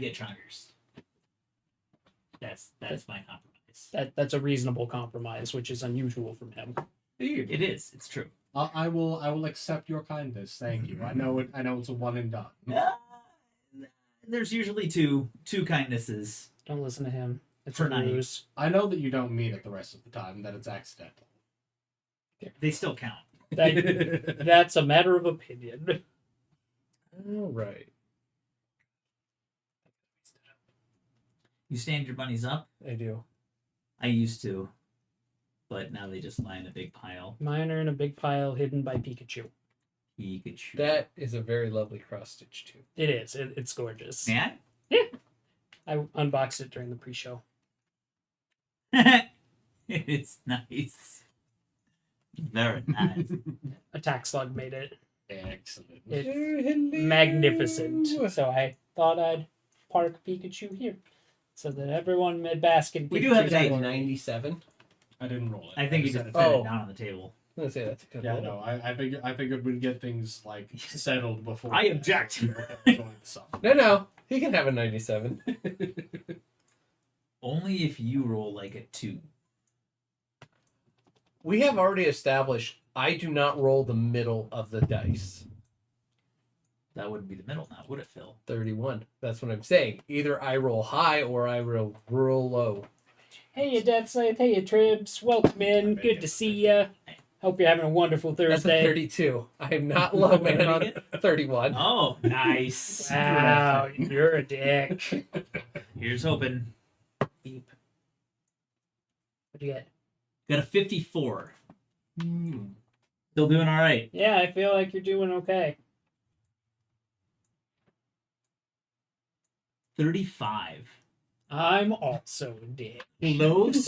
get chonkers. That's my compromise. That's a reasonable compromise, which is unusual from him. It is. It's true. I will accept your kindness. Thank you. I know it's a one and done. There's usually two kindnesses. Don't listen to him. It's For a night. ruse. I know that you don't mean it the rest of the time. That it's accidental. They still count. That's a matter of opinion. All right. You stand your bunnies up? I do. I used to. But now they just lie in a big pile. Mine are in a big pile hidden by Pikachu. Pikachu. That is a very lovely cross stitch too. It is. It's gorgeous. Yeah? I unboxed it during the pre-show. It's nice. Very nice. Attack Slug made it. Excellent. It's magnificent. So I thought I'd park Pikachu here, so that everyone may bask in Pikachu's We do have Hey, a glory. 97. I didn't roll it. I think you just just said set it. it down on the table. I'm gonna say that's a good Yeah, roll. no. I figured we'd get things like settled before. I object. No, he can have a 97. Only if you roll like a 2. We have already established I do not roll the middle of the dice. That wouldn't be the middle now, would it, Phil? 31. That's what I'm saying. Either I roll high or I roll low. Hey, Death Scythe. Hey, Tribs. Welcome in. Good to see ya. Hope you're having a wonderful That's a Thursday. 32. I am not low man on 31. Oh, nice. Wow, you're a dick. Here's hoping. Beep. What'd you get? Got a 54. Still doing all right. Yeah, I feel like you're doing okay. 35. I'm also a dick. Close.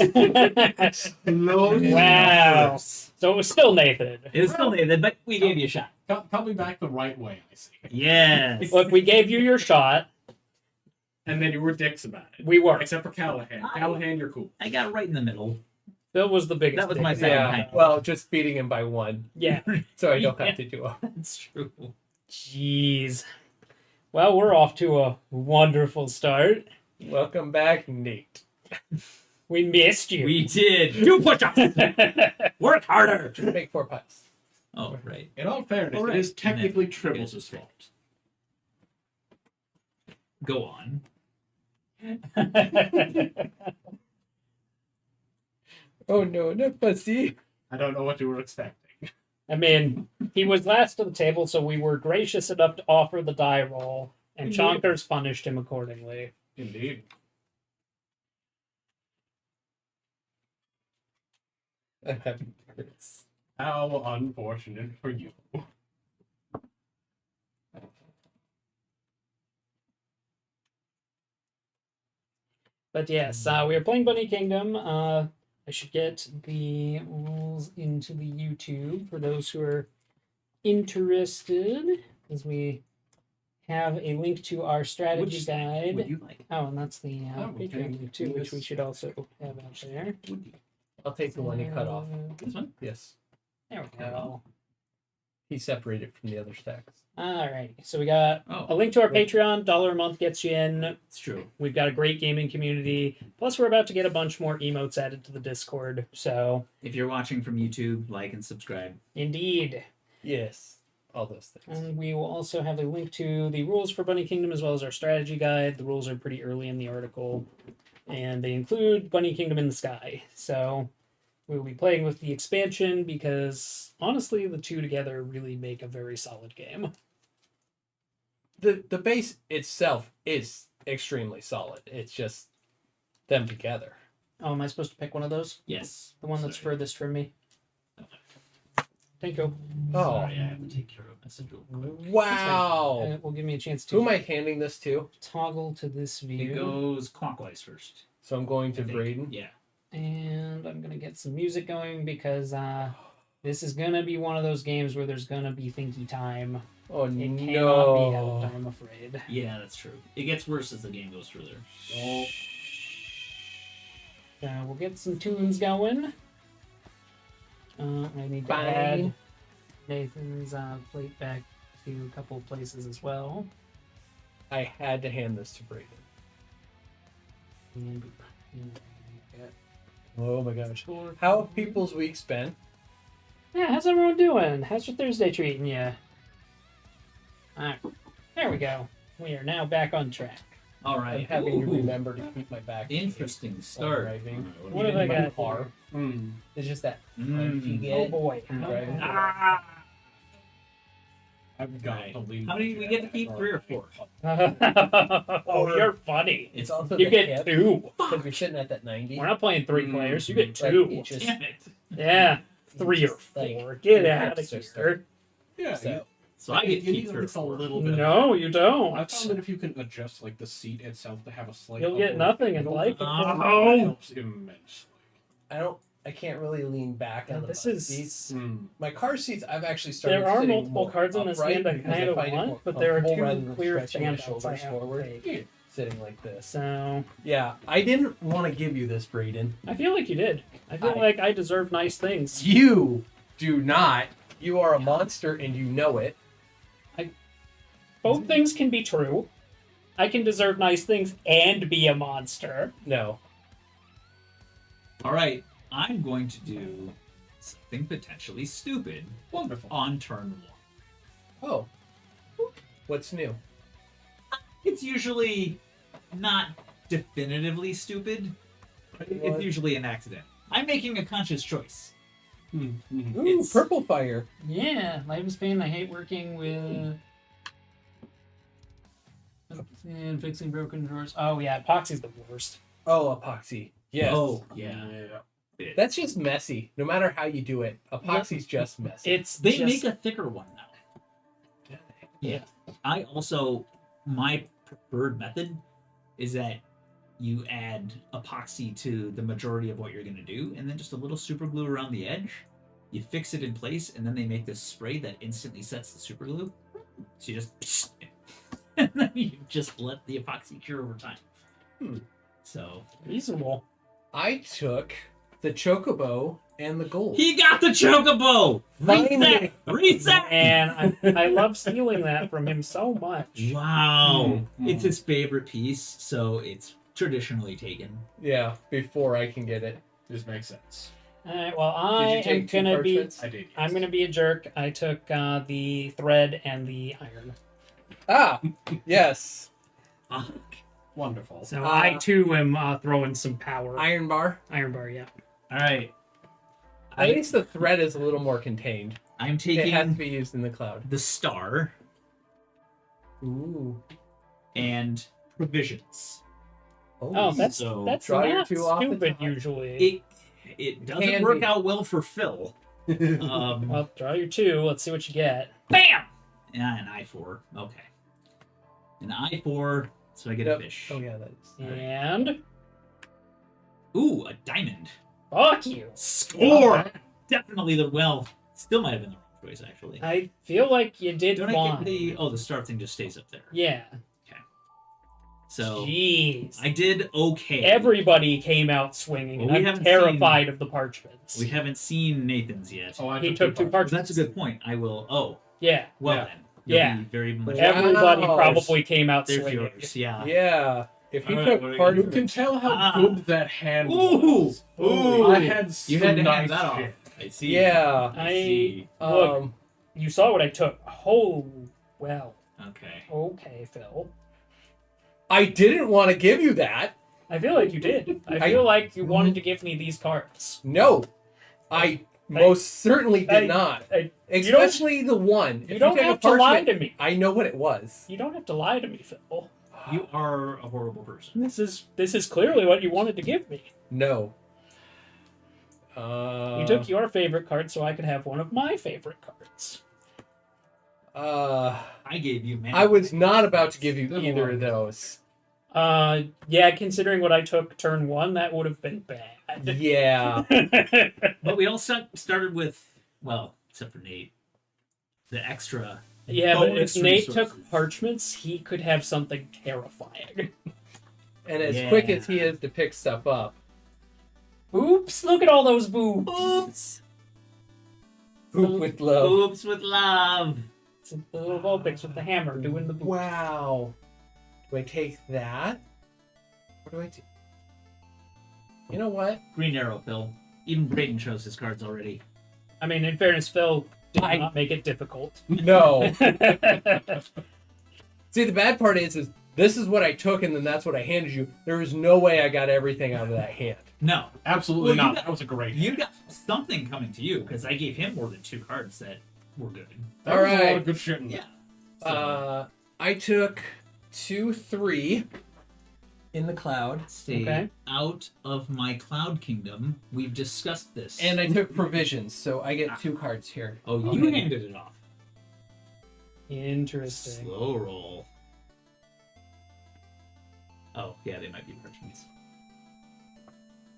Wow. So it was still Nathan. It was still Nathan, but we gave you a shot. Coming back the right way, I see. Yes. Look, we gave you your shot. And then you were dicks about it. We were. Except for Callahan. Callahan, you're cool. I got it right in the middle. Phil was the biggest. That was dick my in second that. time. Well, just beating him by 1. Yeah. So I don't have to do it. That's true. Jeez. Well, we're off to a wonderful start. Welcome back, Nate. We missed you. We did. Do push-ups. Work harder. Make 4 pies. Oh, right. In all fairness, All right. it is technically And then- Tribbles' fault. Go on. Oh no, not pussy. I don't know what you were expecting. I mean, he was last to the table, so we were gracious enough to offer the die roll, and Chonkers punished him accordingly. Indeed. I'm having parents. How unfortunate for you. But yes, we are playing Bunny Kingdom. I should get the rules into the YouTube for those who are interested, as we have a link to our strategy Which guide. Would you like? Oh, and that's the Oh, okay. Patreon link too, which we should also have out there. Would you? I'll take the one he cut off. This one? Yes. There we go. He separated from the other stacks. All right, so we got Oh, a link to our Patreon. $1 a month gets you in. it's true. We've got a great gaming community. Plus, we're about to get a bunch more emotes added to the Discord. So, If you're watching from YouTube, like and subscribe. indeed. Yes. All those things. And we will also have a link to the rules for Bunny Kingdom as well as our strategy guide. The rules are pretty early in the article, and they include Bunny Kingdom in the Sky. So, we will be playing with the expansion because, honestly, the two together really make a very solid game. The base itself is extremely solid. It's just them together. Oh, am I supposed to pick one of those? Yes. The one that's furthest from me? Thank you. Oh. Sorry, I have to take care of a message real quick. Wow. It will give me a chance Who to am I handing this to? toggle to this view. It goes clockwise first. So I'm going I to think. Braden. Yeah. And I'm going to get some music going because this is going to be one of those games where there's going to be thinky time. Oh It cannot be no. helped, I'm afraid. Yeah, that's true. It gets worse as the game goes further. Oh, So we'll get some tunes going. I need to add Fine. Nathan's plate back to a couple places as well. I had to hand this to Braden. Oh my gosh. How have people's weeks been? Yeah, how's everyone doing? How's your Thursday treating you? Alright, there we go. We are now back on track. All I'm right. having to Ooh, remember to keep my back. Interesting start. Driving. What have Even I my got car. here? It's just that Mm. you Oh get boy. driving. Ah! I've got Right. to lean. How many do we get to keep? 3 or 4? Oh, you're funny. It's also You the get hip, 2. because we're sitting at that 90. We're not playing 3 players. You get Like, 2. it just, Damn it. Yeah, 3 or just, like, 4. Get your out of hips are here. starting- Yeah. So, So I get to you keep need 3 or at least a 4. little bit. No, you I don't. found that if you can adjust like the seat itself to have a slight, You'll get upward nothing in angle, life. that Oh. helps immensely. I can't really lean back on the This bus is. seats. Mm. My car seats, I've actually started There are sitting multiple more cards on this upright hand I because kind of find it more want, but there are comfortable rather 2 than clear stretching my standouts I shoulders have forward, to take. sitting like this. So, Yeah, I didn't want to give you this, Braden. I feel like you did. I feel like I deserve nice things. You do not. You are a monster and you know it. Both things can be true. I can deserve nice things and be a monster. No. All right. I'm going to do something potentially stupid Wonderful. on turn 1. Oh. What's new? It's usually not definitively stupid, but What? it's usually an accident. I'm making a conscious choice. Mm-hmm. Ooh, It's- purple fire. Yeah, life is pain. I hate working with. And fixing broken drawers. Oh, yeah, epoxy's the worst. Oh, epoxy. Yes. Oh, yeah. That's just messy. No matter how you do it, epoxy's just messy. It's They just, make a thicker one now. Yeah. I also, my preferred method is that you add epoxy to the majority of what you're going to do, and then just a little super glue around the edge. You fix it in place, and then they make this spray that instantly sets the super glue. So you just, and then you just let the epoxy cure over time. So reasonable. I took the chocobo and the gold. he got the chocobo. Finally. Reset. And I love stealing that from him so much. Wow, Mm. it's his favorite piece, so it's traditionally taken. Yeah, before I can get it. This makes sense. All right, well, Did I you am take 2 gonna be. parchments? I did. Yes. I'm gonna be a jerk. I took the thread and the iron. Ah, yes. Wonderful. So I too am throwing some power. Iron bar. Iron bar, yeah. All right, At least the thread is a little more contained. I'm It has to taking be used in the cloud. the star Ooh. and provisions. Oh, that's So, that's draw your not 2 off the stupid top. usually. It doesn't Can work be. out well for Phil. Well, draw your 2. Let's see what you get. Bam! Yeah, an I4. Okay. An I4, so I get Yep. a fish. Oh yeah, that is. And Ooh, a diamond. fuck you. Score! Definitely still might have been the wrong choice, actually. I feel like you did Don't I fine. get the... Oh, the star thing just stays up there. Yeah. So, Jeez. I did okay. Everybody came out swinging, Well, and we I'm haven't terrified of the parchments. We haven't seen Nathan's yet. Oh, I He took 2 But parchments. that's a good point. I will... Oh, Yeah. well Yeah. then. You'll Yeah. be very much... Everybody Wow. probably came out There's swinging. yours, yeah. Yeah. If you All right, took what are you part You gonna can tell how Ah. good that hand Ooh! was. Ooh! I had some You had to nice hand that off. shit. I see. Yeah. I see. Look, you saw what I took. Oh, well. Okay. Okay, Phil. I didn't want to give you that. I feel like you did. I feel like you wanted to give me these cards. No. I most certainly did I- not. I- Especially the one. You If don't take a have to lie parchment, to me. I know what it was. You don't have to lie to me, Phil. You are a horrible person. This is clearly what you wanted to give me. No. You took your favorite card so I could have one of my favorite cards. I gave you man. I was not about to give you Good either one. of those. Yeah, considering what I took turn 1, that would have been bad. Yeah. But we all started with, well, except for Nate, the extra. Yeah, but if bonus Nate resources. took parchments, he could have something terrifying. And as Yeah. quick as he is to pick stuff up. Oops, look at all those boobs. Oops. Poop with love. Oops with love. It's the little Vulpix with the hammer doing the boobs. Wow. Do I take that? What do I do? You know what? Green arrow, Phil. Even Brayden chose his cards already. I mean, in fairness, Phil did I- not make it difficult. No. See, the bad part is this is what I took, and then that's what I handed you. There is no way I got everything out of that hand. No. Absolutely Well, you not. got- That was a great. You got something coming to you, because I gave him more than 2 cards that were good. That was a lot Alright. of good shit in there. Yeah. I took 2, 3 in the cloud, Stay Okay. out of my cloud kingdom. We've discussed this. and I took provisions, so I get 2 cards here. Oh, you handed it off. Interesting. Slow roll. Oh, yeah, they might be parchments.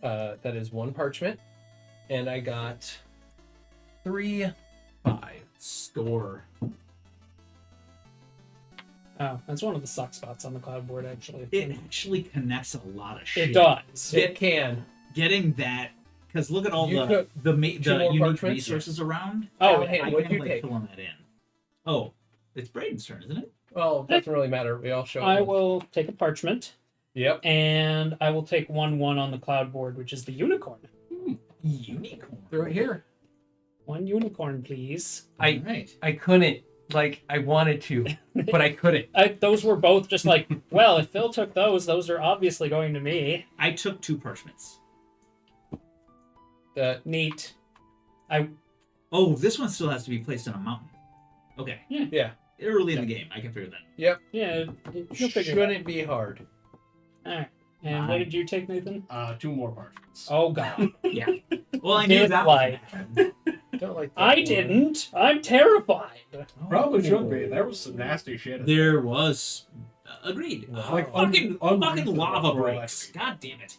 That is 1 parchment, and I got 3, 5. Store. Oh, that's one of the suck spots on the cloud board, actually. It actually connects a lot of shit. It does. It can. Getting that, because look at all You the took the 2 more unique parchments? resources around. Oh, Hey, I what'd can you like take? filling that in. Oh, it's Brayden's turn, isn't it? Well, it doesn't really matter. We all show I up. will take a parchment, Yep. and I will take 1/1 on the cloud board, which is the unicorn. Unicorn. Throw it here. 1 unicorn, please. I- Right. I couldn't. Like, I wanted to, but I couldn't. Those were both just like, well, if Phil took those are obviously going to me. I took 2 parchments. Neat. Oh, this one still has to be placed on a mountain. Okay. Yeah. Early in the game, I can figure that. Yep. Yeah, you'll figure it out. Shouldn't be hard. All right. And what did you take, Nathan? 2 more parchments. Oh, God. Yeah. Well, I knew that Like- was Don't like that I one. didn't. I'm terrified. Probably should be. There was some nasty shit. In There was. Agreed. Wow. Like, Fucking unreasonable lava for all breaks. that. God damn it.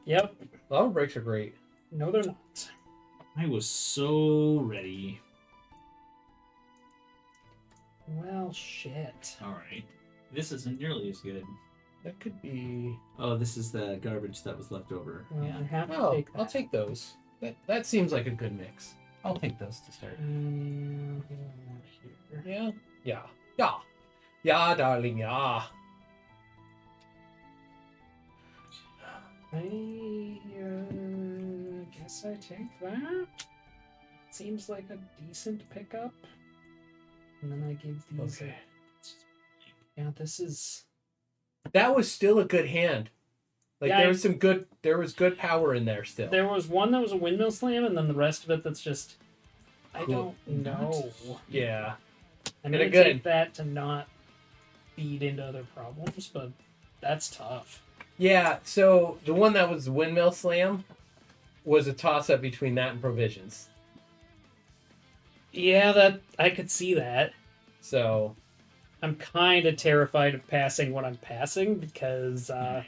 Yep. Lava breaks are great. No, they're not. I was so ready. Well, shit. Alright. This isn't nearly as good. That could be. Oh, this is the garbage that was left over. Well, Yeah. I have to Oh, take that. I'll take those. That seems like a good mix. I'll take those to start. And here. Yeah. Yeah. Yeah. Yeah, darling. Yeah. I guess I take that. Seems like a decent pickup. And then I give these. Okay. Yeah, this is. That was still a good hand. Like Yeah, there was some good. There was good power in there still. There was one that was a windmill slam, and then the rest of it that's just. I Cool. don't know. Yeah. I'm Get gonna it good. take that to not feed into other problems, but that's tough. Yeah. So the one that was windmill slam was a toss up between that and provisions. Yeah, that I could see that. So I'm kind of terrified of passing what I'm passing because So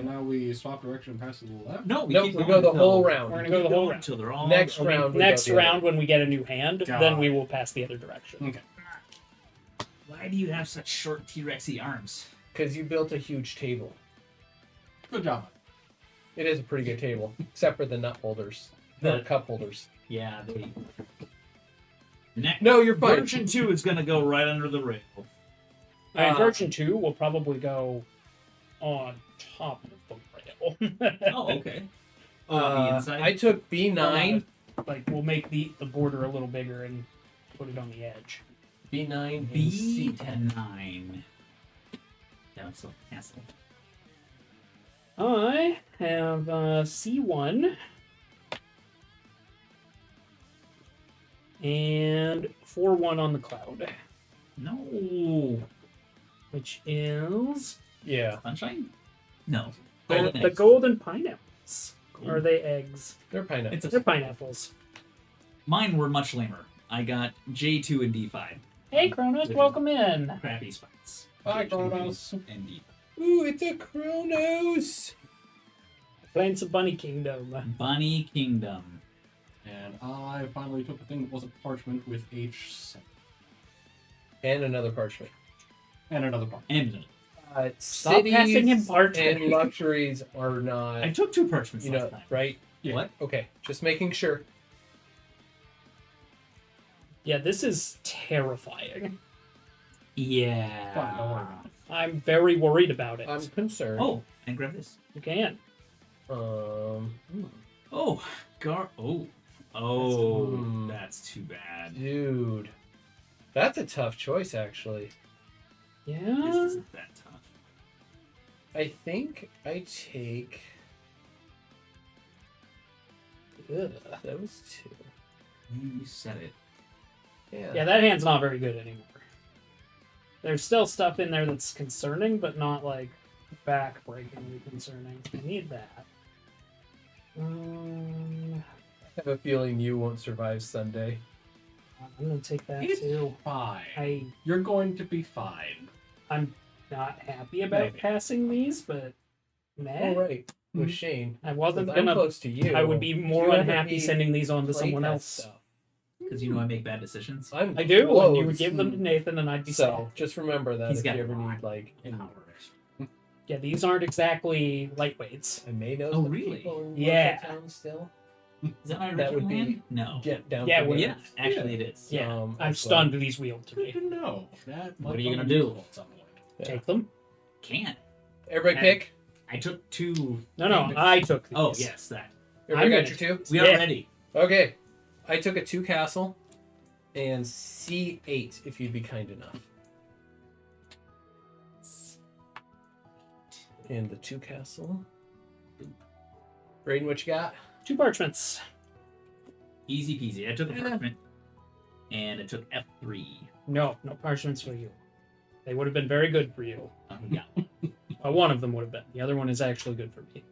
now we swap direction and pass to the left. No, nope, keep we going go the until- whole round. We're gonna keep go the whole going round. until they're all Next okay. round. we next go the other. round when we get a new hand, then we will pass the other direction. Okay. Why do you have such short T-Rexy arms? Because you built a huge table. Good job. It is a pretty good table, except for the nut holders, the cup holders. Yeah, they. Next No, you're fine. version 2 is gonna go right under the rail. Version 2 will probably go on top of the rail. Oh, okay. The inside. I took B9, Like we'll make the border a little bigger and put it on the edge. B9, and B C10. 9. Down so castle. I have C1 and 4/1 on the cloud, No. which is Yeah, Sunshine? No. the golden pineapples. Are they eggs? they're pineapple. It's They're pineapples. Mine were much lamer. I got J2 and D5. Hey, Kronos, welcome in. Crappy spots. Bye, J2 Kronos. And D5. Ooh, it's a Kronos. Playing some Bunny Kingdom. Bunny Kingdom. And I finally took the thing that wasn't parchment with H7. And another parchment. And another parchment. And Stop passing him parchment. and luxuries are not, I took 2 parchments you last know, time. right? Yeah. What? Okay, just making sure. Yeah, this is terrifying. Yeah. Fine, don't worry about it. I'm very worried about it. I'm concerned. Oh, and grab this. You can. Oh, Hmm. that's too bad. Dude, that's a tough choice, actually. This Yeah. isn't that tough. I think I take. Ugh, that was 2. You said it. Yeah. Yeah, that hand's not very good anymore. There's still stuff in there that's concerning, but not like back-breakingly concerning. I need that. I have a feeling you won't survive Sunday. I'm gonna take that It's too. fine. You're going to be fine. I'm not happy about Maybe. passing these, but meh. All right, with Shane. I wasn't 'Cause I'm gonna. close to you. I would be more You ever unhappy need sending these on to someone playtest else. stuff? Because you know I make bad decisions. I'm I do, and you would close. give them to Nathan, and I'd be So sad. just remember that He's if got you ever a lot. need like Hours. Yeah, these aren't exactly lightweights. I may know Oh, some really? people in Yeah. Town still. Is that my That would original be hand? No. Down Yeah, for well, the- Yeah, actually it is. Yeah, I'm that's stunned these wield to Good me. to know. That What might are you come gonna in do? useful at some point. Yeah. Take them. Can't. Everybody And- pick. I took 2. No, I took these. Oh, yes, that. Everybody I'm got your 2? We are Yeah. ready. Okay. I took a 2 castle and C8 if you'd be kind enough. And the 2 castle. Braden, what you got? 2 parchments. Easy peasy. I took a Yeah. parchment. And I took F3. No parchments for you. They would have been very good for you. Yeah. One of them would have been. The other one is actually good for me.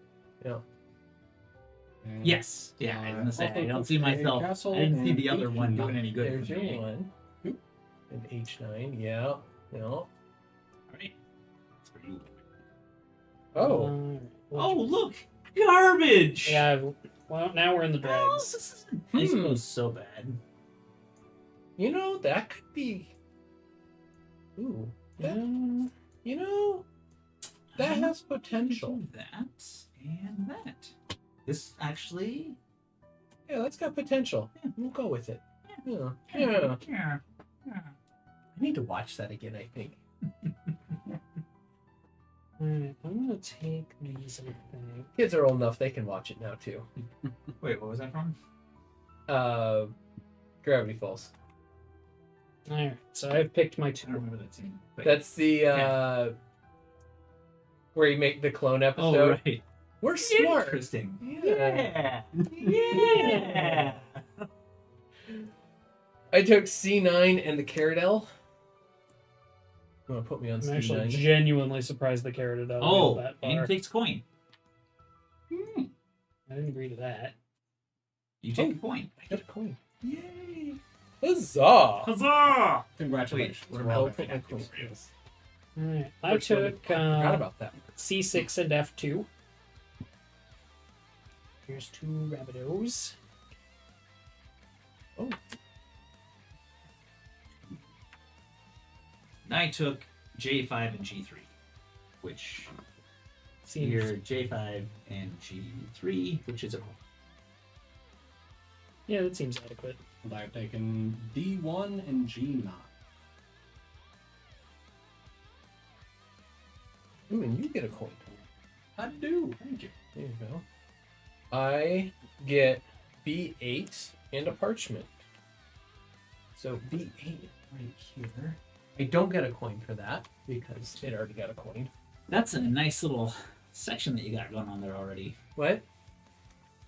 And Yes. Yeah, I was gonna say, also I don't took see a myself. castle I didn't see and the other one H9. doing any good There's for your me. 1. Oop. And H9, yeah. No. Alright. That's for you. Oh. Oh, look! Garbage! Yeah. Well, now we're in the Oh, drags. this isn't I suppose so bad. You know, that could be. Ooh. That, Yeah. you know, that has potential. That and that. This actually. Yeah, that's got potential. Yeah. We'll go with it. Yeah. Yeah. Yeah. I need to watch that again, I think. Alright, I'm gonna take these, I think. Kids are old enough, they can watch it now, too. Wait, what was that from? Gravity Falls. Alright, so I've picked my I don't 2. remember that scene. But- That's the, where you make the clone episode. Oh, right. We're smart. Interesting. Yeah. Yeah. I took C9 and the Caradel. You want to put me on I'm actually C9? genuinely surprised the carrot out Oh, that and far. takes coin. I didn't agree to that. You take a coin. I got a coin. Yay! Huzzah! Huzzah! Congratulations. Wait, Well, I'll put my coin. Yes. Alright, I First one to- took forgot about that. C6 and F2. Here's 2 Rabidos. Oh, I took J5 and G3, which Seems here J5 and G3, which is a Yeah, that seems adequate. And I've taken D1 and G9. ooh, and you get a coin. I do. Thank you. There you go. I get B8 and a parchment. So B8 right here. I don't get a coin for that because it already got a coin. That's a nice little section that you got going on there already. What?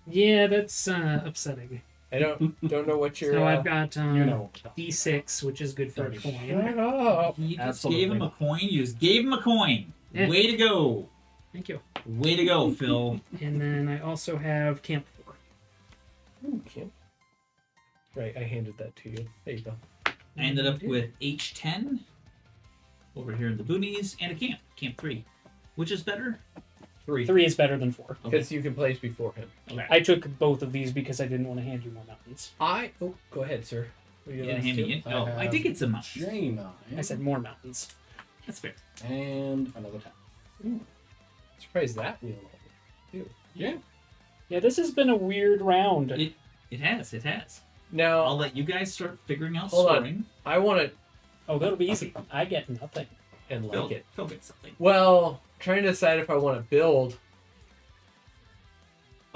Yeah, that's upsetting. I don't know what your. So I've got You know. D6, which is good for a Thirty. coin. Shut up. You just Absolutely. gave him a coin. You just gave him a coin. Yeah. Way to go. Thank you. Way to go, Phil. And then I also have Camp 4. Ooh, Kim. Right, I handed that to you. There you go. I ended up with H10 over here in the boonies and a camp. Camp 3. Which is better? 3. 3 is better than 4. Okay. Because you can place before him. Okay. I took both of these because I didn't want to hand you more mountains. Oh, go ahead, sir. What do You you didn't hand me in. Oh, I have did get some mountains. J9. I said more mountains. That's fair. And another tap. Surprised that wheel. Yeah. Yeah, this has been a weird round. It has. It has. Now, I'll let you guys start figuring out Hold on. scoring. I want to Oh, that'll be easy. I get nothing. and Phil, like it. Phil gets something. Well, trying to decide if I want to build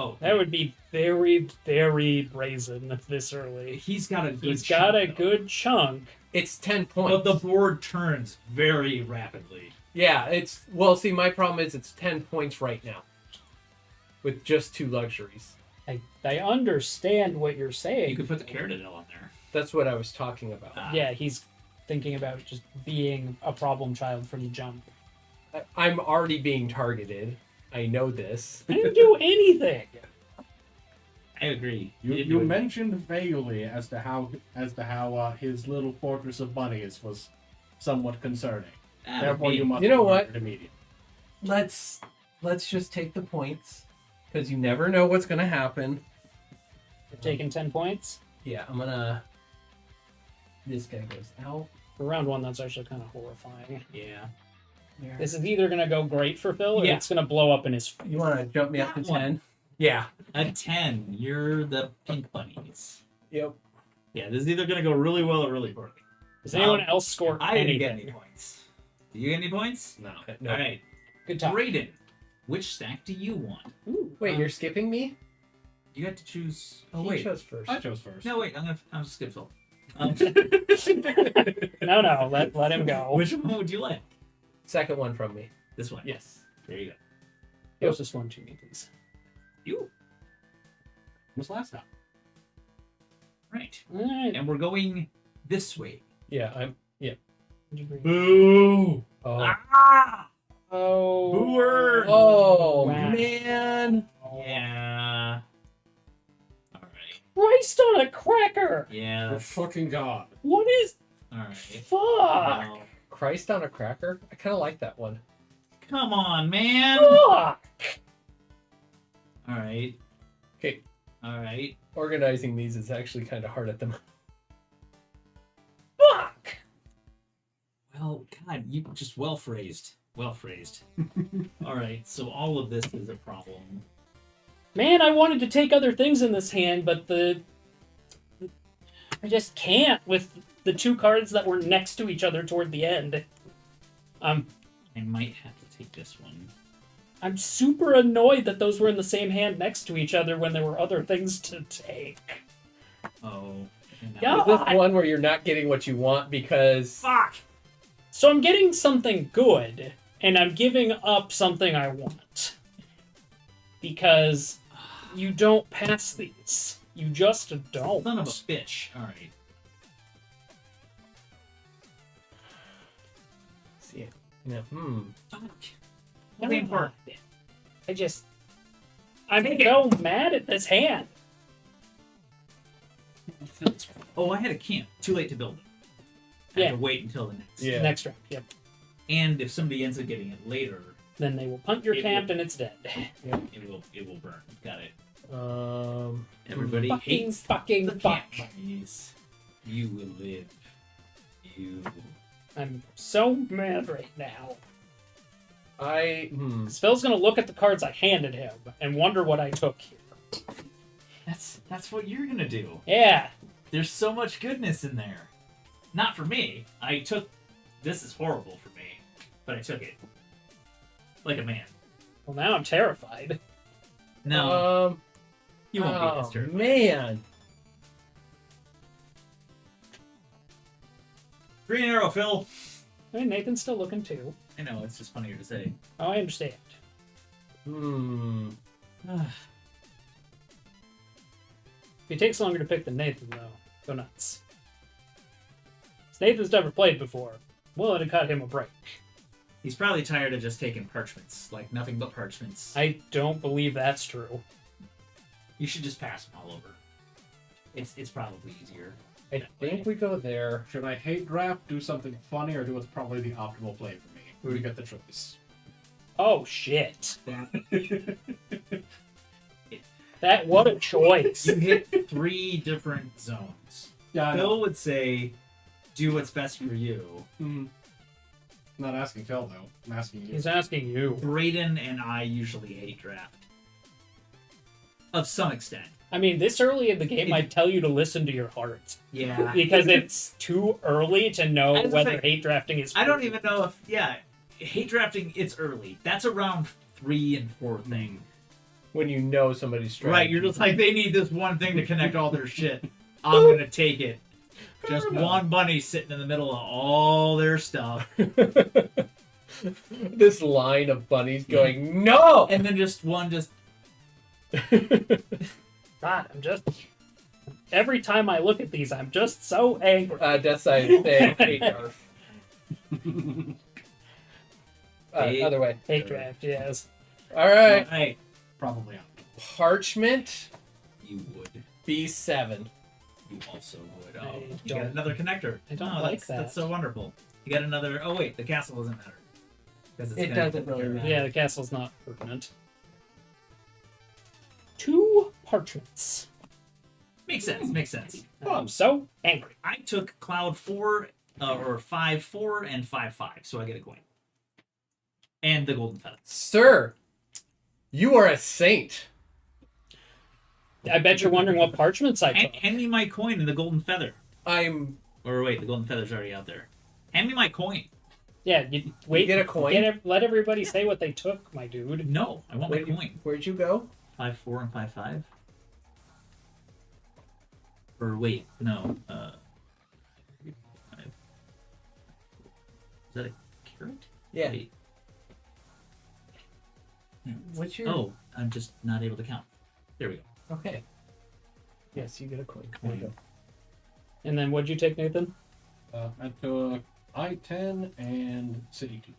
Oh, That would be very, very brazen this early. he's got a good. He's got a chunk, good chunk. It's 10 though. points. But the board turns very rapidly. Yeah, it's well. See, my problem is it's 10 points right now, with just 2 luxuries. I understand what you're You saying. could put the Caradoodle on there. That's what I was talking about. Yeah, he's thinking about just being a problem child from the jump. I'm already being targeted. I know this. I didn't do anything. I agree. You mentioned vaguely as to how his little fortress of bunnies was somewhat concerning. Therefore, you must. You know what? it immediately. Let's just take the points, because you never know what's gonna happen. You're taking 10 points. Yeah, I'm gonna. This guy goes out. For round 1, that's actually kind of horrifying. Yeah. There. This is either going to go great for Phil, or Yeah. it's going to blow up in his face. You want to jump me up to That one. 10? Yeah. A 10. You're the pink bunnies. Yep. Yeah, this is either going to go really well or really poorly. Does anyone else score I didn't get anything? any points. Do you get any points? No. No. All right. Good talk. Braden, which stack do you want? Ooh, Wait, you're skipping me? You have to choose. Oh, He wait. chose first. I chose first. No, wait. I'm just skip Phil. no, let him go. Which one would you like? Second one from me. This one. Yes. There you go. Closest one to me, please. You. Was last time. Right. All right. And we're going this way. Yeah, I'm. Boo! Oh. Ah! Oh. Booer! Oh, Wow. man. Yeah. All right. Christ on a cracker! Yeah. For fucking God. What is. All right. Fuck! Well, Christ on a cracker? I kind of like that one. come on, man. Fuck! All right. Okay. All right. Organizing these is actually kind of hard at the moment. Fuck! Well, God, you just well phrased. Well phrased. All right. So all of this is a problem. Man, I wanted to take other things in this hand, but I just can't with the 2 cards that were next to each other toward the end. I might have to take this one. I'm super annoyed that those were in the same hand next to each other when there were other things to take. Oh. and Yeah. now- Is this one where you're not getting what you want because Fuck. So I'm getting something good, and I'm giving up something I want. Because you don't pass these. You just don't. Son of a bitch. All right. see it. Yeah. Fuck. Come Same part. on. I'm so mad at this hand. Oh, I had a camp. Too late to build it. I Yeah. had to wait until the next. Yeah. Next round. Yep. And if somebody ends up getting it later, Then they will punt your It camp will- and it's dead. it will burn. Got it. Everybody Fucking hates fucking the fuck. camp bunnies. You will live. You. I'm so mad right now. Hmm. 'Cause Phil's gonna look at the cards I handed him and wonder what I took here. That's what you're gonna do. Yeah. There's so much goodness in there. Not for me. I took. This is horrible for me, but I took it. Like a man. Well, now I'm terrified. No, you won't be this Oh, terrified. man. Green arrow, Phil. Hey, Nathan's still looking too. I know it's just funnier to say. Oh, I understand. Hmm. If it takes longer to pick than Nathan, though, go nuts. 'Cause Nathan's never played before. Willing to cut him a break. He's probably tired of just taking parchments, like nothing but parchments. I don't believe that's true. You should just pass them all over. It's probably easier. I think we go there. Should I hate draft, do something funny, or do what's probably the optimal play for me? Who do you get the choice? Oh, shit. That, what a choice. You hit 3 different zones. Yeah, I know. Phil would say, do what's best for you. I'm not asking Phil though. I'm asking you. He's asking you. Braden and I usually hate draft. Of some extent. I mean, this early in the game, I'd tell you to listen to your heart. Yeah. Because it's too early to know I was whether like- hate drafting is. I don't even know if, hate drafting, it's early. That's a round 3 and 4 thing. when you know somebody's strategy. Right, you're just like, they need this one thing to connect all their shit. I'm gonna take it. Just one bunny sitting in the middle of all their stuff. This line of bunnies going, no! And then just one just... God, I'm just. Every time I look at these, I'm just so angry. Death Side thing. Hey, Garf. Other way. Hate draft, yes. Alright. Right. Probably out. Parchment You would. B7. You also would. I Oh, you don't- got another connector. I don't Oh, like that's, that. That's so wonderful. You got another... Oh, wait, the castle doesn't matter. 'Cause it's It connected doesn't really to the- matter. Yeah, the castle's not permanent. 2 parchments. Makes sense, makes sense. I'm so angry. I took Cloud 4, or 5-4, and 5-5, so I get a coin. And the golden feather. Sir, you are a saint. I bet you're wondering what parchments I took. Hand me my coin and the golden feather. I'm... Or wait, the golden feather's already out there. Hand me my coin. Yeah, you wait. get a coin? Let everybody say what they took, my dude. No, I want my coin. Where'd you go? 5-4 and 5-5. Or wait, no. Is that a carrot? Yeah. Wait. What's your... Oh, I'm just not able to count. There we go. Okay. Yes, you get a coin. Coin. There you go. And then what'd you take, Nathan? I took I-10 and City 2.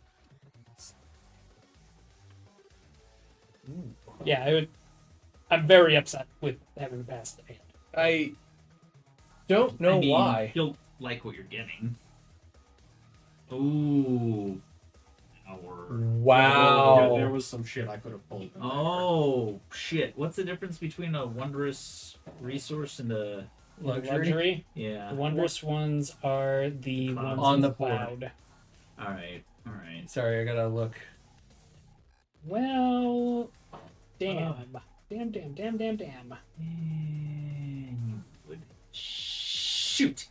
Yeah, I'm very upset with having passed the hand. I don't know I mean, why. You'll like what you're getting. Ooh. Power. Wow. There was some shit I could have pulled. Oh, shit. What's the difference between a wondrous resource and a... Luxury. Yeah. The wondrous ones are the Cloud. ones On in the the board. cloud. Alright, alright. Sorry, I gotta look. Well, damn. Damn. And you would shoot.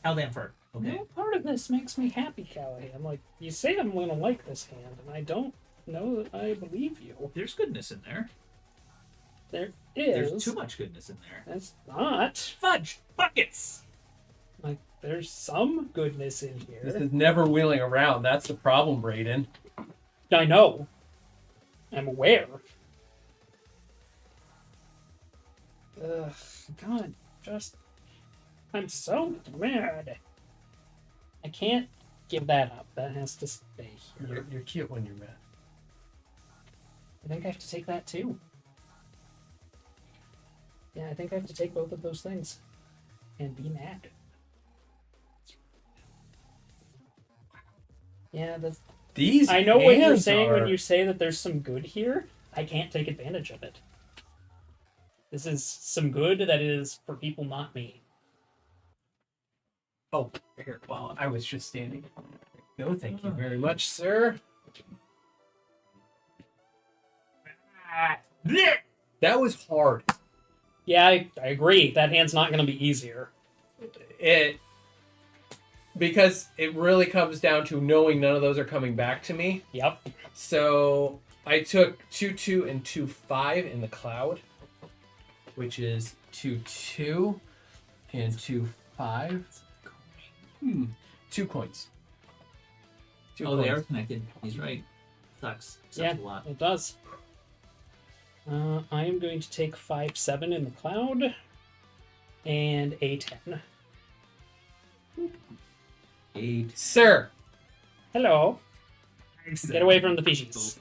How damn far? Okay. No part of this makes me happy, Callahan. Like, you say I'm gonna like this hand, and I don't know that I believe you. There's goodness in there. There is. There's too much goodness in there. That's not. Fudge buckets. Like, there's some goodness in This here. is never wheeling around. That's the problem, Brayden. I know. I'm aware. Ugh, God, just... I'm so mad. I can't give that up. That has to stay here. You're cute when you're mad. I think I have to take that too. Yeah, I think I have to take both of those things. And be mad. Yeah, that's... These I know what you're hands saying are... when you say that there's some good here. I can't take advantage of it. This is some good that is for people not me. Oh, here. Well, I was just standing. No, thank you very much, sir. That was hard. Yeah, I agree. That hand's not going to be easier. Because it really comes down to knowing none of those are coming back to me. Yep. So I took 2-2 and 2-5 in the cloud, which is 2-2 and 2-5. 2 coins. Two Oh, they coins. are connected. He's right. Sucks. Sucks Yeah. a lot. It does. I am going to take 5-7 in the cloud and a 10. 8. Sir, Hello. Get away from the fishies.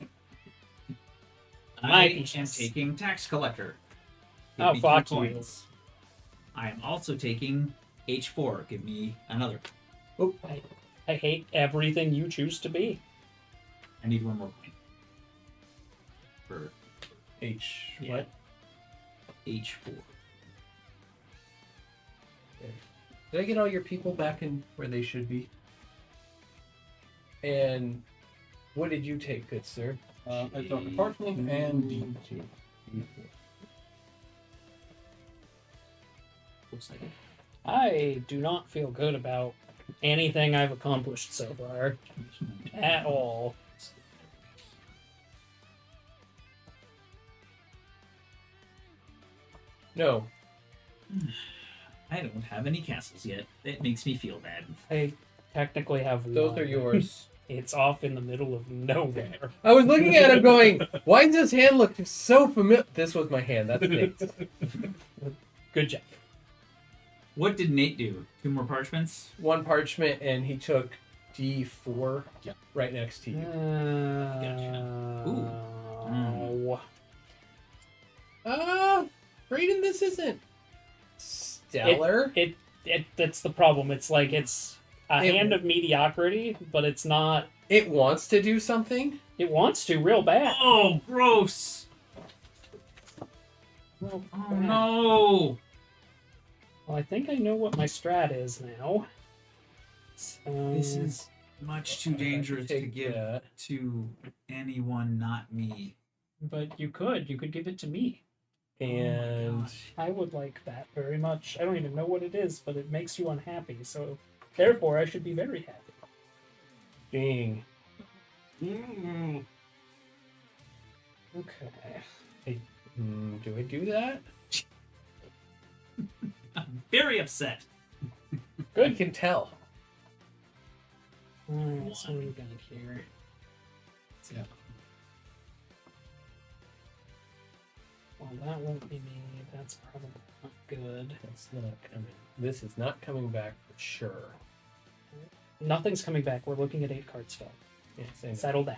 I My am patience. taking tax collector. Give Oh, me 2 fuck you. coins. I am also taking H4. Give me another. I hate everything you choose to be. I need 1 more coin. For H. yeah. What? H4. Did I get all your people back in where they should be? And what did you take, good sir? I took a parchment and D2. Looks like it. I do not feel good about anything I've accomplished so far. At all. No. I don't have any castles yet. It makes me feel bad. I technically have one. Those are yours. It's off in the middle of nowhere. I was looking at him going, why does his hand look so familiar? This was my hand. That's Nate's. Good job. What did Nate do? 2 more parchments? 1 parchment, and he took D4 Yeah. right next to you. Brayden, this isn't stellar. That's the problem. It's like it's a It- hand of mediocrity, but it's not. It wants to do something. It wants to real bad. Oh, gross! Real Oh bad. no! Well, I think I know what my strat is now. So, This is much too dangerous to Take give that. to anyone, not me. but you could give it to me. And Oh my gosh. I would like that very much. I don't even know what it is, but it makes you unhappy. So, therefore, I should be very happy. ding. Okay. Do I do that? I'm very upset. I can tell. Alright, so what do we got here? Yeah. Well, that won't be me. That's probably not good. That's not coming. This is not coming back for sure. Nothing's coming back. We're looking at 8 cards, Phil. Yes, I know. Settle down.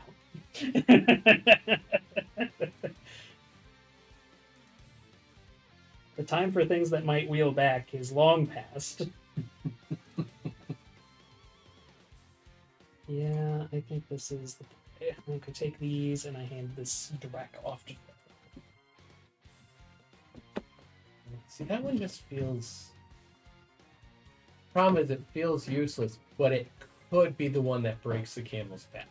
The time for things that might wheel back is long past. Yeah, I think this is the play. I could take these and I hand this direct off to See, that one just feels. Problem is, it feels useless, but it could be the one that breaks the camel's back.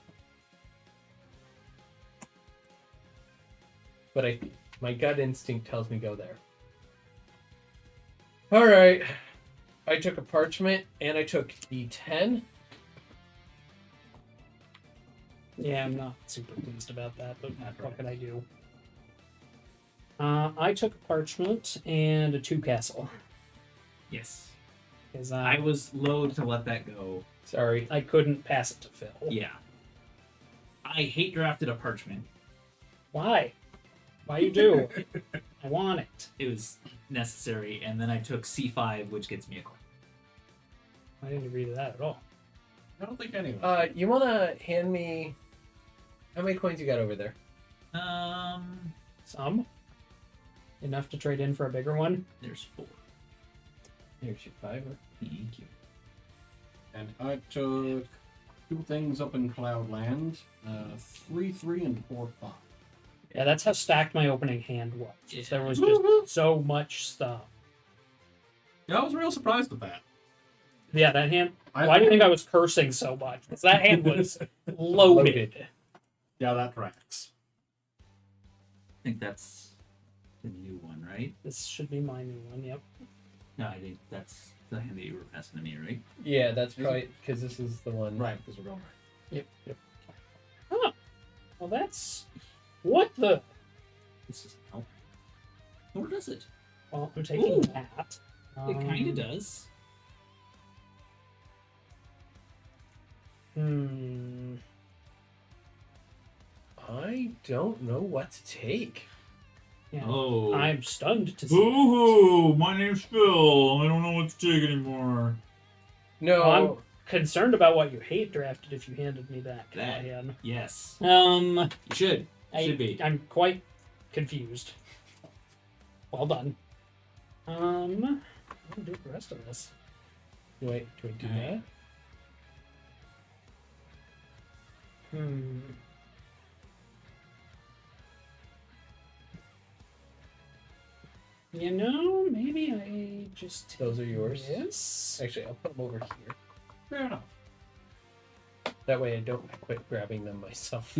But my gut instinct tells me go there. All right, I took a parchment and I took D10. Yeah, I'm not super pleased about that, but what can I do? I took a parchment and a 2 castle. Yes. Because I was loath to let that go. Sorry. I couldn't pass it to Phil. Yeah. I hate drafted a parchment. Why? Why you do? I want it. It was necessary, and then I took C5, which gets me a coin. I didn't agree to that at all. I don't think anyone. You wanna hand me how many coins you got over there? Some? Enough to trade in for a bigger one? There's 4. Here's your 5. Thank you. And I took 2 things up in Cloudland. 3, 3, and 4, 5. Yeah, that's how stacked my opening hand was. Yeah. There was just so much stuff. Yeah, I was real surprised with that. Yeah, that hand. Why do you think I was cursing so much? Because that hand was loaded. Yeah, that tracks. I think that's the new one, right? This should be my new one, yep. No, I think that's the hand that you were passing to me, right? Yeah, that's probably because this is the one. Right, because we're going right. Yep. Huh. Well, that's... What the... This doesn't help. Or does it? Well, I'm taking Ooh. that. It kind of does. I don't know what to take. Yeah. Oh. I'm stunned to see. Boo-hoo! My name's Phil. I don't know what to take anymore. No, Well, I'm concerned about what you hate drafted if you handed me that. That. Callahan. Yes. Um, You should. Should be. I'm quite confused. Well done. I'll do the rest of this. do I do Alright. that? You know, maybe I just take Those are yours. This. Actually, I'll put them over here. Fair enough. That way I don't quit grabbing them myself.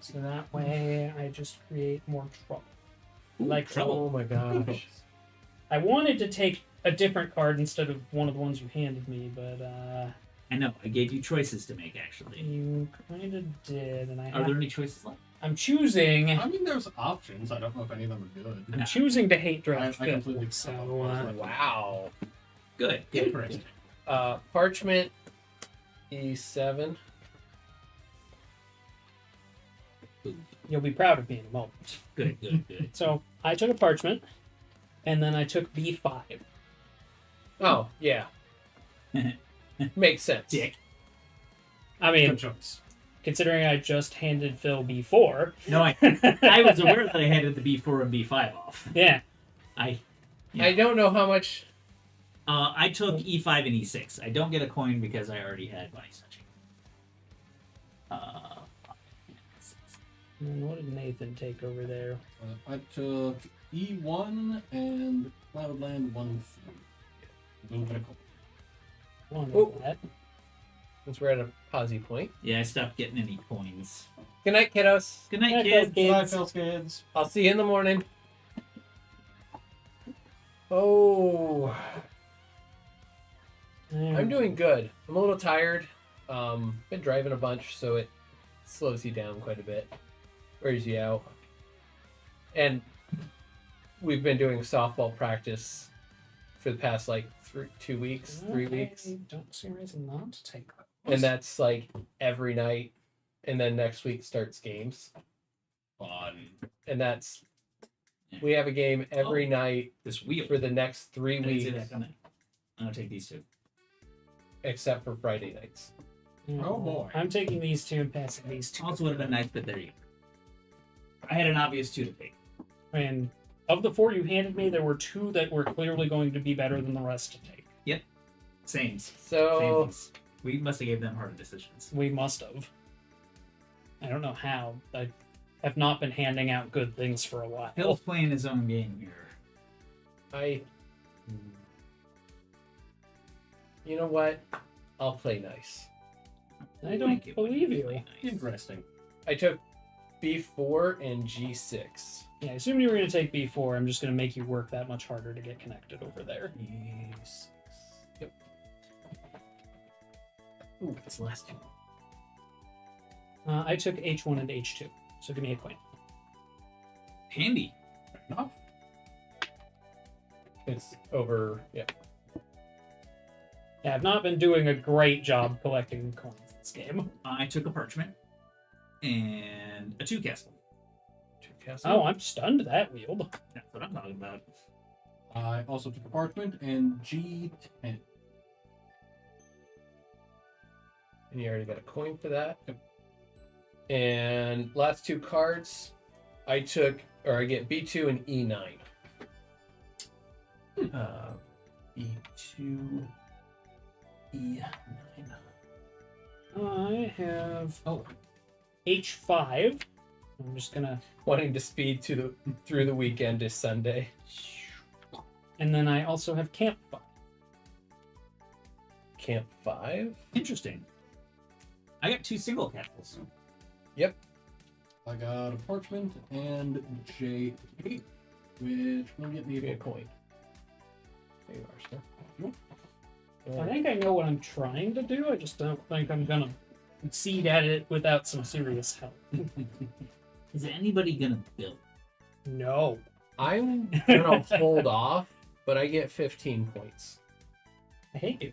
So that way I just create more trouble. Ooh, Like trouble. Oh my gosh. I wanted to take a different card instead of one of the ones you handed me, but I know. I gave you choices to make, actually. you kind of did, and I Are have there any choices left? I'm choosing. I mean, there's options. I don't know if any of them are good. I'm choosing to hate I draft. completely So Wow. Good. Interesting. Parchment E7. you'll be proud of me in a moment. Good. Good. So I took a parchment, and then I took B5. Oh, yeah. Makes sense. Dick. I mean, Good choice. considering I just handed Phil B4. No, I was aware that I handed the B4 and B5 off. Yeah. I don't know how much. I took E5 and E6. I don't get a coin because I already had money touching. And what did Nathan take over there? I took E1 and Cloudland 1 through. Move it. One Oh. of that. Since we're at a posy point. Yeah, I stopped getting any coins. Good night, kiddos. Good night, Good night, kids. kids. Bye, Phil Skids. I'll see you in the morning. Oh, I'm doing good. I'm a little tired. Been driving a bunch, so it slows you down quite a bit. Wears you out. And we've been doing softball practice for the past like 2 weeks, 3 weeks. I don't see a reason not to take that. And that's like every night. And then next week starts games. Fun. And that's, we have a game every night This wheel. for the next 3 I didn't see weeks, that coming. I'm gonna take these two. except for Friday nights. Oh, boy. I'm taking these two and passing these two. Also would have been nice, but there you go. I had an obvious two to take. And of the 4 you handed me, there were 2 that were clearly going to be better than the rest to take. Same. So, We must have gave them harder decisions. We must have. I don't know how. I have not been handing out good things for a while. Hill's playing his own game here. you know what? I'll play nice. I don't Thank you. believe you. Nice. Interesting. I took B4 and G6. Yeah, I assumed you were going to take B4. I'm just going to make you work that much harder to get connected over there. Yes. Yep. Ooh, that's the last two. I took H1 and H2. So give me a coin. Handy. Enough. It's over. Yeah. Yeah, I've not been doing a great job collecting coins this game. I took a parchment and a 2 castle. Oh, I'm stunned that wield. That's what I'm talking about. I also took a parchment and G10. And you already got a coin for that. Yep. And last 2 cards, I get B2 and E9. B2, E9. I have H5. I'm just gonna, Wanting to speed through the weekend to Sunday. and then I also have Camp 5. Camp 5. Interesting. I got 2 single castles. I got a parchment and J8, which will get me Give me a a coin. There you are, sir. I think I know what I'm trying to do. I just don't think I'm gonna succeed at it without some serious help. Is anybody gonna build? No. I'm gonna hold off, but I get 15 points, I hate you.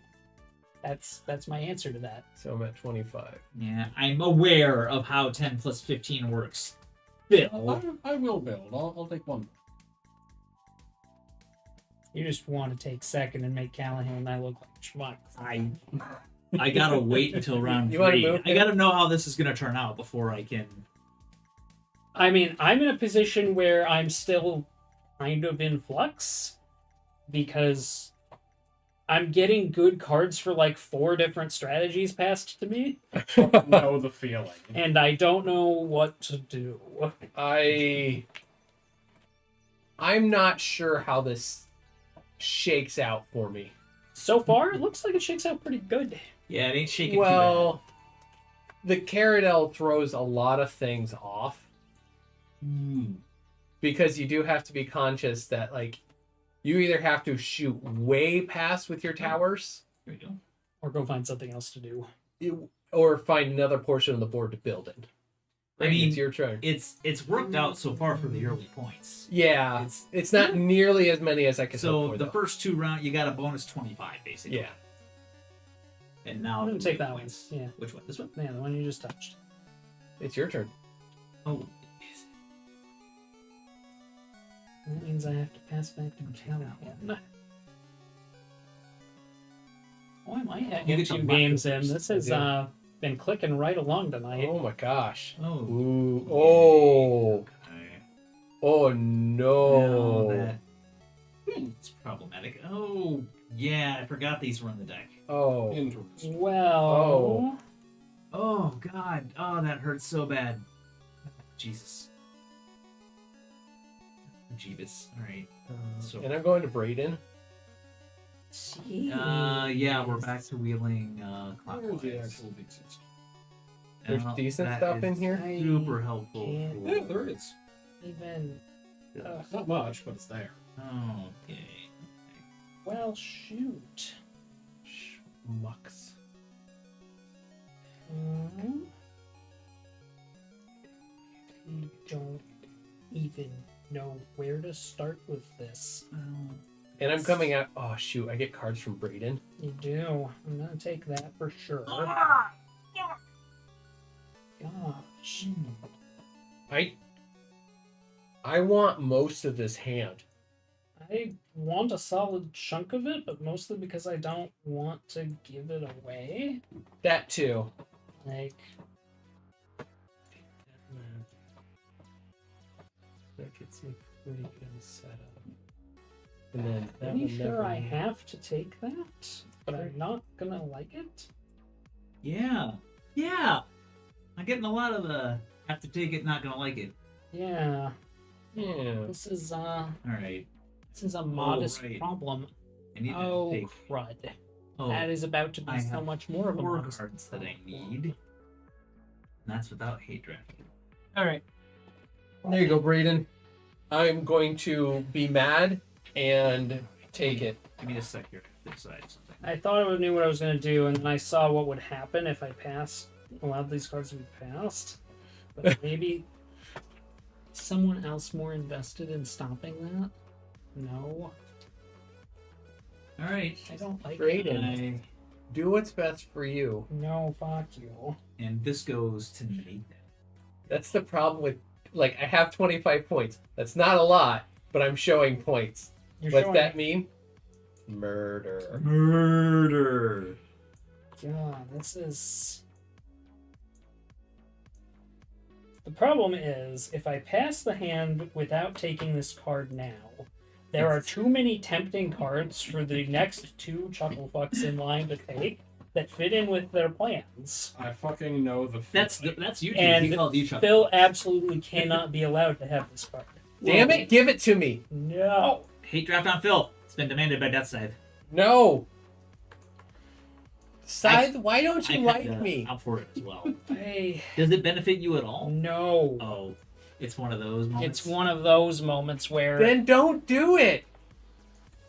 That's my answer to that. so I'm at 25. Yeah, I'm aware of how 10 plus 15 works. Bill. I will build. I'll take one. You just want to take second and make Callahan and I look like schmucks. I gotta wait until round You wanna 3. move I gotta know how this is gonna turn out before I can. I mean, I'm in a position where I'm still kind of in flux because I'm getting good cards for like 4 different strategies passed to me, Know the feeling. and I don't know what to do. I'm not sure how this shakes out for me. So far, it looks like it shakes out pretty good. Yeah, it ain't shaking Well, the Caradel throws a lot of things off too bad. because you do have to be conscious that like you either have to shoot way past with your towers Here we go. Or go find something else to do. or find another portion of the board to build in. I mean, it's your turn. it's worked out so far for the early points. Yeah, it's not nearly as many as I could hope So for. the though. first 2 rounds, you got a bonus 25, basically. Yeah. And now I'm gonna the take that one. points. Yeah. Which one? This one? Yeah, the one you just touched. It's your turn. Oh, is it? That means I have to pass back to Callahan. Oh, I might have You get get 2 the games in. leftovers. This has been clicking right along tonight. Oh my gosh. Oh. Ooh. Oh. Okay. Oh Now no. that it's problematic. Oh, yeah, I forgot these were on the deck. Oh. Interesting. Well, Oh, God. Oh, that hurts so bad. Jesus. Jeebus. All right. So- And I'm going to Brayden. Yeah, we're back to wheeling Where's clockwise. the actual decent? There's Well, decent that stuff in is here? Super helpful. can't- Yeah, there is. even. It's not much, but it's there. Okay. Well, shoot. Schmucks. You don't even know where to start with this. And I'm coming out. Oh shoot! I get cards from Brayden. You do. I'm gonna take that for sure. Gosh. I want most of this hand. I want a solid chunk of it, but mostly because I don't want to give it away. That too. Like, That gets me pretty good set up. And then that pretty will sure never- I have to take that, but I'm not gonna like it. Yeah. Yeah. I'm getting a lot of the have to take it, not gonna like it. Yeah, Yeah. this is All right. a modest right. problem. I need Oh, to take. crud. Oh, That is about to be I so have much more of a 4 modest cards that I problem. need. And that's without hate drafting. All right. There you go, Brayden. I'm going to be mad and take it. Give me a sec here. Decide something. I thought I knew what I was going to do, and then I saw what would happen if I allowed these cards to be passed. But maybe someone else more invested in stopping that? No, All right. I don't like Brayden. it. Do what's best for you. No, fuck you. And this goes to Nathan. That's the problem with, like, I have 25 points. That's not a lot, but I'm showing points. You're What's showing that mean? Murder. Murder. God, this is. The problem is, if I pass the hand without taking this card now, there are too many tempting cards for the next 2 chuckle fucks in line to take that fit in with their plans. I fucking know the. That's you. Two. And He called you Chuck. Phil absolutely cannot be allowed to have this card. Damn it, give it to me. No. Hate draft on Phil. It's been demanded by Death Scythe. No. Scythe, why don't you I like kinda me? out for it as well. I... Does it benefit you at all? No. Oh, it's one of those moments. It's one of those moments where Then don't do it.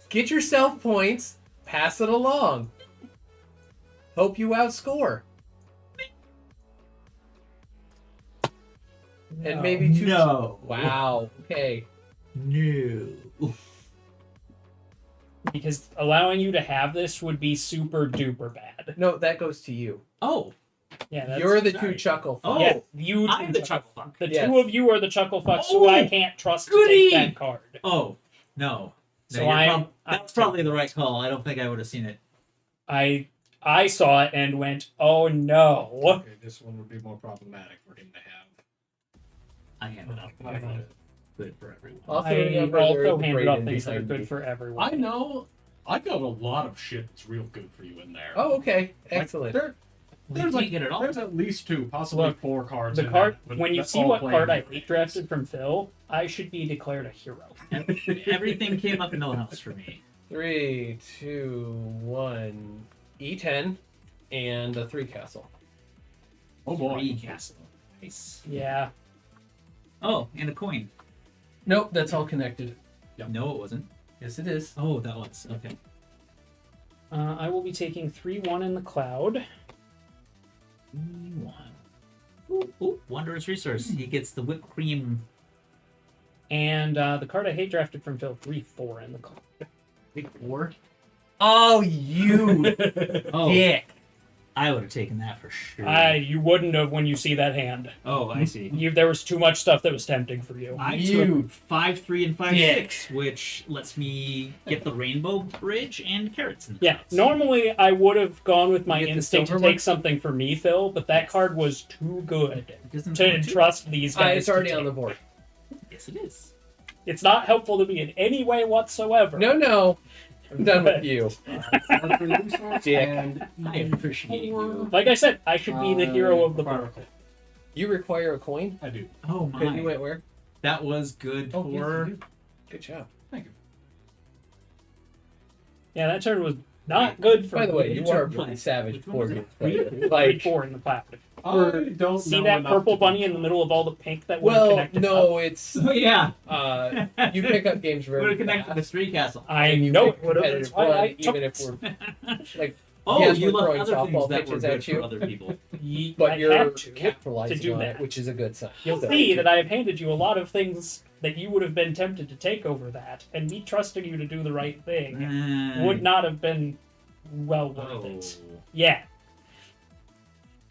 Get yourself points, pass it along. Hope you outscore. And maybe 2. No. Wow. Okay. No. because allowing you to have this would be super duper bad. No, that goes to you. Oh, Yeah, that's, You're the sorry. 2 chuckle. Oh, yeah, you. I'm the chuckle fuck. The Yes. 2 of you are the chuckle fucks who I Oh, can't trust to goody! take that card. Oh, no. So you're I'm that's probably the right call. I don't think I would have seen it. I saw it and went, oh no. Okay, this one would be more problematic for him to have. I handed out I thought it- good for everyone. Also, I remember there also is a handed up Brayden things that are behind me. good for everyone. I know. I got a lot of shit that's real good for you in there. Oh, okay. Like, Excellent. There's can't like get it all. There's at least 2, possibly Look, 4 cards. The in card, that, when you that's see all what playing card I different hate drafted from Phil, I should be declared a hero. Everything came up in the house for me. 3, 2, 1. E10 and a 3 castle. Oh boy. 3 castle. Nice. Yeah. Oh, and a coin. Nope, that's all connected. No, it wasn't. Yes, it is. Oh, that was. Okay. I will be taking 3-1 in the cloud. 1. Ooh, wondrous resource. He gets the whipped cream. And the card I hate drafted from Phil, 3-4 in the card. Big 4. Oh, you Oh, dick. I would have taken that for sure. You wouldn't have when you see that hand. Oh, I see. There was too much stuff that was tempting for you. I You took 5, 3, and 5, dick. 6, which lets me get the rainbow bridge and carrots in the Yeah, carrots. normally I would have gone with my You get the instinct to silver take one? something for me, Phil, but that card was too good It doesn't to count too. trust these guys. It's already to on the take. board. Yes, it is. It's not helpful to me in any way whatsoever. No. I'm done with you. Dick. And I appreciate you. Like I said, I should be the hero of the board. Particle. You require a coin? I do. Oh Okay, you my. went where? That was good Oh, yes, for... you do. Good job. Thank you. Yeah, that turn was not good for By the way, me. you are a Which pretty one? savage Which one was board it? game player. 3-4 in the collaborative. I don't See know that enough purple to- bunny in the middle of all the pink that would have Well, connected no, it's Oh, yeah. you pick up games Would very have connected fast. the street castle. I and you know make it would have. That's competitive why run, I took even if we're like, Oh, yes, you we're love throwing other things softball that were pitches good at for you, other people. but I you're had to capitalizing do on that. it, which is a good sign. You'll So- see that I have handed you a lot of things that you would have been tempted to take over that, and me trusting you to do the right thing would not have been well worth Oh. it. Yeah.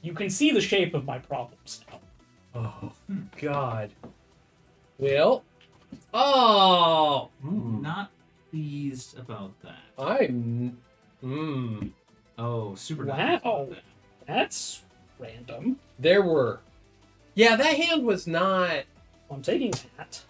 You can see the shape of my problems now. Oh God. Well. Oh. Not pleased about that. I'm. Oh, super Wow. not pleased about that. That's random. There were. Yeah, that hand was not. I'm taking that.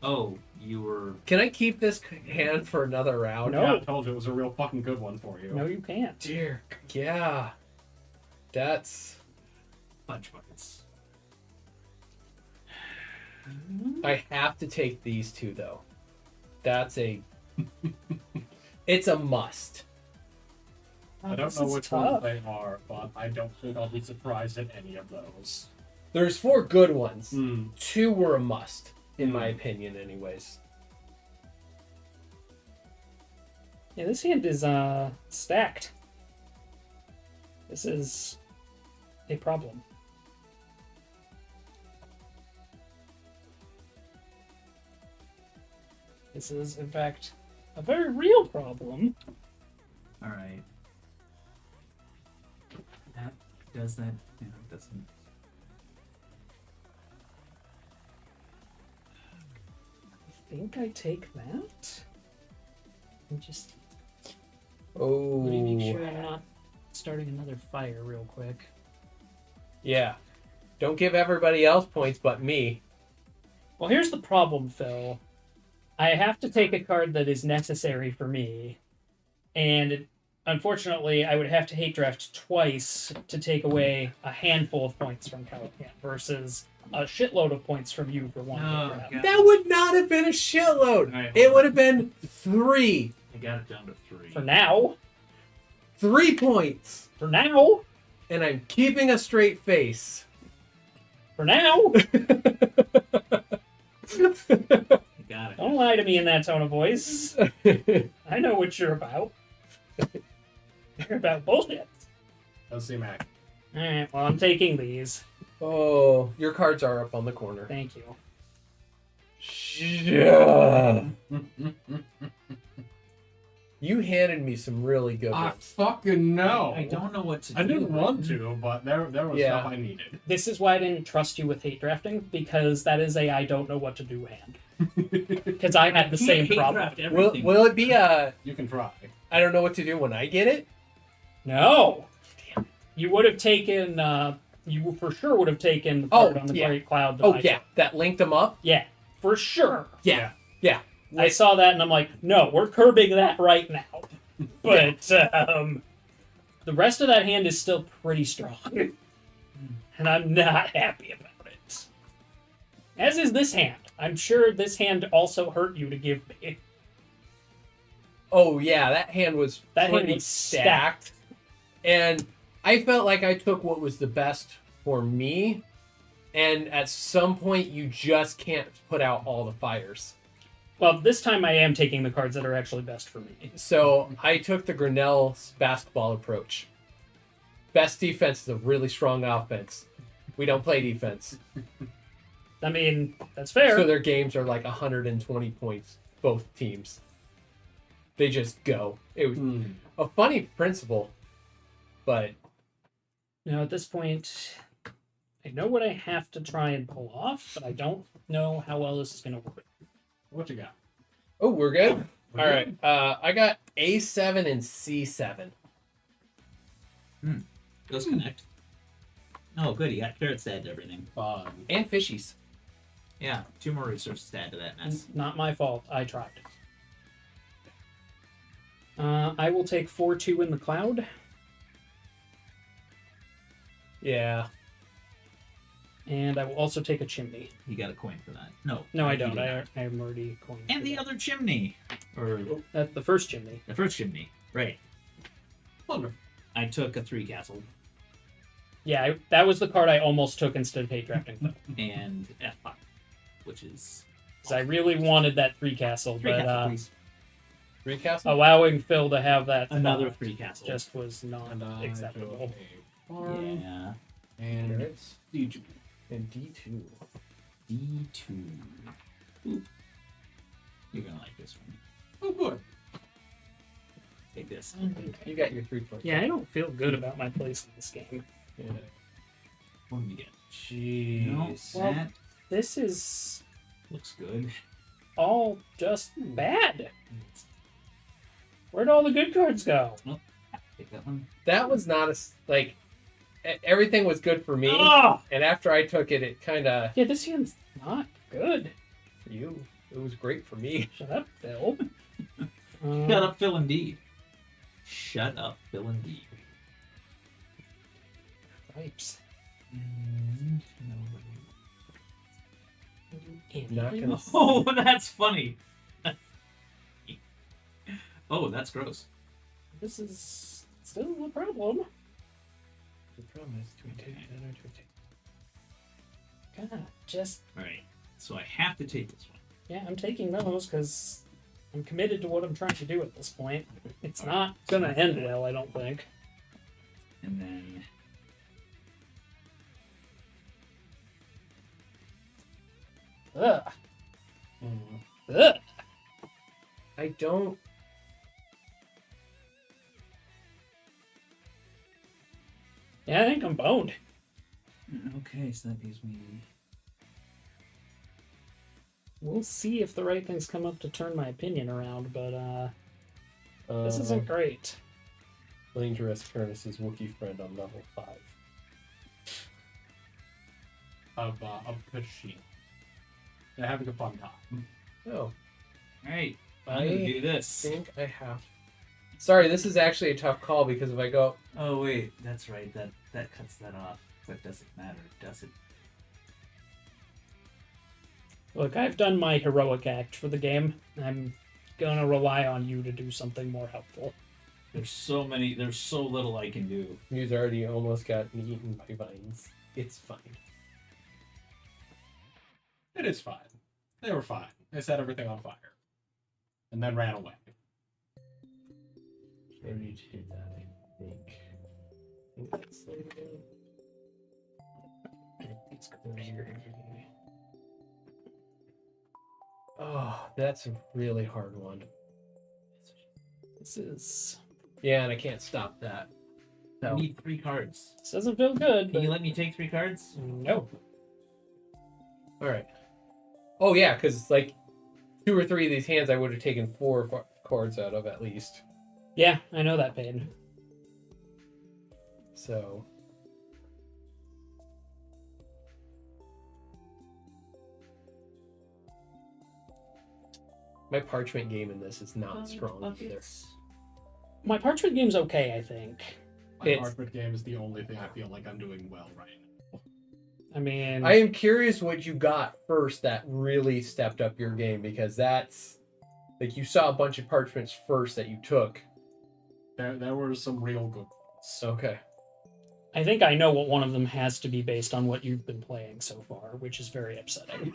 Oh, you were... Can I keep this hand for another round? No. Yeah, I told you it was a real fucking good one for you. No, you can't. Dear. Yeah. That's. Fudge buckets. I have to take these two though. That's a. It's a must. I don't This know is which tough. ones they are, but I don't think I'll be surprised at any of those. There's 4 good ones. Hmm. 2 were a must, in my opinion, anyways. Yeah, this hand is stacked. This is a problem. This is, in fact, a very real problem. All right. That does that. Yeah, it doesn't. I think I take that. And just Oh. let me make sure I'm not starting another fire real quick. Yeah. Don't give everybody else points but me. Well, here's the problem, Phil. I have to take a card that is necessary for me, and unfortunately, I would have to hate draft twice to take away a handful of points from Calican versus a shitload of points from you for one. Oh, hate draft. God. That would not have been a shitload. Alright, It hold would have been 3. I got it down to 3. For now, 3 points. for now, And I'm keeping a straight face. for now. You got it. Don't lie to me in that tone of voice. I know what you're about. You're about bullshit. Let's see, Mac. Alright, well, I'm taking these. Oh, your cards are up on the corner. Thank you. Yeah. You handed me some really good I ones. fucking know. I don't know what to do. I didn't want to, but there was Yeah. stuff I needed. This is why I didn't trust you with hate drafting, because that is a I don't know what to do hand. Because I had the Can't same hate problem. draft Will, everything. will it be a You can try. I don't know what to do when I get it? No. You would have taken, you for sure would have taken the part Oh, on the yeah. Great Cloud. that Oh I yeah, took. that linked them up? Yeah, for sure. Yeah. I saw that and I'm like, no, we're curbing that right now. But the rest of that hand is still pretty strong. And I'm not happy about it. As is this hand. I'm sure this hand also hurt you to give me. Oh yeah, that hand was That hand pretty was stacked. And I felt like I took what was the best for me. And at some point you just can't put out all the fires. Well, this time I am taking the cards that are actually best for me. So I took the Grinnell's basketball approach. best defense is a really strong offense. We don't play defense. I mean, that's fair. So their games are like 120 points, both teams. They just go. It was a funny principle, but Now, at this point, I know what I have to try and pull off, but I don't know how well this is going to work. What you got? oh, we're good. We're All good? right, I got A7 and C7. Those connect. Oh, good. You got carrots to add to everything. Fun. And fishies. Yeah, 2 more resources to add to that mess. Not my fault. I tried. I will take 4-2 in the cloud. Yeah. And I will also take a chimney. You got a coin for that. No. No, I you don't. do not. I am already coined. And for the that. other chimney. Or The first chimney. the first chimney. Right. Wonderful. I took a 3 castle Yeah, that was the card I almost took instead of hate drafting. and F5, which is Because I really wanted that 3 castle, 3 but castle, please. Recastle? allowing Phil to have that Another thought 3 castle. just was not And I acceptable. took a farm Yeah. and Carrots. D2. And D2. D2. Ooh. You're gonna like this one. Oh, good. Take this. You got your 3 points. Yeah, I don't feel good about my place in this game. Yeah. What do we get? Jeez. No, Well- that This is looks good. all just bad. Where'd all the good cards go? Take that one. That was not like everything was good for me, Oh! and after I took it, it kind of Yeah, this hand's not good. for you. It was great for me. Shut up, Phil. Shut up, Phil, indeed. Shut up, Phil, indeed. Gripes. And Not gonna. oh, that's funny. Oh, that's gross. This is still a problem. The problem is, do we take that or do we take? God, just All right, so I have to take this one. yeah, I'm taking those because I'm committed to what I'm trying to do at this point. It's not gonna end well, I don't think. And then Ugh. Ugh. I don't. Yeah, I think I'm boned. okay, so that gives me. We'll see if the right things come up to turn my opinion around, but this isn't great. Dangerous Furnace's Wookiee friend on level 5. Of Kashin. They're having a fun time. Oh, All right, I'm I gonna do this. think I have. Sorry, this is actually a tough call because if I go, Oh wait, that's right. That cuts that off. But doesn't matter, does it? Look, I've done my heroic act for the game. I'm gonna rely on you to do something more helpful. There's so many. There's so little I can do. you've already almost got me eaten by vines. It's fine. It is fine. They were fine. They set everything on fire. And then ran away. I already did that, I think. I think that's Let's go here. Oh, that's a really hard one. This is Yeah, and I can't stop that. I So, need 3 cards. this doesn't feel good. Can But you let me take 3 cards? no. all right. Oh yeah, because like 2 or 3 of these hands, I would have taken 4 cards out of at least. Yeah, I know that pain. So. My parchment game in this is not strong either. My parchment game's okay, I think. My It's- Parchment game is the only thing I feel like I'm doing well right now. I mean, I am curious what you got first that really stepped up your game because that's like you saw a bunch of parchments first that you took. There were some real good ones. Okay. I think I know what one of them has to be based on what you've been playing so far, which is very upsetting.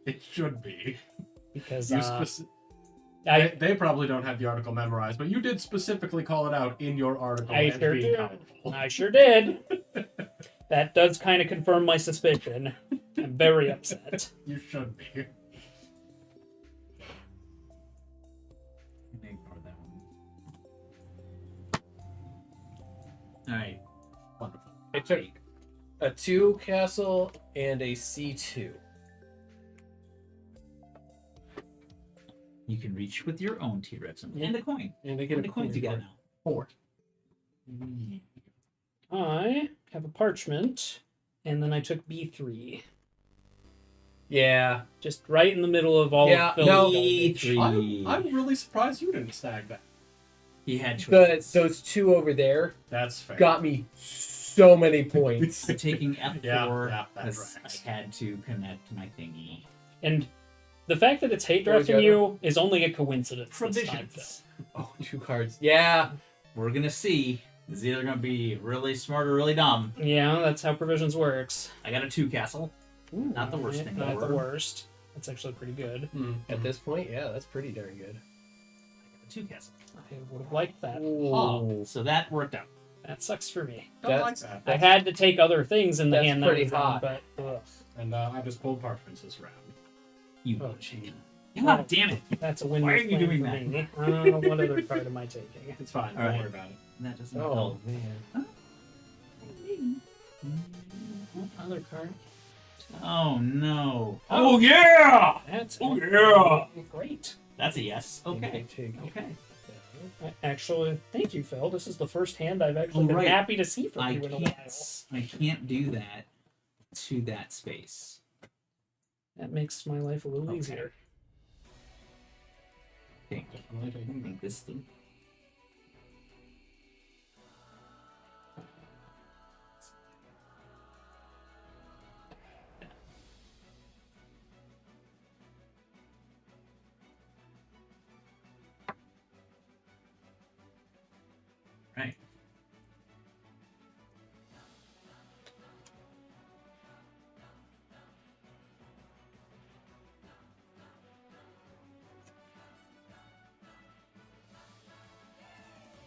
It should be. Because You They probably don't have the article memorized, but you did specifically call it out in your article. I as sure being did. powerful. I sure did. That does kind of confirm my suspicion. I'm very upset. You should be. Ignore that one. All right. Wonderful. I took a 2 castle and a C2. You can reach with your own T-Rex and a coin. And they How get many a coins you got coin now? 4. I have a parchment, and then I took B3. Yeah. Just right in the middle of all Yeah, of Phil's no. garbage. B3. I'm really surprised you didn't snag that. He had choices. Those 2 over there That's fair. got me so many points. I'm taking F4 Yeah, that because tracks. I had to connect my thingy. And the fact that it's hate What was drafting the you is only a coincidence this time, Phil. Provisions. Oh, 2 cards. Yeah. We're gonna see. It's either gonna be really smart or really dumb. Yeah, that's how provisions works. I got a 2 castle. Not the worst thing in the Not the world. worst. That's actually pretty good. At this point, yeah, that's pretty darn good. I got a 2 castle. I would have liked that. Oh, so that worked out. That sucks for me. Don't like That's- that. I had to take other things in the That's hand that pretty was on, hot. but ugh, And I just pulled parchments this round. You. oh gee, God damn it. that's a win. Why are you doing for that? me. What other card am I taking? It's fine. All Don't right. worry about it. That doesn't Oh, help. man. What other card? Oh no. Oh yeah! That's Oh yeah! great. That's a yes. Okay. Okay. Actually, thank you, Phil. This is the first hand I've actually Oh, been right. happy to see from I you in a while. can't do that to that space. That makes my life a little Okay. easier. Okay. I think this thing. Right.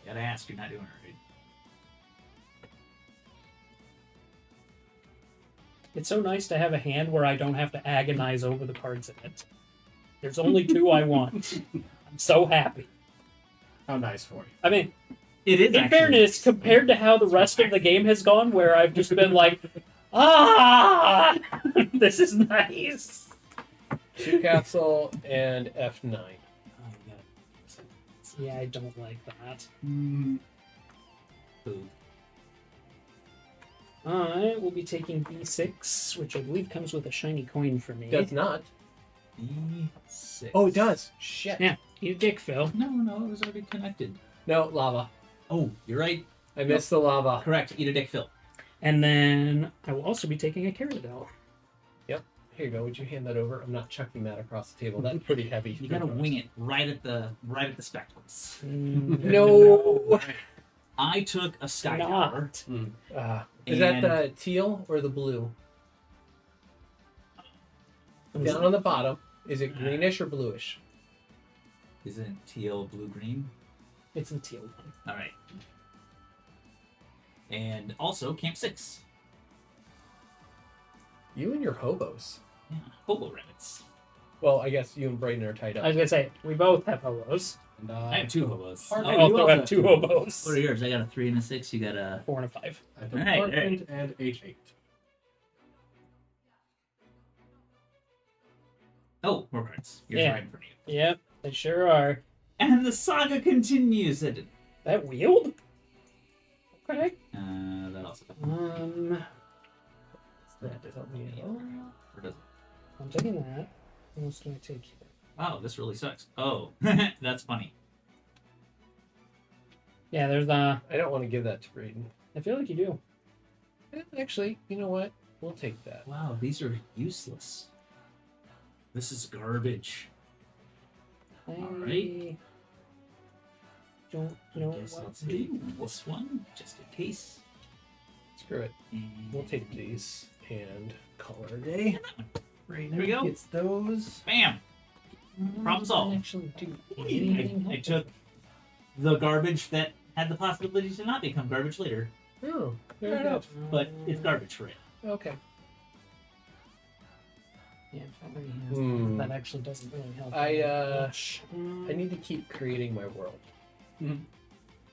Gotta ask, you're not doing it right. It's so nice to have a hand where I don't have to agonize over the cards in it. There's only 2 I want. I'm so happy. How nice for you. I mean, It is. in actually. fairness, compared to how the rest of the game has gone, where I've just been like, ah, this is nice. 2 castle and F9. Oh, yeah. Yeah, I don't like that. Boo. I will be taking B6, which I believe comes with a shiny coin for me. Does not. B6. Oh, it does. Shit. Yeah, you dick, Phil. No, it was already connected. No, lava. Oh, you're right. I missed the lava. Correct. Eat a dick, Phil. And then I will also be taking a Caradel. Here you go. Would you hand that over? I'm not chucking that across the table. That's pretty heavy. You gotta wing it right at the speckles. No. I took a sky tower. Not. Is that And- the teal or the blue? Down on the bottom. Is it greenish or bluish? Isn't it teal, blue, green? It's the teal one. All right. And also Camp 6. You and your hobos. Yeah, hobo rabbits. Well, I guess you and Brayden are tied I up. was gonna say we both have hobos. And, I have 2 hobos. Part- I you also have 2 hobos. What are yours? I got a 3 and a 6. You got a. 4 and a 5. I took Alright, parchment and H8. Oh, more cards. Yours Yeah. are right in front of you. Yep, they sure are. And the saga continues. That wield? Okay. That also. That does help me out. Or does it? I'm taking that. What else do I take here? Oh, this really sucks. Oh, that's funny. Yeah, there's I don't want to give that to Brayden. I feel like you do. Actually, you know what? We'll take that. Wow, these are useless. This is garbage. I Alright. don't I know guess what I'll to do. take this one, just in case. Screw it. And We'll take these and call it a day. Right, there we go. Gets those. Bam! Problem solved. Actually, do anything I helpful. took the garbage that had the possibility to not become garbage later, Oh, Fair very good. enough. but it's garbage for it. Okay. Yeah, if somebody has Hmm. that actually doesn't really help. I much. need to keep creating my world. Mhm.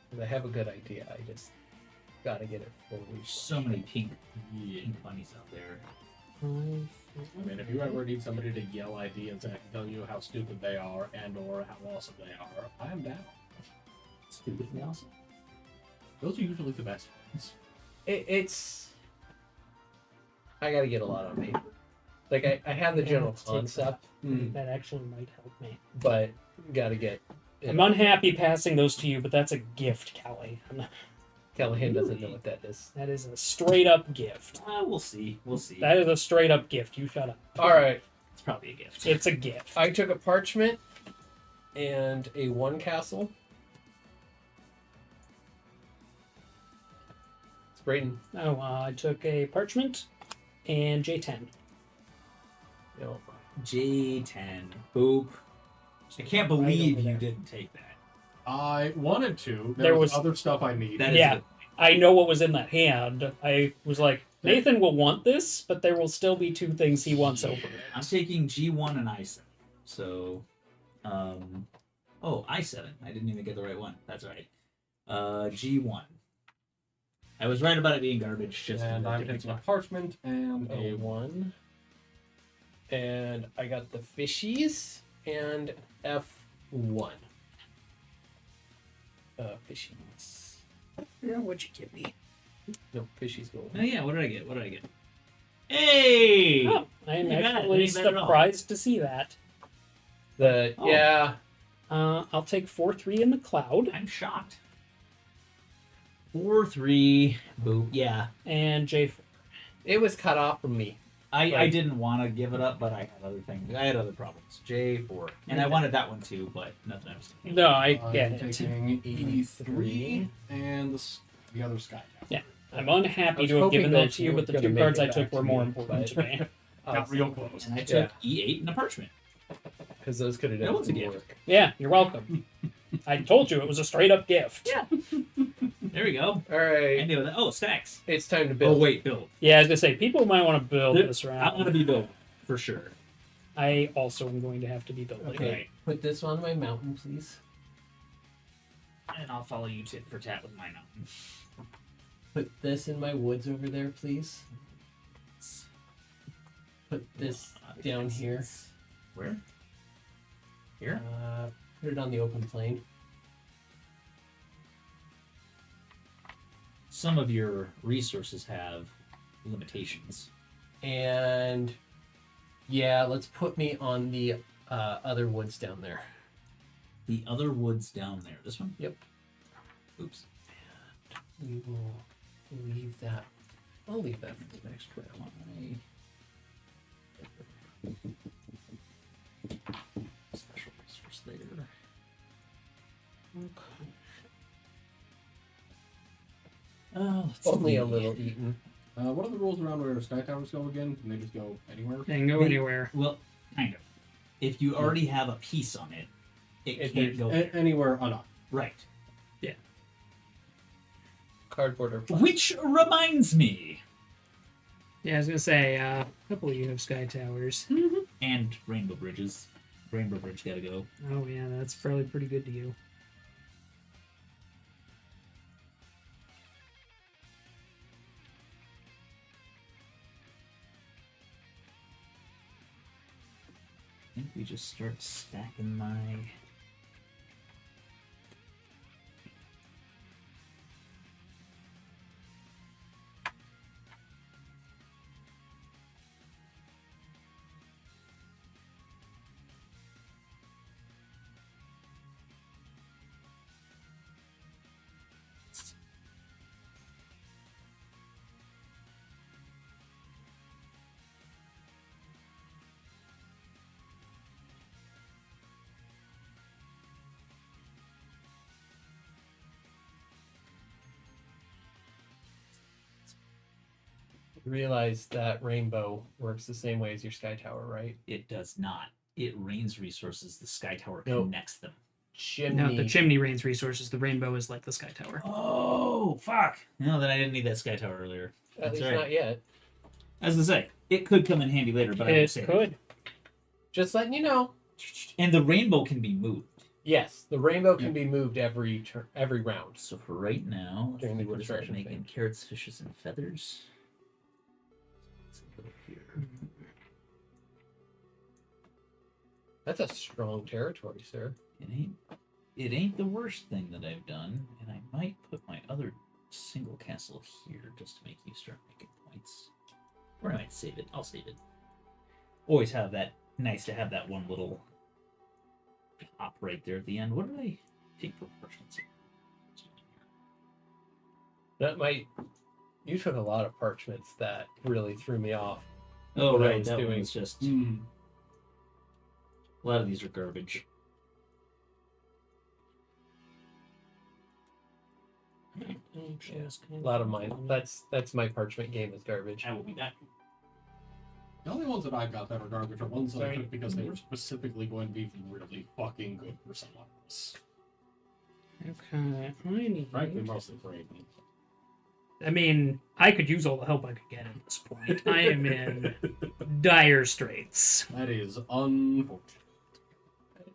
'Cause I have a good idea. I just gotta get it fully. There's so many pink bunnies out there. I mean, if you ever need somebody to yell ideas and tell you how stupid they are and/or how awesome they are, I am down. Stupidly awesome. Those are usually the best ones. It's. I gotta get a lot on paper. Like I have the general Take concept, That actually might help me. but gotta get. I'm unhappy passing those to you, but that's a gift, Callie. Callahan doesn't know what that is. That is a straight up gift. We'll see. We'll see. That is a straight up gift. You shut up. All right. It's probably a gift. It's a gift. I took a parchment and a one castle. It's Brayden. Oh, I took a parchment and J10. You know, J10. Boop. I can't Right believe over you there. didn't take that. I wanted to. There There was- was other stuff I need. That is Yeah. a good point. I know what was in that hand. I was like, Nathan will want this, but there will still be two things he wants over it. I'm taking G1 and I7. So, I7. I didn't even get the right one. That's right. G1. I was right about it being garbage. Just in And a I'm different taking a spot. parchment and a a one. And I got the fishies and F1. Fishies. Yeah, what'd you give me? No, fishies go. Oh yeah, what did I get? What did I get? Hey! Oh, I am You got it. actually Ain't bad at all. surprised to see that. The Oh. yeah. I'll take 4-3 in the cloud I'm shocked. 4-3. Boop. Yeah. and J4. It was cut off from me. I Right. didn't want to give it up, but I had other things. I had other problems. J4. And I wanted that one too, but nothing else. No, I I'm get it. taking E3 and the other sky tower. I'm I unhappy was to have hoping given that those to you, were but the gonna two make cards it I took back were to more me, important but- to me. Got real close. And I took E8 and a parchment. Because those could have That done was a some gift. work. Yeah, you're welcome. I told you it was a straight up gift. Yeah. There we go. All I right, knew that. Oh, stacks. it's time to Oh, build. wait, build. Yeah, I was gonna say people might want to build this I round. want to be built for sure. I also am going to have to be building. Okay, Right. put this on my mountain, please. And I'll follow you tit for tat with my mountain. Put this in my woods over there, please. Put this down here. Where? Here? Put it on the open plain. Some of your resources have limitations. And yeah, let's put me on the other woods down there. The other woods down there. This one? Yep. Oops. We will leave that. I'll leave that for the next round. Special resource there. Let's Only see. a little eaten. What are the rules around where sky towers go again? Can they just go anywhere? They can go anywhere. Well, kind of. If you already have a piece on it, it If can't go there. Anywhere on Right. Cardboard or plastic. Which reminds me. Yeah, I was gonna say a couple of you have sky towers. And rainbow bridges. Rainbow bridge gotta go. Oh yeah, that's probably pretty good to you. I think we just start stacking my. Realize that rainbow works the same way as your sky tower, right? It does not. it rains resources, the Sky Tower No. connects them. Chimney. No, the chimney rains resources. The rainbow is like the Sky Tower. Oh, fuck. No, then I didn't need that Sky Tower earlier. At That's least all right. not yet. As I say, it could come in handy later, but I will It say could. Just letting you know. And the rainbow can be moved. Yes, the rainbow can be moved every round. So for right now, let's During see the what does that construction make phase. in carrots, fishes, and feathers. Let's go here. That's a strong territory, sir. It ain't the worst thing that I've done, and I might put my other single castle here just to make you start making points. Or I might save it. I'll save it. Always have that. Nice to have that one little pop right there at the end. What did I take for parchments? That might. You took a lot of parchments that really threw me off. Oh, What I right. was That doing. one was just. Mm. A lot of these are garbage. A lot of mine. That's my parchment game is garbage. I will be back. The only ones that I've got that are garbage are ones that I Sorry. took because they were specifically going to be really fucking good for someone else. Okay. I need. Frankly, mostly for Aiden. I mean, I could use all the help I could get at this point. I am in dire straits. That is unfortunate.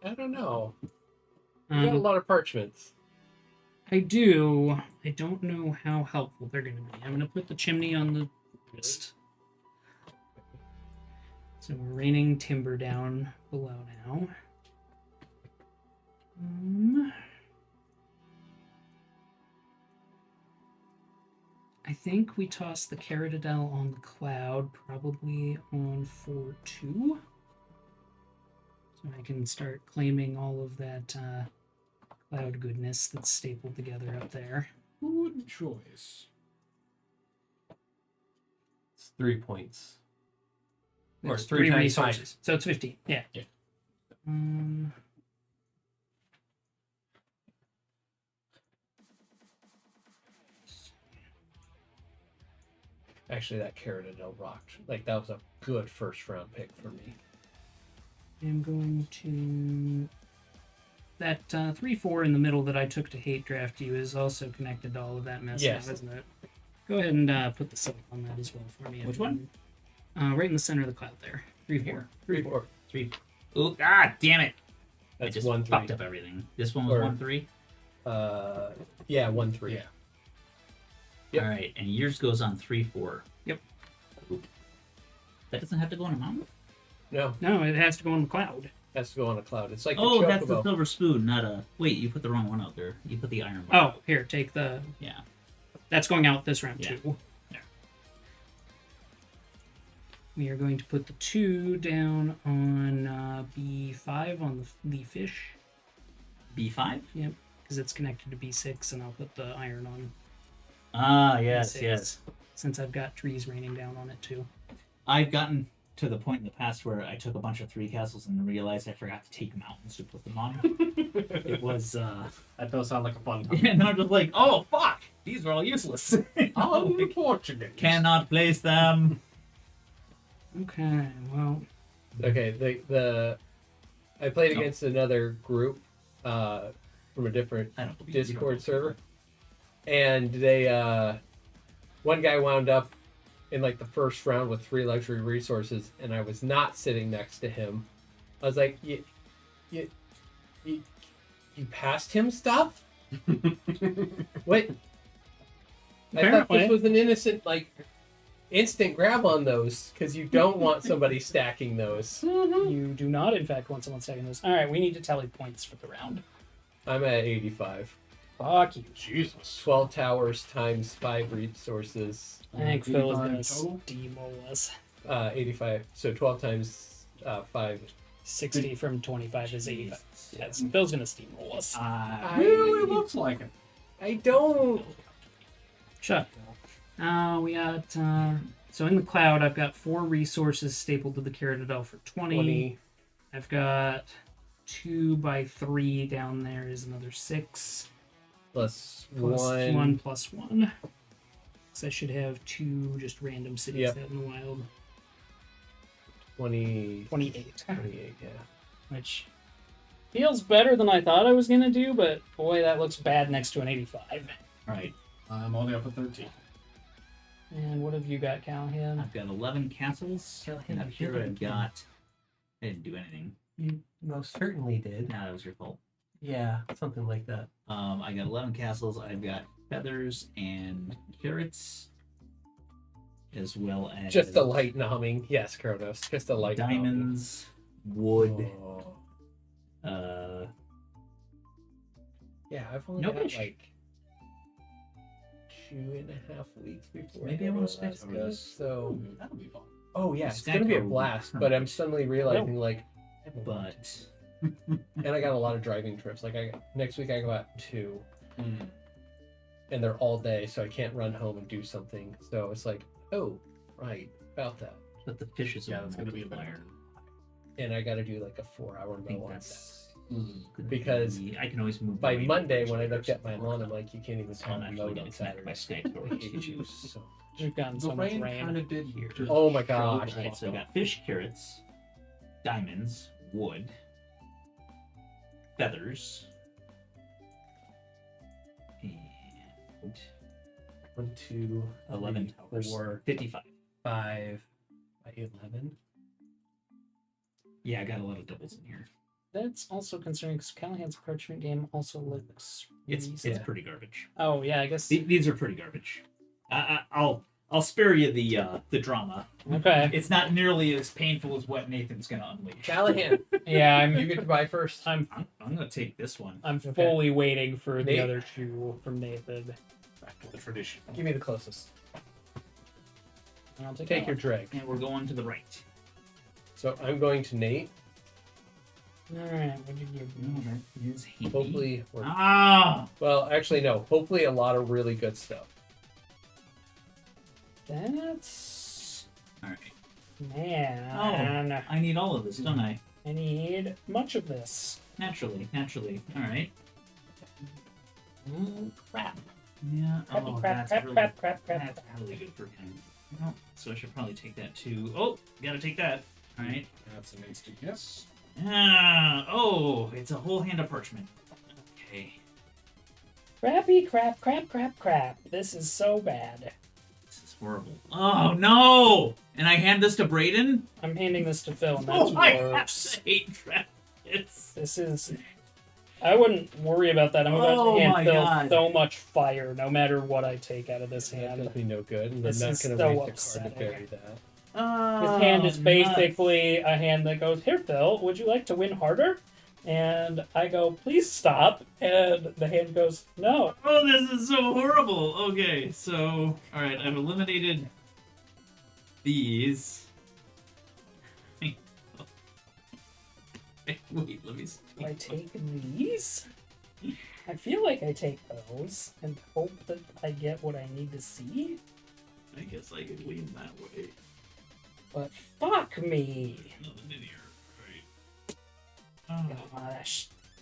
I don't know. You got a lot of parchments. I do. I don't know how helpful they're going to be. I'm going to put the chimney on the list. So we're raining timber down below now. I think we toss the Caradadel on the cloud, probably on 4-2. So I can start claiming all of that cloud goodness that's stapled together up there. Good choice. It's 3 points. Or It's 3 times resources. So it's 15. Yeah. Yeah. Actually, that Caradadel rocked. Like, that was a good first round pick for me. I'm going to... That 3-4 in the middle that I took to hate draft you is also connected to all of that mess Yes. now, isn't it? Go ahead and put the sub on that as well for me. Which one? Right in the center of the cloud there. 3-4. Here. 3-4. 3. Oh, god damn it! I That's just 1-3. fucked up everything. This one was Or- 1-3. Yeah, 1-3. Yeah. Yep. All right, and yours goes on 3-4. Yep. Oop. That doesn't have to go on a mountain. No, No, it has to go on the cloud. has to go on a cloud. It's like Oh, the that's the chocobo. silver spoon, not a. Wait, you put the wrong one out there. You put the iron bar. Oh, here, take the... Yeah. That's going out this round, Yeah. too. There. We are going to put the 2 down on B5 on the fish. B5. Yep, because it's connected to B6, and I'll put the iron on Ah, yes, B6, yes. since I've got trees raining down on it, too. I've gotten to the point in the past where I took a bunch of 3 castles and realized I forgot to take mountains to put them on. It was. That does sound like a fun time. And I'm just like, oh fuck, these are all useless. Unfortunate. Cannot place them. Okay, well, Okay, the I played against another group from a different I don't believe you. Discord server, and they one guy wound up in like the first round with 3 luxury resources, and I was not sitting next to him. I was like, you passed him stuff? What? I thought Apparently. this was an innocent, like, instant grab on those, because you don't want somebody stacking those. you do not, in fact, want someone second this. All right, we need to tally points for the round. I'm at 85. Fuck you. Jesus. 12 towers times 5 resources. I think Phil is going to 85 total? steamroll us. 85. So 12 times 5. 60 from 25 is 85. Yes, Phil's going to steamroll us. Really looks like it. I don't. Shut up. We got... so in the cloud, I've got 4 resources stapled to the Caradadel for 20. I've got 2 by 3 down there is another 6. Plus Plus 1. 1 plus 1. So I should have 2 just random cities Yep. out in the wild. 28, 28. yeah. Which feels better than I thought I was going to do, but boy, that looks bad next to an 85. All right. I'm only up at 13. And what have you got, Callahan? I've got 11 castles. Callahan, And I feel here like I've got. I didn't do anything. You most certainly did. Nah, that was your fault. Yeah, something like that. I got 11 castles. I've got feathers and carrots, as well as Just a light numbing. Yes, Kronos. Just a light diamonds, wood. numbing. Oh. Yeah, I've only No got fish. like 2.5 weeks before. Maybe I go wanna to switch Alaska, those. So. That'll be fun. Oh yeah, The it's gonna be a Stacker blast. will But be I'm suddenly realizing like, But and I got a lot of driving trips. Like next week I go out 2, Mm. and they're all day, so I can't run home and do something. So it's like, oh, right, about that. but the fish is Yeah, a that's gonna be a multiplier. better. And I got to do like a 4-hour I think mow on that's Saturday. Because I can always move by the Monday range when I of looked at my or lawn, I'm like, you can't even So tell I'm me actually mowed gonna on connect my Saturday. Skype to I hate you YouTube. so. We've gotten The so much rain rain. kind of did Here. just Oh my show gosh. Alright, so I got fish, carrots, diamonds, wood, feathers, and 1, 2, 11 towers. 4, 55. 5, 11. Yeah, I got a lot of doubles in here. That's also concerning because Callahan's parchment game also looks. It's really- it's pretty garbage. Oh yeah, I guess. These are pretty garbage. I'll spare you the drama. Okay. It's not nearly as painful as what Nathan's gonna unleash. Callahan, Yeah, you get to buy first. I'm I'm gonna take this one. I'm fully waiting for the Nate? other shoe from Nathan. Back to the tradition. Give me the closest. And I'll take Take that your drag. And we're going to the right. So I'm going to Nate. one. All right. What did you give No, me? that is handy. Hopefully, Ah! well, actually, no. Hopefully, a lot of really good stuff. That's Alright. man. I need all of this, don't I? I need much of this. Naturally. Alright. Crap. Yeah. Crappy Oh, crap, that's crap, really, crap, crap, crap, that's really good for him. No, so I should probably take that too. Oh, gotta take that. Alright. That's an instant yes. Ah, oh, it's a whole hand of parchment. Okay. Crappy crap, crap, crap, crap. This is so bad. This is horrible. Oh, no! And I hand this to Brayden? I'm handing this to Phil, and that's Oh, I worse. hate traps. This is. I wouldn't worry about that. I'm about Oh to hand my Phil God. so much fire, no matter what I take out of this That hand. does me no good, and I'm This not is going to so waste a card upsetting. to bury that. Oh, His hand is nuts. basically a hand that goes, "Here, Phil, would you like to win harder?" And I go, "Please stop." And the hand goes, "No." Oh, this is so horrible. Okay, so alright, I've eliminated these. Wait, let me see. Do I take these? I feel like I take those and hope that I get what I need to see. I guess I could lean that way. But fuck me. Another linear. Alright.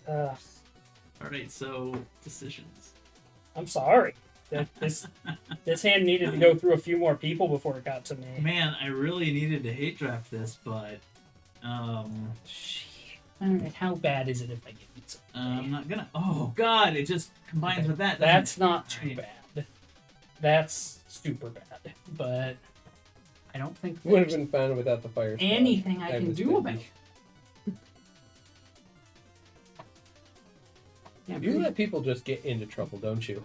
Gosh. Alright, so decisions. I'm sorry. This hand needed to go through a few more people before it got to me. Man, I really needed to hate draft this, but Shit. Alright, how bad is it if I get it? I'm not gonna. Oh God, it just combines with that. doesn't That's it? not too Alright. bad. That's super bad. But I don't think Would have there's been fine without the fire spell. anything I That can was do busy. about it. Yeah, You let people just get into trouble, don't you?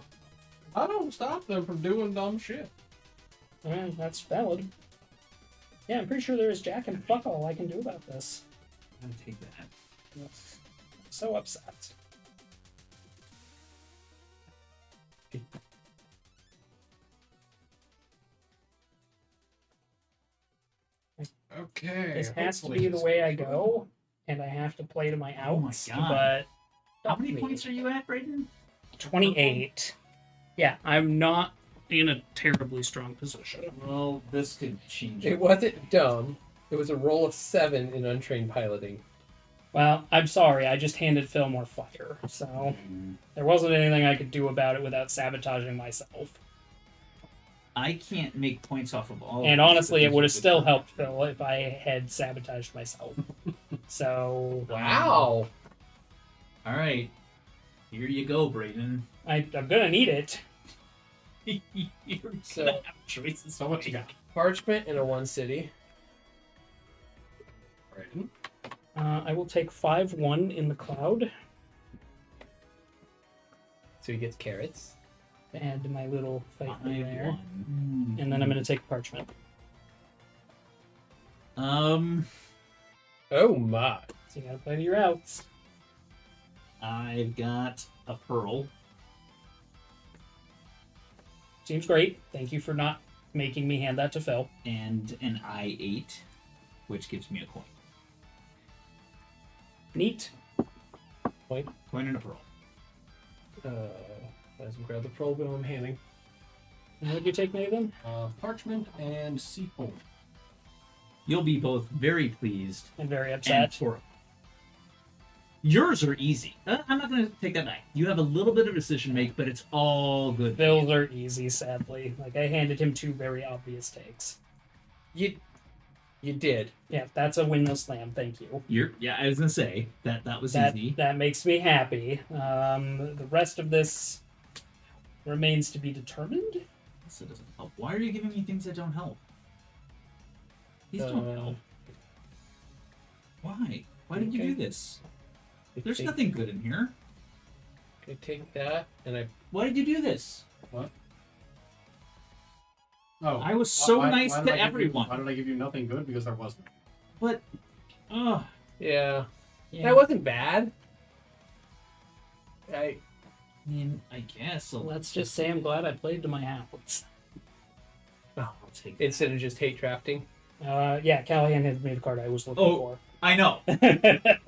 I don't stop them from doing dumb shit. that's valid. Yeah, I'm pretty sure there is jack and fuck all I can do about this. I'm gonna take that. Ugh. So upset. Okay. This has to hopefully be the this way I goes go, and I have to play to my Oh my outs. God. But How many points are you at, Brayden? 28. Yeah, I'm not in a terribly strong position. Well, this could change. It wasn't dumb. It was a roll of 7 in untrained piloting. Well, I'm sorry, I just handed Phil more fire, so there wasn't anything I could do about it without sabotaging myself. I can't make points off of all. And of these, honestly, but it these would are have good still for- helped Phil if I had sabotaged myself. So Wow. All right, here you go, Brayden. I'm gonna need it. You're So- gonna have choices. So what you got? Parchment in a 1 city. Brayden? I will take 5-1 in the cloud So he gets carrots. to add to my little fight Five, thing there. one. And then I'm going to take parchment. Oh my. So you got to play to your outs. I've got a pearl. Seems great. Thank you for not making me hand that to Phil. And an I8, which gives me a coin. Neat. Coin and a pearl. Might as well grab the pearl bill I'm handing. And what did you take, Nathan? Parchment and seafoam. You'll be both very pleased I'm very and upset. horrible. Yours are easy. I'm not going to take that back. You have a little bit of decision make, but it's all good. Phil's are easy, sadly. Like, I handed him 2 very obvious takes. You did. Yeah, that's a windmill slam. Thank you. I was going to say that was easy. That makes me happy. The rest of this remains to be determined. This doesn't help. Why are you giving me things that don't help? These don't help. Why? Why did you okay. do this? There's Take- nothing good in here. I take that and I. Why did you do this? Oh, I was so nice did to I give you- everyone. why did I give you nothing good? Because there wasn't. But, Yeah. Yeah. That wasn't bad. I mean, I guess. Let's just say I'm glad I played to my outs. I'll take Instead of just hate drafting. Yeah, Callahan had made the card I was looking Oh. I know. for.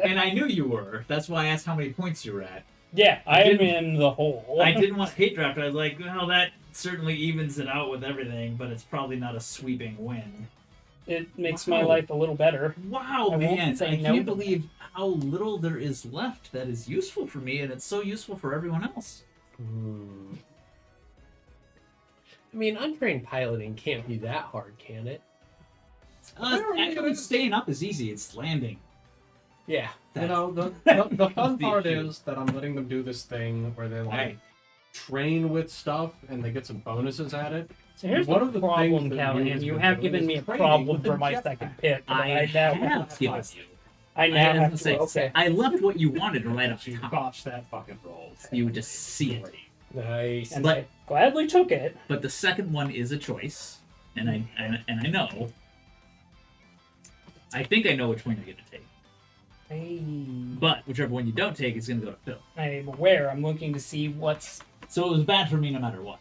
And I knew you were. That's why I asked how many points you were at. Yeah, I am didn't- in the hole. I didn't want to hate draft. I was like, well, that certainly evens it out with everything, but it's probably not a sweeping win. It makes my Wow. life a little better. Wow, I won't man. say I no can't to believe how little there is left that is useful for me, and it's so useful for everyone else. I mean, untrained piloting can't be that hard, can it? Actually, staying up is easy. It's landing. Yeah. You know, the fun the part issue. is that I'm letting them do this thing where they like Hey. train with stuff and they get some bonuses at it. So here's One the of the problem, things that Callahan. Neil's You been have doing given is me a training problem with for the my jetpack. second pick. But I now have given you. I now I have was to gonna say, accept. I left what you wanted right up You top. botched that fucking roll. You would just see it. Nice. And But- I gladly took it. But the second one is a choice, and I know. I think I know which one you're going to take. But whichever one you don't take is going to go to Phil. I'm aware. I'm looking to see what's. So it was bad for me no matter what.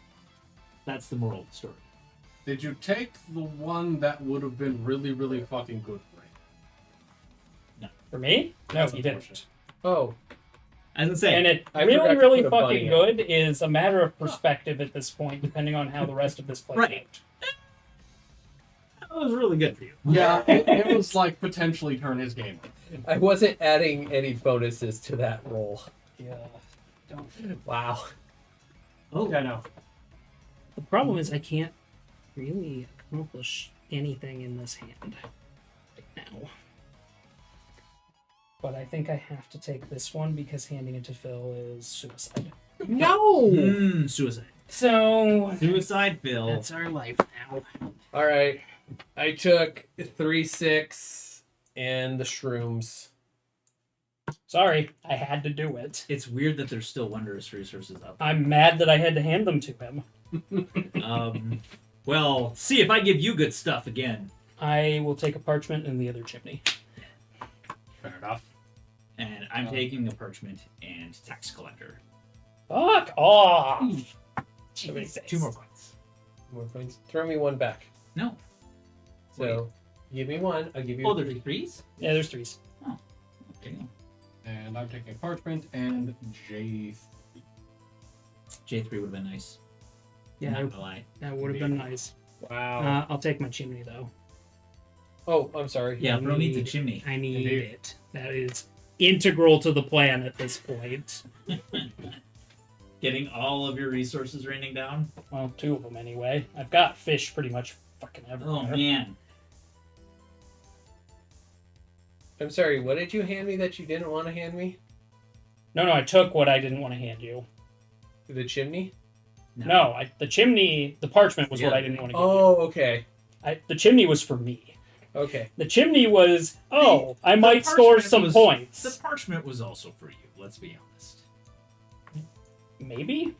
That's the moral of the story. Did you take the one that would have been really, really fucking good for you? For me? No, That's you didn't. unfortunate. Oh, As I say, And it I forgot really, to really put a bunny fucking out. good is a matter of perspective at this point, depending on how the rest of this plays Right. out. that was really good for you. Yeah, it was like potentially turn his game. I wasn't adding any bonuses to that roll. Yeah. Wow. Oh, Yeah, no. The problem is I can't really accomplish anything in this hand right now. But I think I have to take this one because handing it to Phil is suicide. No. Suicide. So Suicide, Phil. that's our life now. All right. I took 3-6 and the shrooms. Sorry, I had to do it. It's weird that there's still wondrous resources out I'm mad that I had to hand them to him. there. Well, see if I give you good stuff again. I will take a parchment in the other chimney. Fair enough. And I'm taking a parchment and tax collector. Fuck off! Jesus. 2 more points. More points. Throw me one back. No. So give me one. I'll give you. Oh, there's 3s? Yeah, there's 3s. Okay. And I'm taking parchment and J. J3 would have been nice. Yeah, Not gonna lie. that would have been nice. Wow. I'll take my chimney though. Oh, I'm sorry. Yeah, I bro needs a need- chimney. I need Indeed. it. That is integral to the plan at this point. Getting all of your resources raining down. Well, 2 of them anyway. I've got fish pretty much fucking everywhere. Oh man. I'm sorry, what did you hand me that you didn't want to hand me? No, I took what I didn't want to hand you. The chimney? No, the chimney, the parchment was what Yeah. I didn't want to give Oh, okay. you. The chimney was for me. Okay. The chimney was, I might The score parchment some was- points. The parchment was also for you. Let's be honest. Maybe?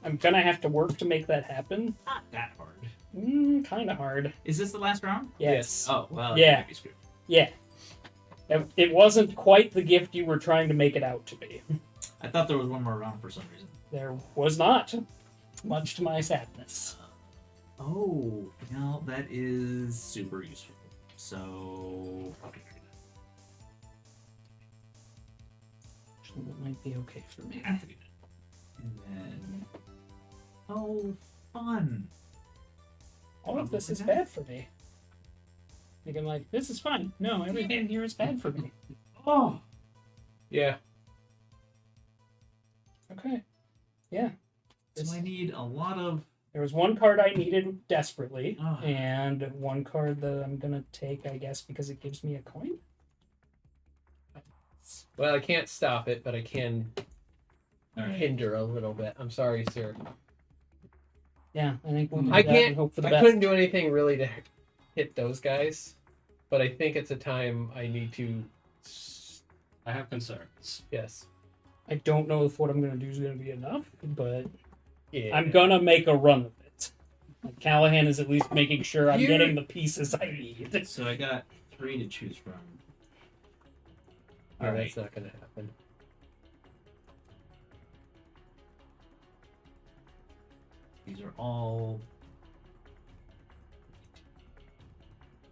I'm gonna have to work to make that happen. Not that hard. Kind of hard. Is this the last round? Yes. Oh well. Yeah. You might be screwed. Yeah. It wasn't quite the gift you were trying to make it out to be. I thought there was one more round for some reason. There was not, much to my sadness. Oh, well, that is super useful. So, Actually, that might be okay for me. have to do that. And then, oh, fun. All of this is bad for me. Like, I'm like, this is fine. No, everything here is bad for me. Oh, Yeah. Okay. Yeah. so I need a lot of. There was one card I needed desperately, Oh. and one card that I'm gonna take, I guess, because it gives me a coin. Well, I can't stop it, but I can All right. hinder a little bit. I'm sorry, sir. Yeah, I think we'll do I that can't. and hope for the I best. couldn't do anything really to hit those guys, but I think it's a time I need to. I have concerns. Yes. I don't know if what I'm gonna do is gonna be enough, but Yeah. I'm gonna make a run of it. Like, Callahan is at least making sure I'm You're- getting the pieces I need. So I got 3 to choose from. No, All right. that's not gonna happen. These are all.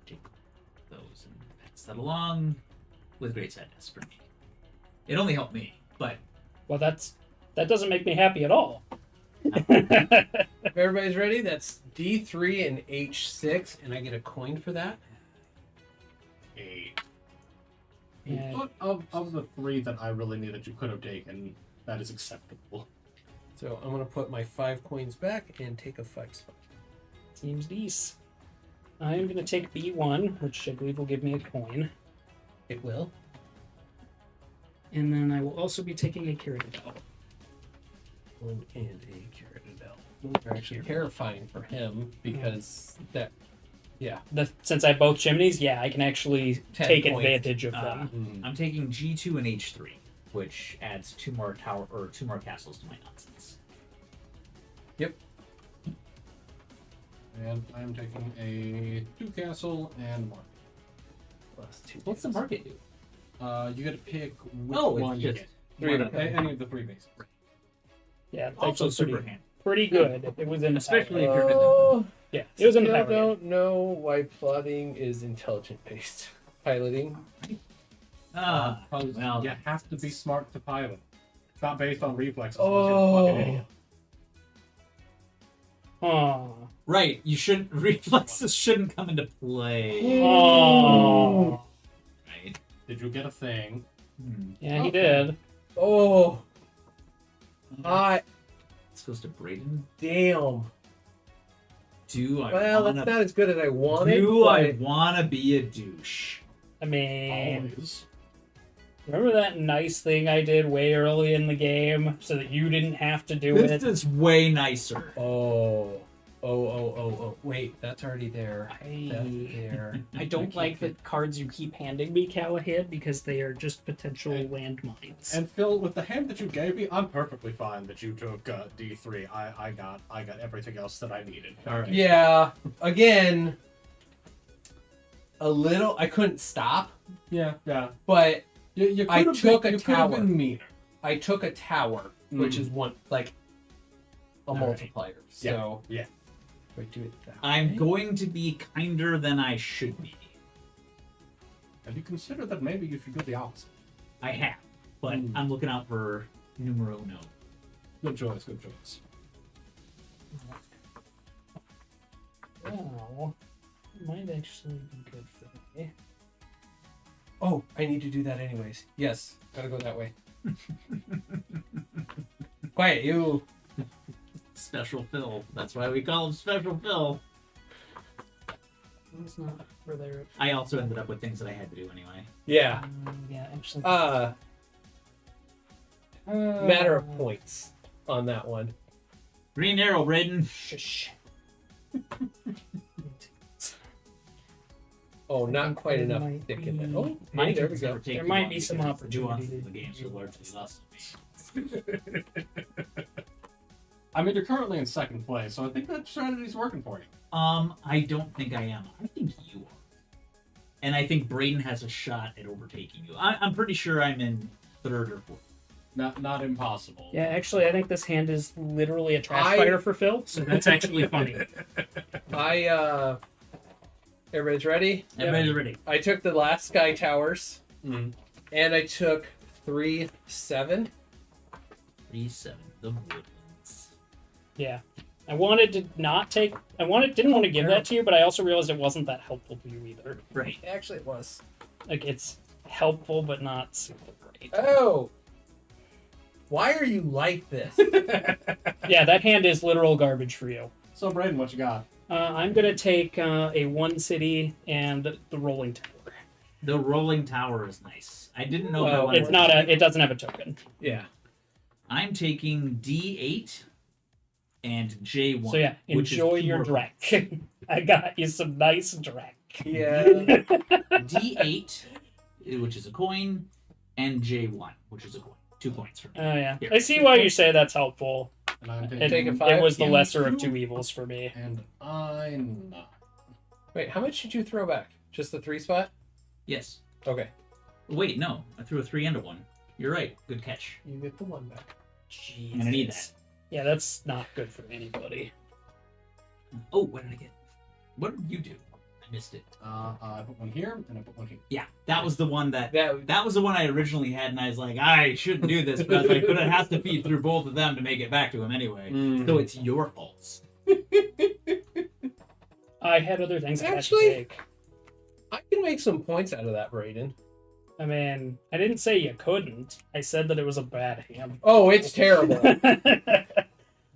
Take those and pass that along with great sadness for me. It only helped me, but Well, that doesn't make me happy at all. If everybody's ready, that's D3 and H6, and I get a coin for that. 8. And But of the 3 that I really need that you could have taken, that is acceptable. So I'm gonna put my 5 coins back and take a 5 spot. seems decent. I am gonna take B1, which I believe will give me a coin, It will. and then I will also be taking a Cyrodiil. 1 and a Cyrodiil. Those are actually terrifying for him because that. Yeah. Since I have both chimneys, yeah, I can actually 10 take points. advantage of them. I'm taking G2 and H3, which adds 2 more castles to my nonsense. And I'm taking a 2 castle and 1. Plus 2. What's the market do? You get to pick which Oh, it's one you just get. 3 One of of them. any of the 3 bases. Yeah, it's Also actually super pretty, handy. pretty good. It was in the Especially power. if you're Oh, Yeah, it was in the still power. game. don't know why plotting is intelligent based. Piloting. Because well, you have to be smart to pilot. It's not based on reflexes. Oh. You're a fucking idiot. Aw. right. You shouldn't reflexes shouldn't come into play. Aw. Right. Did you get a thing? Yeah, he Okay. did. Oh, hot This goes to Brayden. damn. Do I Well, wanna, that's not as good as I wanted. do I but- wanna be a douche? I mean, Always. remember that nice thing I did way early in the game so that you didn't have to do This it? is way nicer. Oh. Wait, that's already there. That's there. I don't like the cards you keep handing me, Callahan, because they are just potential And- landmines. And Phil, with the hand that you gave me, I'm perfectly fine that you took D3. I got everything else that I needed. All right. Yeah. Again, a little. I couldn't stop, Yeah. but You I could've took been, a you could have tower. been meaner. I took a tower, which Mm. is one like a All right. multiplier. So Yeah. if I do it that I'm way- going to be kinder than I should be. Have you considered that maybe you should go the opposite? I have, but Mm. I'm looking out for numero uno. Good choice. Good choice. Oh, might actually be good for me. Oh, I need to do that anyways. Yes, gotta go that way. Quiet, you. Special Phil. That's why we call him Special Phil. It's not where they're. I also ended up with things that I had to do anyway. Yeah. Yeah, actually. Matter of points on that one. Green arrow, Braden. Shush. Oh, not quite There enough might thick in there. be- Oh, My hey, there we turns go. never take There too might long be some because the nuances opportunity of the games to are do largely less than me. I mean, you're currently in second place, so I think that strategy's working for you. I don't think I am. I think you are. And I think Braden has a shot at overtaking you. I'm pretty sure I'm in third or fourth. Not impossible. Yeah, actually, I think this hand is literally a trash I- fire for Phil, so that's actually funny. Everybody's ready? Everybody's ready. I took the last Sky Towers, Mhm. and I took 3-7. 3-7. The Woodlands. Yeah. I wanted to not take. Didn't want to give that to you, but I also realized it wasn't that helpful to you either. Right. Actually, it was. Like, it's helpful, but not super great. Oh! Why are you like this? Yeah, that hand is literal garbage for you. So, Braden, what you got? I'm gonna take a one city and the rolling tower. The rolling tower is nice. I didn't know if I Well, wanted It's to not take- a. It doesn't have a token. Yeah. I'm taking D8 and J1. So yeah, which is enjoy two your more Drek. I got you some nice Drek. Yeah. D8, which is a coin, and J1, which is a coin. 2 points for me. Oh yeah, Here. I see why you say that's helpful. And I'm It, taking. Take a 5. it was the Yeah. lesser of two evils for me. And I'm not. Wait, how much did you throw back? Just the 3 spot? Yes. Okay. Wait, no. I threw a 3 and a 1. You're right. Good catch. You get the 1 back. Jeez. I'm gonna need that. Yeah, that's not good for anybody. Oh, what did I get? What did you do? I missed it. I put one here, and I put one here. Yeah, that was the one that That was the one I originally had, and I was like, I shouldn't do this, but I was like, but it has to feed through both of them to make it back to him anyway. So it's your fault. I had other things I had to Actually- take. I can make some points out of that, Braden. I mean, I didn't say you couldn't. I said that it was a bad hand. Oh, it's terrible.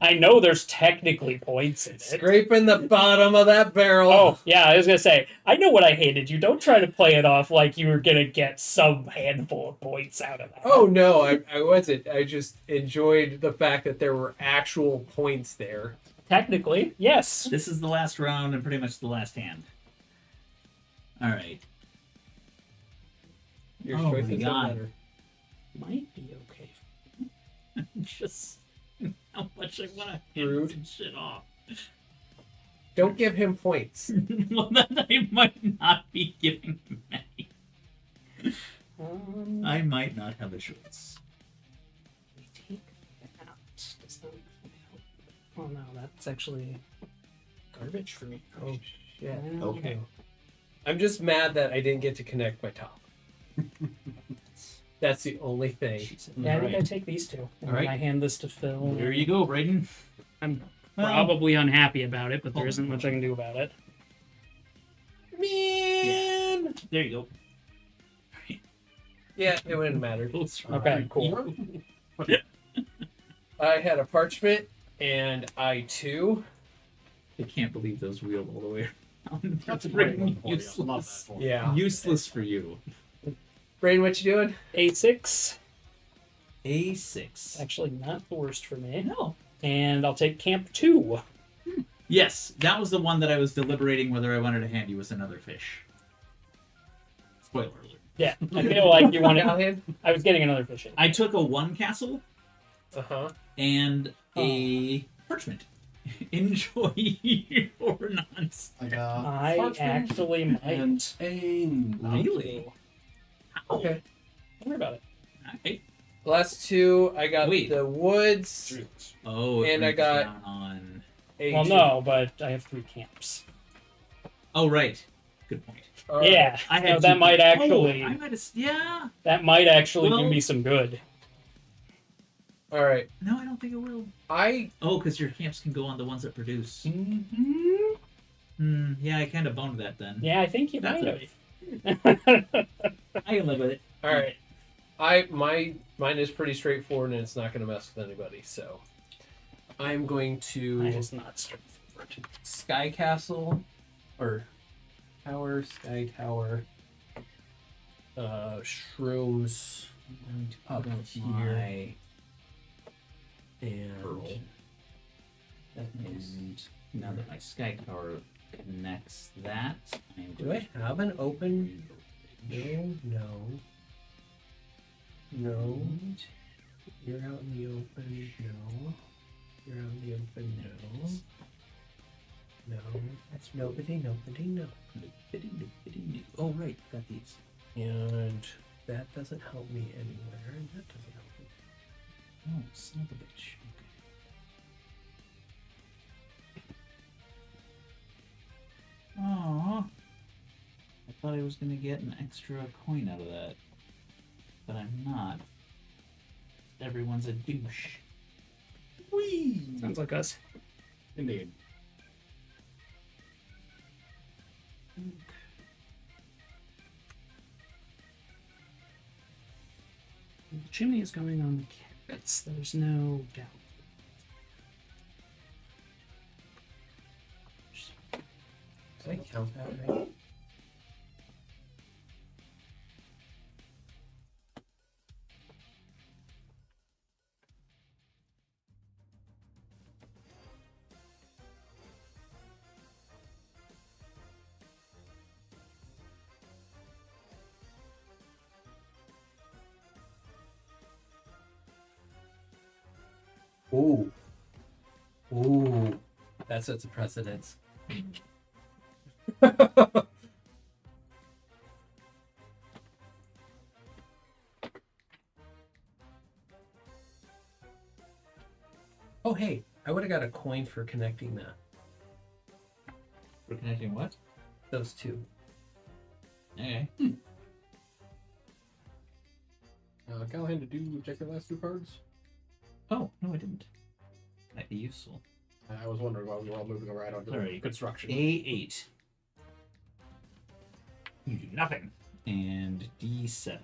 I know there's technically points in it. Scraping the bottom of that barrel. Oh, yeah, I was gonna say, I know what I hated. You don't try to play it off like you were gonna get some handful of points out of that. Oh no, I wasn't. I just enjoyed the fact that there were actual points there. Technically, yes. This is the last round and pretty much the last hand. All right. Your Oh choices my don't God. matter. Might be okay. Just how much I want to hand Rude. some shit off. Don't give him points. Well, then I might not be giving him any. I might not have a choice. We take that. Does that help? Oh no, that's actually garbage for me. Oh shit. Okay. I'm just mad that I didn't get to connect my top. That's the only thing. Yeah, I think I Alright. take these two. And All right. I hand this to Phil. There you go, Braden. I'm Well, probably unhappy about it, but there hold isn't on. much I can do about it. Man. there you go. Yeah, it wouldn't matter. Okay, cool. I had a parchment and I2. I can't believe those wheeled all the way around. That's a It's great freaking one for you. I love that useless. for you. Yeah. Useless for you. Braden, what you doing? A6. A6. Actually, not the worst for me. No. And I'll take Camp 2. Yes, that was the one that I was deliberating whether I wanted to hand you as another fish. Spoiler alert. Yeah, I feel like you wanted. Callahan? I was getting another fish in. I took a 1 castle Uh-huh. and a parchment. Enjoy your nonsense. I got I parchment actually might. and a nut. Really? Ow. Okay. Don't worry about it. Okay. Last 2, I got Wait. the woods. Oh, it And I brings got- down on. Well, no, but I have 3 camps. Oh, right. Good point. Yeah, I so had that two- might actually Oh, I might have. Yeah. that might actually Well- do me some good. All right. No, I don't think it will. I Oh, because your camps can go on the ones that produce. Mm-hmm. Yeah, I kind of boned that then. Yeah, I think you That's might I can live with it. all right. Mine is pretty straightforward and it's not going to mess with anybody. So I'm going to Mine is not straightforward. Sky Castle or Tower, Sky Tower, Shrooms up here, and Pearl. that is. And now that my sky tower connects that, I'm Do I have an open? No. You're out in the open. No. You're out in the open. No. That's nobody. No. Oh, right. Got these. And that doesn't help me anywhere. And that doesn't help me. Oh, son of a bitch. Okay. Aww. I thought I was going to get an extra coin out of that. But I'm not. Everyone's a douche. Whee! Sounds like us. Indeed. The chimney is going on the carrots. There's no doubt. Did I count that right? Ooh. That sets a precedence. Oh, hey, I would have got a coin for connecting that. For connecting what? Those two. Okay. Callahan, did you check your last two cards? Oh, no, I didn't. Might be useful. I was wondering why we were all moving around on Sorry. construction. A8. You do nothing. And D7.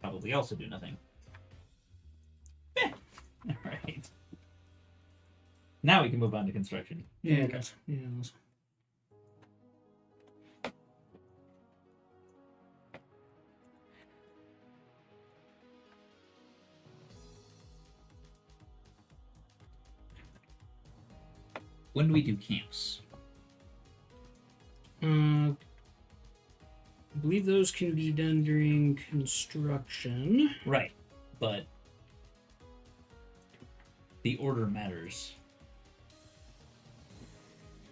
Probably also do nothing. Alright. Now we can move on to construction. Yeah. Okay. Yes. When do we do camps? I believe those can be done during construction. Right. But the order matters.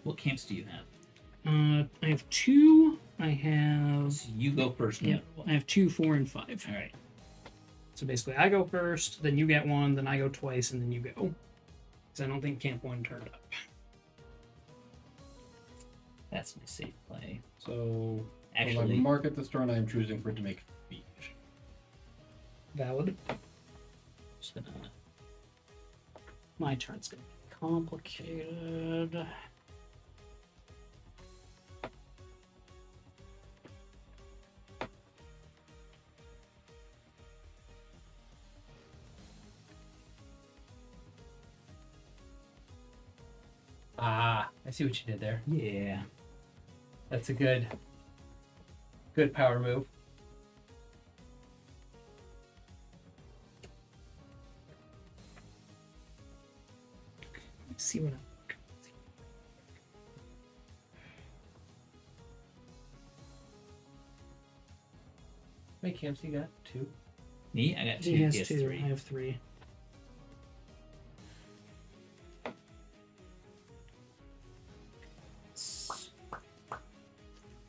What camps do you have? I have two. I have. So you go first. Yeah, I have 2, 4, and 5. Alright. So basically, I go first, then you get one, then I go twice, and then you go. Because I don't think Camp 1 turned up. That's my safe play. So, Actually, I mark it this turn. I am choosing for it to make feet. Valid. just gonna My turn's gonna be complicated. Ah, I see what you did there. yeah. That's a good power move. Let's see what I'm. How many camps you got? 2? Me, I got 2. He has He has 2. 3. I have 3.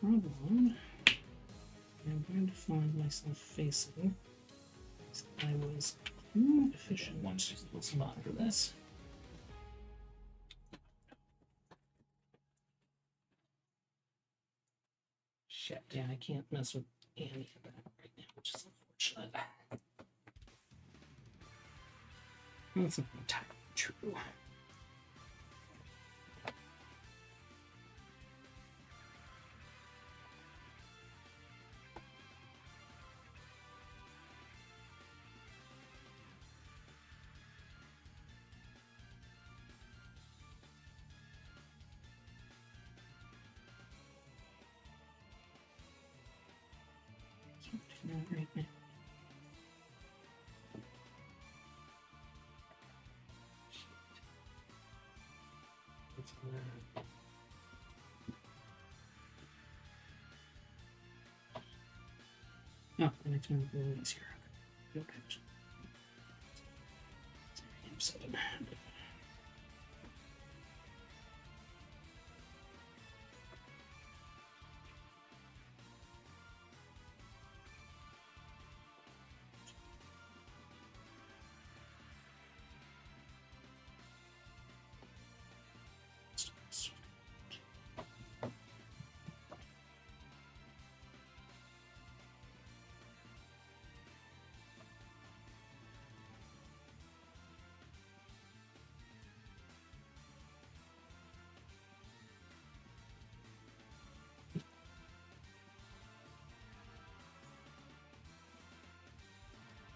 Problem. I'm going to find myself facing. I was efficient. One just little spot for this. Shit. Yeah, I can't mess with any of that right now, which is unfortunate. That's not entirely true. Oh, the next one will be easier. Okay. Seven.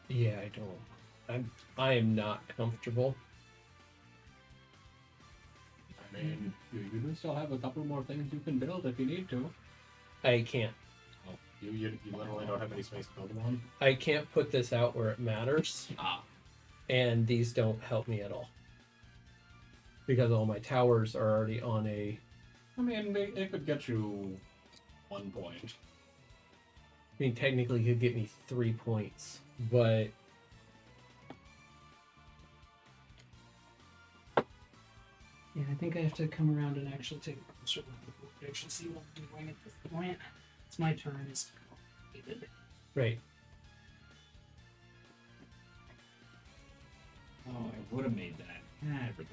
Yeah, I don't. I am not comfortable. I mean, you do still have a couple more things you can build if you need to. I can't. Oh, you literally don't have any space to build them on. I can't put this out where it matters. And these don't help me at all. Because all my towers are already on a... I mean, it could get you 1 point. I mean, technically it could get me 3 points. But... Yeah, I think I have to come around and actually take a closer look to actually see what I'm doing at this point. It's my turn. It's complicated. Right. Oh, I would have made that. I forgot.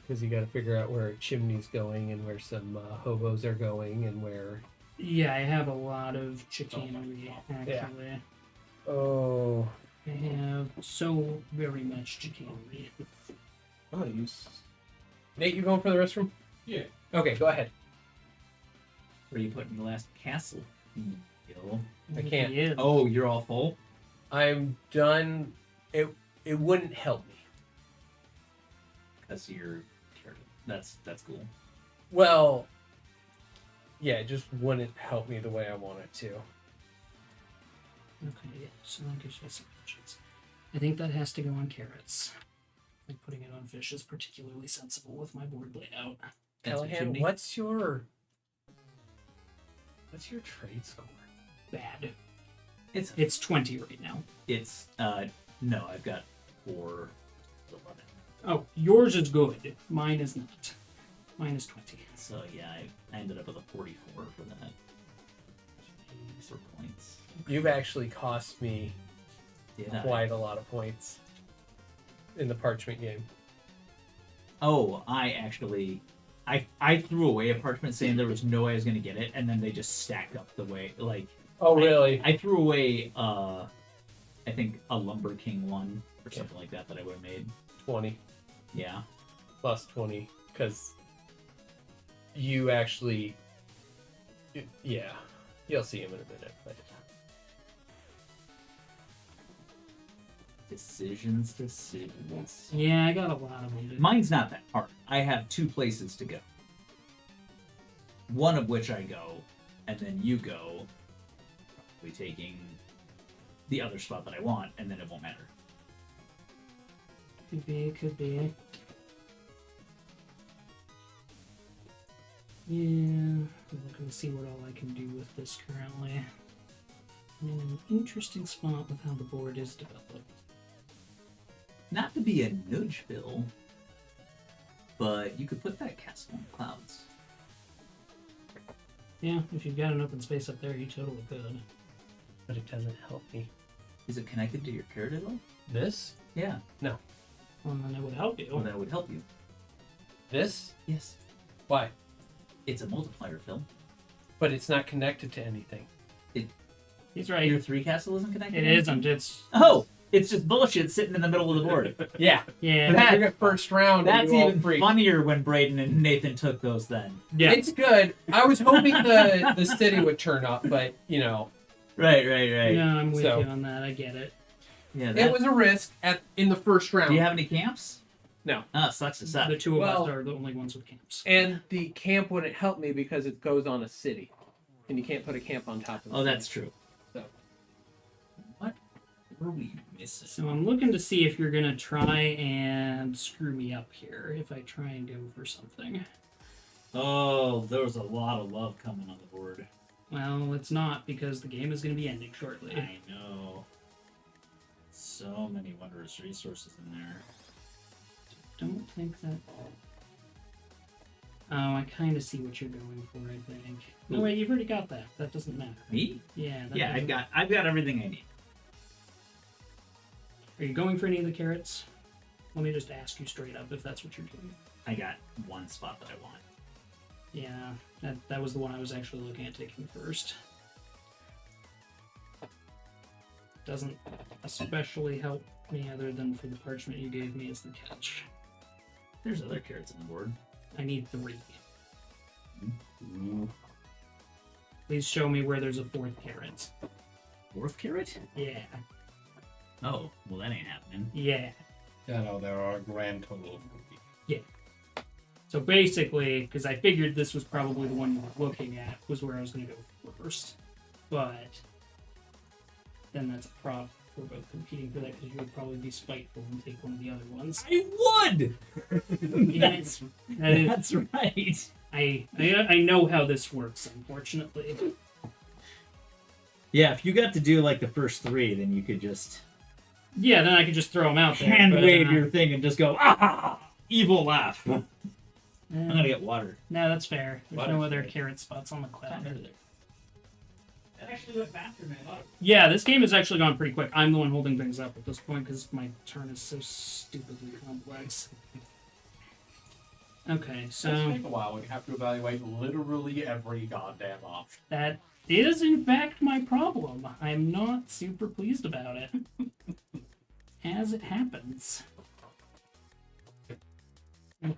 Because you got to figure out where a chimney's going and where some hobos are going and where... Yeah, I have a lot of chicanery, actually. Oh. I have so very much chicanery. Oh, Nate, you going for the restroom? Yeah. Okay, go ahead. Where are you putting the last castle? Yo. I can't. Yeah. Oh, you're all full? I'm done. It wouldn't help me. That's your... That's cool. Well, yeah, it just wouldn't help me the way I want it to. Okay, yeah, so that gives you some options. I think that has to go on carrots. And putting it on fish is particularly sensible with my board layout. That's what you Callahan, need. what's your trade score? Bad. It's It's 20 right now. It's no, I've got 4 11. Oh, yours is good. Mine is not. Mine is 20. So yeah, I ended up with a 44 for that. For points. You've actually cost me Yeah. quite a lot of points in the parchment game. Oh, I threw away a parchment saying there was no way I was gonna get it, and then they just stacked up the way like Oh, really? I threw away I think a Lumber King one or something like that I would have made. 20 Yeah. plus 20 because you actually, yeah, you'll see him in a minute. But... Decisions. Yeah, I got a lot of them. Mine's not that hard. I have 2 places to go. One of which I go, and then you go, probably taking the other spot that I want, and then it won't matter. Could be, could be. Yeah, I'm looking to see what all I can do with this currently. I'm in an interesting spot with how the board is developed. Not to be a nudge, Bill, but you could put that castle on clouds. Yeah, if you've got an open space up there, you totally could. But it doesn't help me. Is it connected to your character though? This? Yeah. Well, then it would help you. Well, that would help you. This? Yes. Why? It's a multiplier, Phil. But it's not connected to anything. He's right. Your 3 castle isn't connected? It isn't. It's Oh! It's just bullshit sitting in the middle of the board. Yeah. yeah. That- Figure first round. and That's you all even freak. funnier when Braden and Nathan took those then. Yeah. It's good. I was hoping the city would turn up, but you know, Right. No, I'm with So- you on that. I get it. Yeah, it was a risk in the first round. Do you have any camps? No. Oh, sucks to suck. The two of Well- us are the only ones with camps. And the camp wouldn't help me because it goes on a city, and you can't put a camp on top of it. Oh, that's true. So. What What are we missing? So I'm looking to see if you're gonna try and screw me up here if I try and go for something. Oh, there was a lot of love coming on the board. Well, it's not because the game is gonna be ending shortly. I know. So many wondrous resources in there. Don't think that. Oh, I kind of see what you're going for. I think. No, Ooh. wait, you've already got that. That doesn't matter. Me? Yeah. That Yeah, doesn't- I've got everything I need. Are you going for any of the carrots? Let me just ask you straight up if that's what you're doing. I got one spot that I want. Yeah, that was the one I was actually looking at taking first. Doesn't especially help me other than for the parchment you gave me as the catch. There's other carrots on the board. I need 3. Ooh. Please show me where there's a 4th carrot. 4th carrot? Yeah, Oh, well that ain't happening. yeah. Yeah, no, there are a grand total of 3. So basically, because I figured this was probably the one you were looking at, was where I was going to go first. But then that's a problem for both competing for that, because you would probably be spiteful and take one of the other ones. I would! That's, that is, That's right. I know how this works, unfortunately. Yeah, if you got to do like the first 3, then you could just Yeah, then I could just throw them out there. hand but, wave your thing and just go, ah! Evil laugh. I'm eh, gonna get water. no, that's fair. There's no Water's other good. carrot spots on the cloud. That actually went faster than I thought. Yeah, this game has actually gone pretty quick. I'm the one holding things up at this point because my turn is so stupidly complex. Okay, It's so take a while. We have to evaluate literally every goddamn option. that is in fact my problem. I'm not super pleased about it. As it happens. Okay.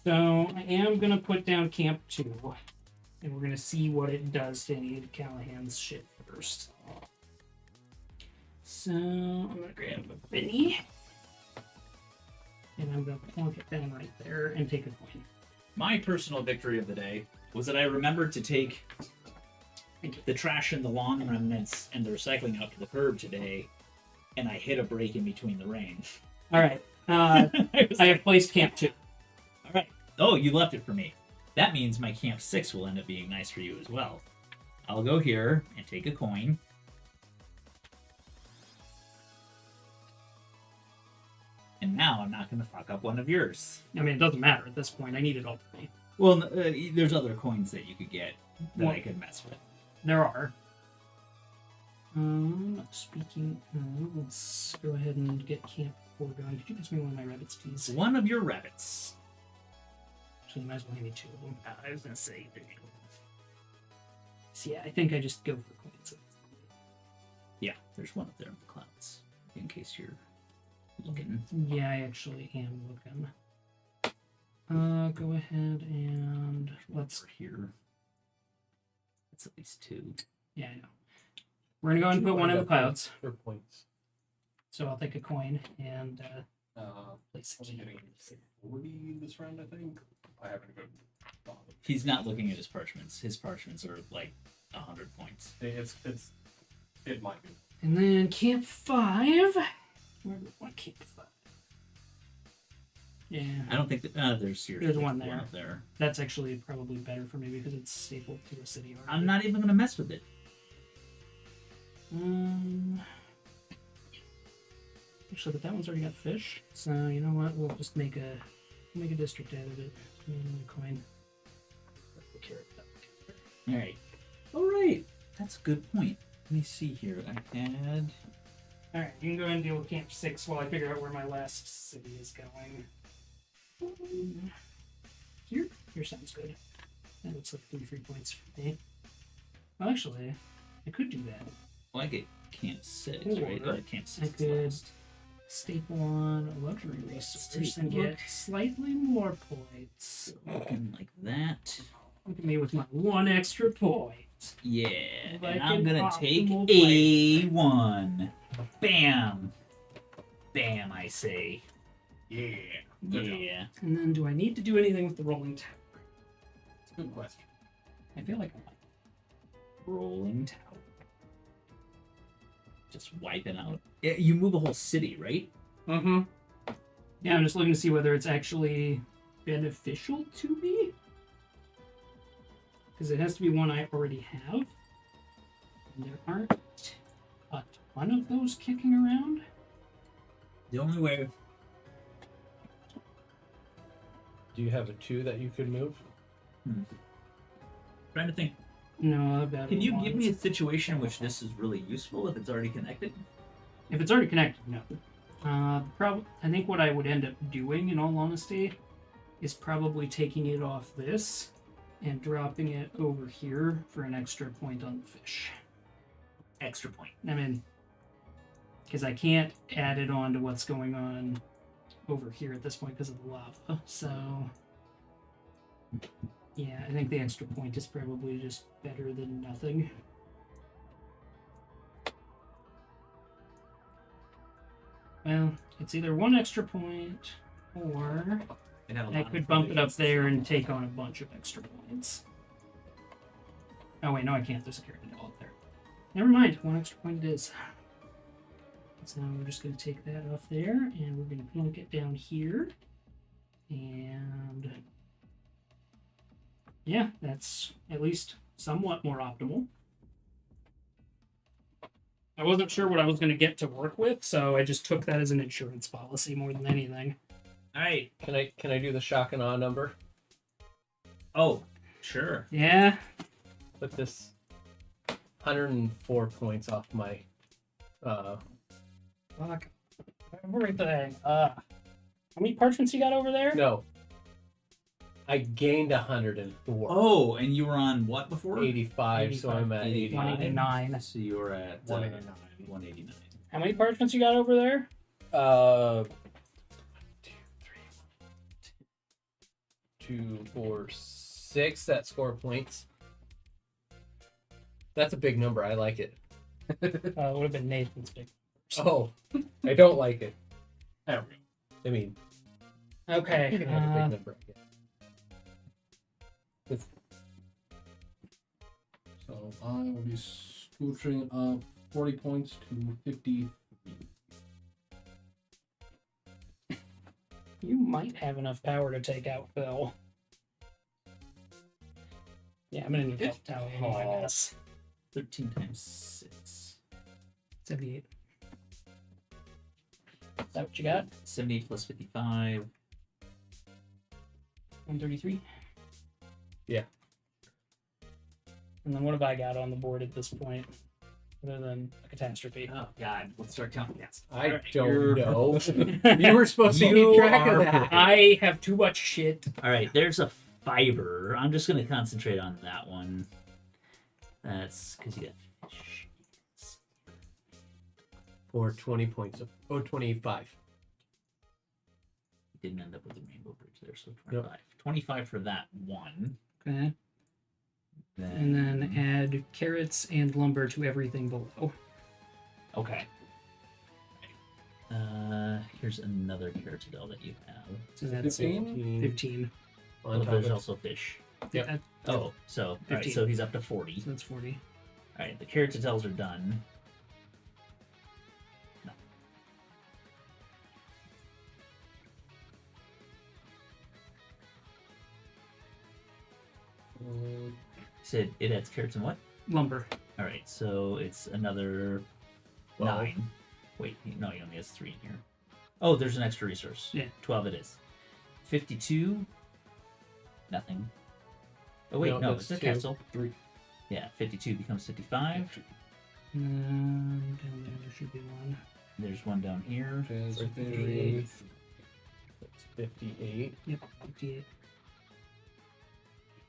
So I am gonna put down Camp 2. And we're gonna see what it does to any of Callahan's shit first. So I'm gonna grab a Benny. And I'm gonna plunk it down right there and take a coin. My personal victory of the day was that I remembered to take the trash and the lawn remnants and the recycling out to the curb today, and I hit a break in between the rain. Alright. I was I have placed Camp 2. all right. Oh, you left it for me. That means my Camp 6 will end up being nice for you as well. I'll go here and take a coin. And now I'm not going to fuck up one of yours. I mean, it doesn't matter at this point. I need it all for me. Well, there's other coins that you could get that Well- I could mess with. There are. Speaking of, let's go ahead and get Camp 4 going. Could you pass me one of my rabbits, please? One of your rabbits. Actually, you might as well hand me 2 of them. I was going to say. So yeah, I think I just go for coins. Yeah, there's one up there in the clouds. In case you're looking. Yeah, I actually am looking. Go ahead and let's. Over here. That's at least 2. Yeah, I know. We're gonna go ahead and put one in the clouds. For points. So I'll take a coin and place I'm it. getting 40 this round, I think. I haven't even bothered. He's not looking at his parchments. His parchments are like 100 points. It might be. And then Camp 5. Where do we want Camp 5? Yeah, I don't think that there's There's one there. up there. that's actually probably better for me because it's stapled to a city already. I'm not even gonna mess with it. Actually, but that one's already got fish. So you know what? We'll just make a district out of it. And a coin. The carrot. All right. All right. That's a good point. Let me see here. I had. All right, you can go ahead and deal with Camp 6 while I figure out where my last city is going. Here sounds good. That looks like 3 free points for me. Well, actually, I could do that. Well, I get Camp 6, Or right? Camp 6 I is could last. staple on a luxury resource and take a look. get slightly more points. Looking like that. Look at me with my 1 extra point. Yeah. Like And I'm an gonna take optimal A1. Bam. Bam, I say. Yeah. Good job. Yeah. And then, do I need to do anything with the rolling tower? It's a good question. I feel like I might. Rolling tower. just wiping out. You move a whole city, right? Mm-hmm. Yeah, I'm just looking to see whether it's actually beneficial to me. Because it has to be one I already have. And there aren't a ton of those kicking around. The only way. Do you have a 2 that you could move? Trying to think. No, I've got Can it you once. give me a situation in which this is really useful if it's already connected? If it's already connected, no. I think what I would end up doing, in all honesty, is probably taking it off this and dropping it over here for an extra point on the fish. Extra point. I mean, because I can't add it on to what's going on over here at this point because of the lava. So, yeah, I think the extra point is probably just better than nothing. Well, it's either one extra point, or I'd have a I lot could of bump it up against there this. and take on a bunch of extra points. Oh wait, no I can't. There's a character doll up there. Never mind, one extra point it is. So we're just going to take that off there, and we're going to plunk it down here. And yeah, that's at least somewhat more optimal. I wasn't sure what I was going to get to work with, so I just took that as an insurance policy more than anything. All right. Can I do the shock and awe number? Oh, sure. Yeah, Put this 104 points off my. fuck. Everything. How many parchments you got over there? No. I gained 104. Oh, and you were on what before? 85, so I'm at 85. 189. So you were at 189. 189. How many parchments you got over there? 1, 2, 3, 2, 4, 6 that score points. That's a big number. I like it. It would have been Nathan's big. Oh, I don't like it. There we go. I mean, Okay. you can have a big number. I guess. So I will be scooching up 40 points to 50. You might have enough power to take out Phil. Yeah, I'm gonna need help tower in my mess. 13 times 6. 78. Is that what you got? 78 plus 55. 133? Yeah. And then what have I got on the board at this point? Other than a catastrophe. Oh, God. Let's start counting. Yes. I Alright, don't you're- know. You were supposed to You keep track are of that. perfect. I have too much shit. All right, there's a fiber. I'm just going to concentrate on that one. That's because you got fish. Or 20 points. 25. You didn't end up with a rainbow bridge there, so 25. 25 for that one. Okay. And then add carrots and lumber to everything below. Okay. Here's another carotidel that you have. So that's 15? 15. On Oh, top there's of also fish. Yep. That- Oh, so all right, 15. so he's up to 40. So that's 40. All right, the carotidels are done. No. Said it adds carrots and what? Lumber. All right, so it's another 12. 9. Wait, no, he only has 3 in here. Oh, there's an extra resource. Yeah. 12 it is. 52. Nothing. Oh wait, No, no, that's it's a 2. cancel. 3. Yeah, 52 becomes 55. And down there should be one. There's one down here. That's 58. That's 58. Yep, 58.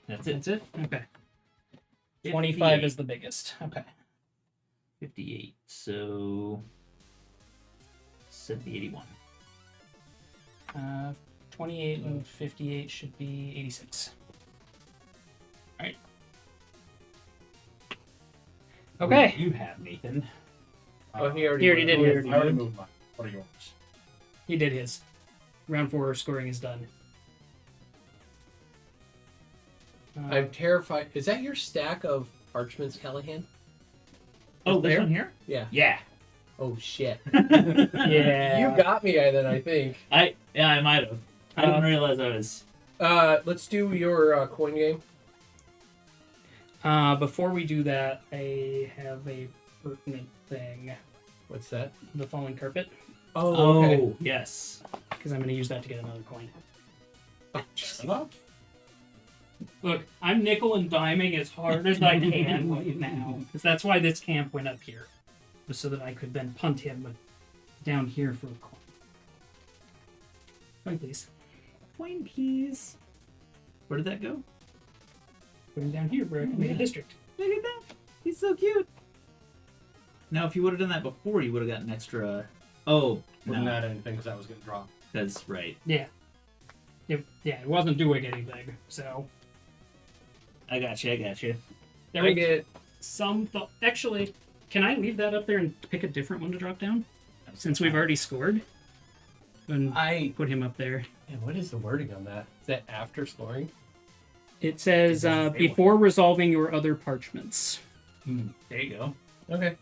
That's it. That's it? Okay. 25 58. is the biggest. Okay. 58. So 70, 81. 28 and 58 should be 86. Alright. Okay. You have Nathan. Oh, he already, He already did I his. already moved mine. What are yours? He did his. Round 4 scoring is done. I'm terrified. Is that your stack of parchments, Callahan? Oh, this there? one here? Yeah. Yeah. Oh shit! Yeah. You got me then. I think. I might have. I didn't realize I was. Let's do your coin game. Before we do that, I have a pertinent thing. What's that? The falling carpet, Oh, okay. Oh, yes. because I'm going to use that to get another coin. Shut up. Look, I'm nickel and diming as hard as I can right now. Because that's why this camp went up here. Was so that I could then punt him down here for a coin. Coin, please. Coin, please. Where did that go? Put him down here, bro. Made a district. Look at that. He's so cute. Now, if you would have done that before, you would have gotten extra. Oh, Wouldn't no. add anything because that was getting dropped. That's right. Yeah. It wasn't doing anything, so... I got you. There I was get. some thought... Actually, can I leave that up there and pick a different one to drop down? Since we've already scored? And put him up there. Man, what is the wording on that? Is that after scoring? It says, before resolving your other parchments. There you go. Okay.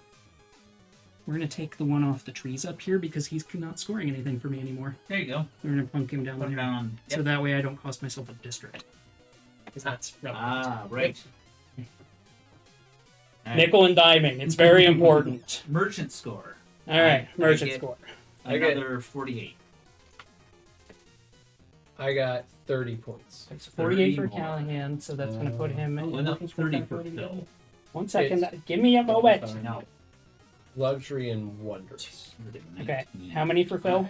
We're going to take the one off the trees up here because he's not scoring anything for me anymore. There you go. We're going to plunk him down Put him there. down on. So that way I don't cost myself a district. Because that's relevant. Ah, right. All right. Nickel and diming. It's very important. Merchant score. All right, I merchant get- score. I get- Another 48. I got 30 points. It's 48 for 30 more. Callahan, so that's going to put him in. Well, no, looking 30 that for 30 Phil. again. 1 second. Give me a moment. No. Luxury and wonders. Okay. How many for Phil?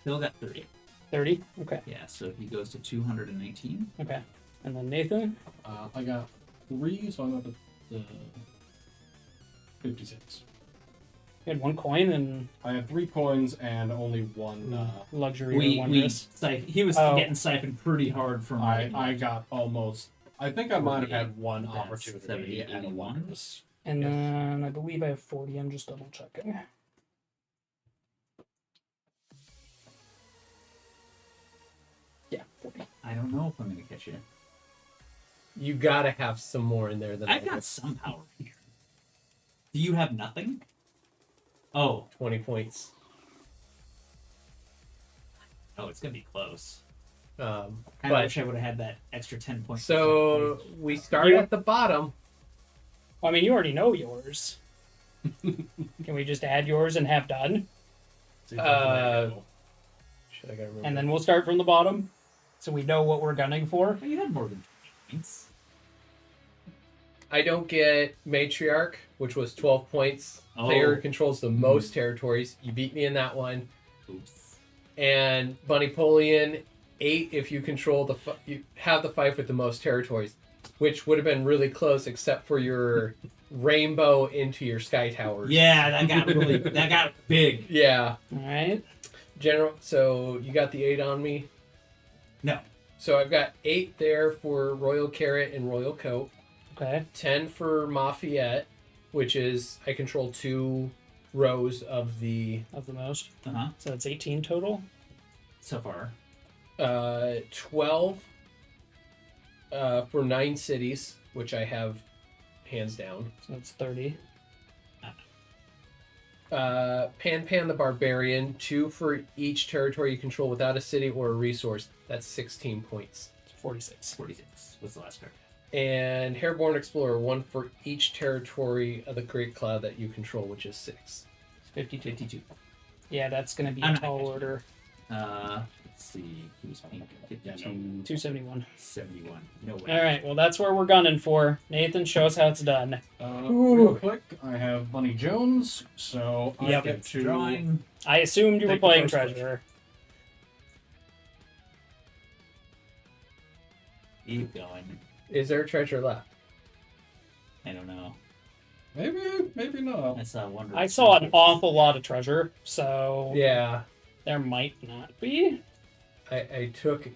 Phil got 30. 30? Okay. Yeah, so he goes to 219. Okay. And then Nathan? I got 3, so I'm up at 56. You had 1 coin and I had 3 coins and only 1. luxury or We wondrous. he was Oh. getting siphoned pretty hard from. I got almost. I think I might have had 1 That's opportunity 70, and a 81. wondrous. And then I believe I have 40. I'm just double checking. Yeah, 40. I don't know if I'm gonna catch you. You gotta have some more in there than I've got some power here. Do you have nothing? Oh, 20 points. oh, it's gonna be close. I I wish I would have had that extra 10 points. So we start You- at the bottom. Well, I mean, you already know yours. Can we just add yours and have done? See if I can Uh, make it. Shit, I gotta remember. And then we'll start from the bottom so we know what we're gunning for. Oh, you had more than 20 points. I don't get matriarch, which was 12 points. Oh. Player controls the most territories. You beat me in that one. Oops. And Bunnypolian, 8 if you control you have the fief with the most territories, which would have been really close except for your rainbow into your sky towers. Yeah, that got big. Yeah. All right. General. So you got the 8 on me. No. So I've got 8 there for Royal Carrot and Royal Coat. Okay. 10 for Mafayette, which is I control 2 rows of the Of the most. Uh-huh. So that's 18 total. So far. 12 for 9 cities, which I have hands down. So that's 30. Pan the Barbarian, 2 for each territory you control without a city or a resource. That's 16 points. It's 46. 46. What's the last card? And Hairborn Explorer, 1 for each territory of the Great Cloud that you control, which is 6. 52. 52. Yeah, that's going to be I'm a not tall catching order. Let's see. Who's pink? 52. 271. 71. No way. All right. Well, that's where we're gunning for. Nathan, show us how it's done. Real quick, I have Bunny Jones, so I Yep. get to Drawing. I assumed you were Take the playing first question. Treasurer. Keep going. Is there a treasure left? I don't know. maybe not. I saw Wonder. I saw an awful lot of treasure, so Yeah. there might not be. I took.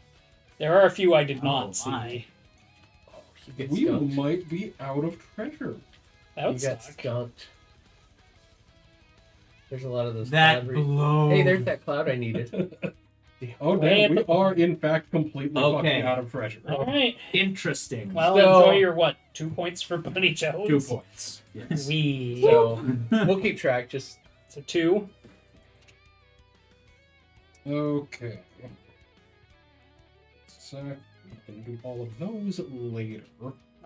There are a few I did Oh, not see. my. Oh, you get We skunked. might be out of treasure. That would You got suck. skunked. There's a lot of those. That cloud blows. Hey, there's that cloud I needed. Oh, Way damn, at we the- are in fact completely Okay. fucking out of treasure. All right. Interesting. Well, So- enjoy your what? 2 points for Bunny Jones. 2 points. Yes. We. So we'll keep track. Just So 2. Okay. So I'm gonna do all of those later.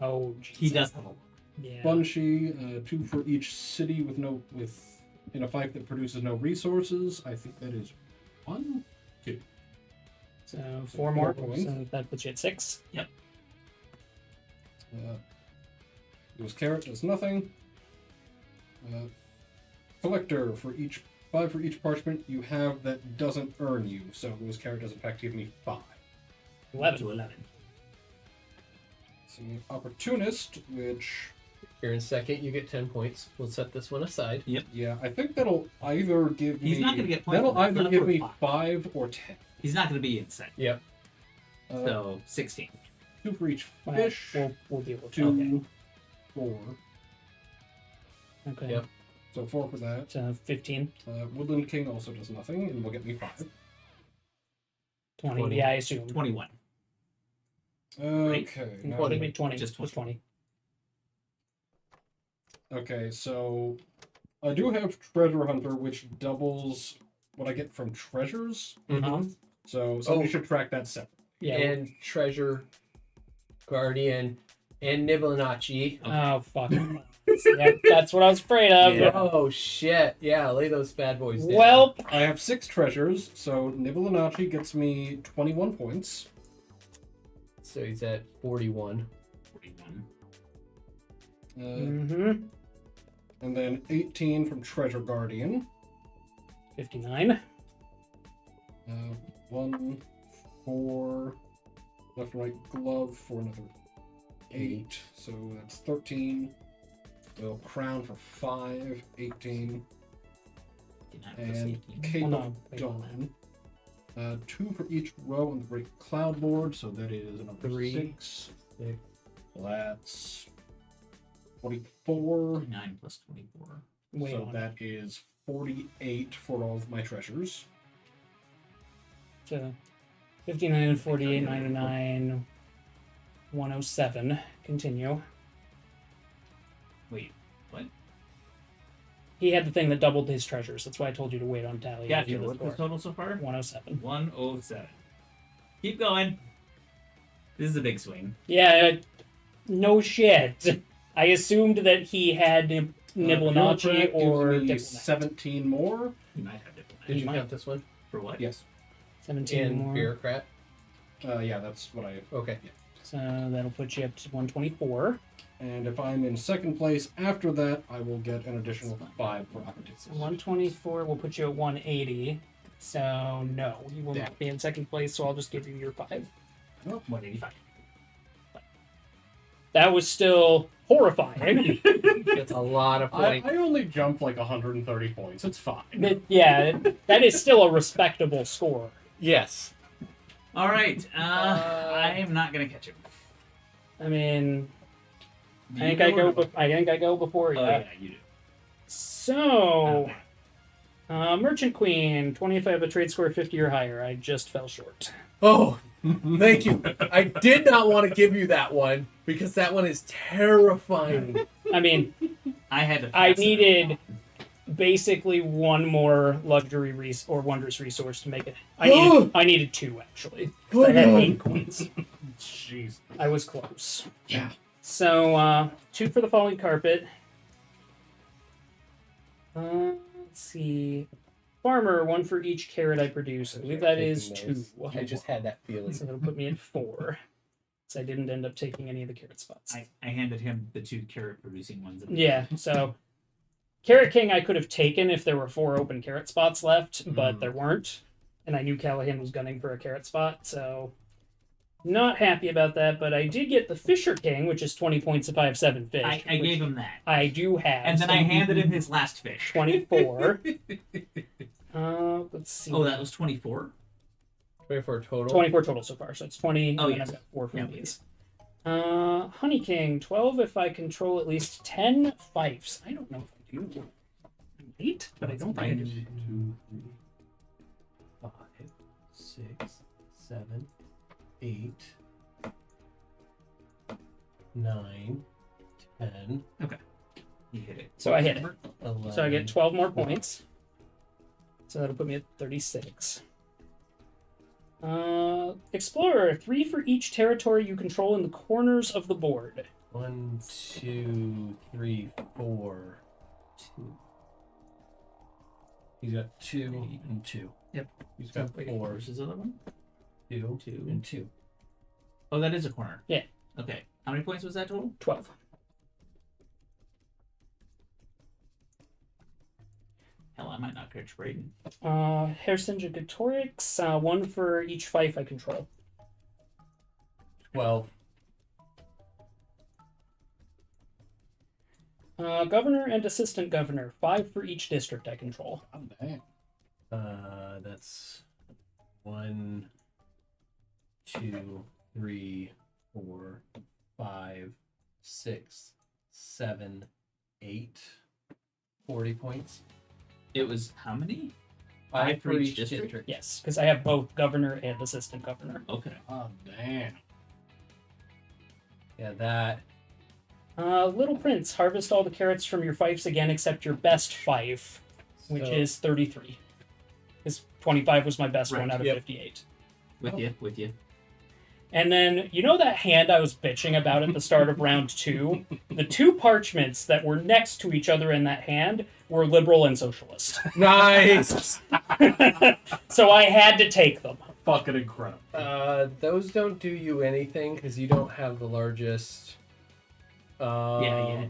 Oh, He Jesus. does have a lot. Yeah. Bunchy, 2 for each city in a fief that produces no resources. I think that is 1, 2. So 4 more. 4 points. So that puts you at 6. This carrot does nothing. Collector for 5 for each parchment you have that doesn't earn you. So this carrot does in fact give me 5. 11. To 11. So opportunist, which Here in a second, you get 10 points. We'll set this one aside. yeah, I think that'll either give me. He's not gonna get points That'll for that. either Not give for me 5. 5 or 10. He's not going to be insane. Yep. So 16. 2 for each Well, fish. we'll deal with 2, 4. that. Okay. Yep. So 4 for that. So 15. Woodland King also does nothing, and will get me 5. 20. 20. Yeah, I assume. 21. Okay. now- 20. 20. Just Just 20. Okay, so I do have Treasure Hunter, which doubles what I get from treasures. Uh-huh. So somebody Oh. should track that separately. Yeah. And Treasure Guardian and Nibelinachi. Oh, fuck. Yeah, that's what I was afraid of. Yeah. Oh shit! Yeah, lay those bad boys down. Well, I have 6 treasures, so Nibelinachi gets me 21 points. So he's at 41. 41. mm-hmm. And then 18 from Treasure Guardian. 59. 1, 4, left and right glove for another 8. So that's 13. So crown for 5, 18. 59 plus And 18. Cape Hold of on, wait, hold Dawn. 2 for each row on the Great Cloud board, so that is another 3, 6. 6. That's 24. 9 plus 24. Wait So on. that is 48 for all of my treasures. So 59, 48, 99, 107. Continue. Wait, what? He had the thing that doubled his treasures. That's why I told you to wait on tally. Yeah, after the what's the score. total so far? 107. 107. Keep going. This is a big swing. Yeah, no shit. I assumed that he had Nibelinachi Bureaucrat or gives me Diplomat. 17 more. You might have diplomat. Did you might. count this one? For what? Yes. 17 And more. Bureaucrat. Yeah, that's what I. Okay. So that'll put you up to 124. And if I'm in second place after that, I will get an additional 5 for So opportunities. 124 will put you at 180. So no, you will Yeah. not be in second place. So I'll just give you your 5. 185. That was still horrifying. That's a lot of I points. only jumped like 130 points. It's fine. Yeah, that is still a respectable score. Yes. All right. I am not gonna catch him. I mean, Do I think you I know go. or- I think I go before you. Oh yeah, you do. So, Merchant Queen, 25 a trade score 50 or higher. I just fell short. Oh, thank you. I did not want to give you that one because that one is terrifying. I mean, I had to. I pass it needed up. basically one more luxury or wondrous resource to make it. I needed 2 actually. I had 8 coins. Jeez. I was close. Yeah. So 2 for the falling carpet. Let's see. Farmer, 1 for each carrot I produce. I believe that is 2. I just had that feeling. So that'll put me at 4. So I didn't end up taking any of the carrot spots. I handed him the 2 carrot producing ones. Yeah, so Carrot King I could have taken if there were 4 open carrot spots left, but there weren't. And I knew Callahan was gunning for a carrot spot, so not happy about that. But I did get the Fisher King, which is 20 points if I have 7 fish. I which gave him that, I do have. and then so I handed him his last fish. 24. Let's see. Oh, that was 24. 24 total. 24 total so far, so it's 20. Oh, and then yes. I've got 4 from Yeah, these. Honey King, 12 if I control at least 10 fiefs. I don't know if I do. 8, but I don't think I do. 2, 3, 5, 6, 7, 8, 9, 10, You hit it. So I hit it. 11. So I get 12 more points. So that'll put me at 36. Explorer, 3 for each territory you control in the corners of the board. 1, 2, 3, 4. 2. He's got 2 and 2. Yep. He's got 4, Where's his other one? 2, 2. and 2. Oh, that is a corner. Yeah. Okay. How many points was that total? 12. Hell, I might not catch Braden. Hercingetorix, 1 for each fief I control. 12. Governor and assistant governor, 5 for each district I control. Oh, damn. That's 1, 2, 3, 4, 5, 6, 7, 8. 40 points. It was how many? 5 for each district. Yes, because I have both governor and assistant governor. Okay. Oh, damn. Yeah, that. Little Prince, harvest all the carrots from your fiefs again except your best fief, which So- is 33. Because 25 was my best Right, one out of yep. 58. With you. And then, you know that hand I was bitching about at the start of round 2? The 2 parchments that were next to each other in that hand were liberal and socialist. Nice! So I had to take them. Fucking incredible. Those don't do you anything because you don't have the largest. Yeah, yeah.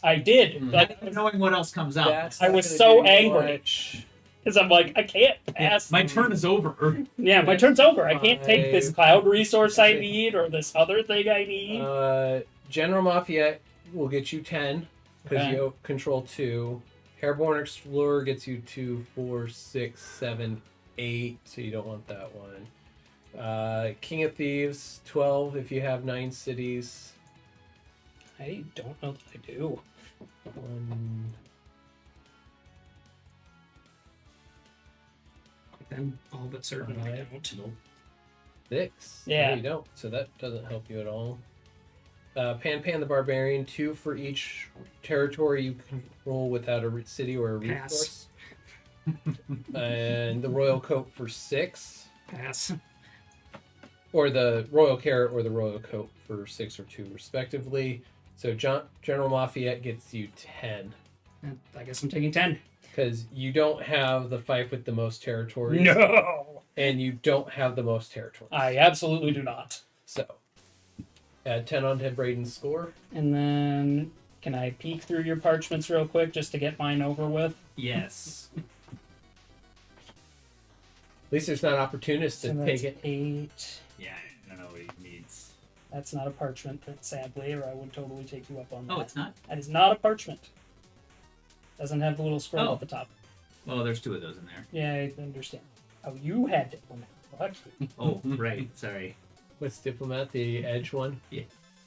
I did. Hmm. But Knowing what else comes out. That's I not was gonna so do angry. much. because I'm like, I can't Yeah, pass. my turn is over. Yeah, my turn's over. I can't take this Five. cloud resource I need or this other thing I need. General Mafia will get you 10 because Okay. you control 2. Airborne Explorer gets you 2, 4, 6, 7, 8, so you don't want that one. King of Thieves, 12 if you have 9 cities. I don't know that I do. 1, I'm all but certain I don't. 6. Yeah. No, you don't. So that doesn't help you at all. Pan the Barbarian, 2 for each territory you control without a city or a Pass. resource. And the Royal Coat for 6. Pass. Or the Royal Carrot or the Royal Coat for 6 or 2 respectively. So General Lafayette gets you 10. I guess I'm taking 10. Because you don't have the fight with the most territories. No! And you don't have the most territories. I absolutely do not. So, add 10 onto Braden's score. And then, can I peek through your parchments real quick just to get mine over with? Yes. At least there's not opportunists to So take that's it. 8. Yeah, I don't know what he needs. That's not a parchment, sadly, or I would totally take you up on that. Oh, it's not? That is not a parchment. Doesn't have the little scroll Oh. at the top. Well, there's 2 of those in there. Yeah, I understand. Oh, you had diplomat. What? Oh, right. Sorry. What's Diplomat, the edge one?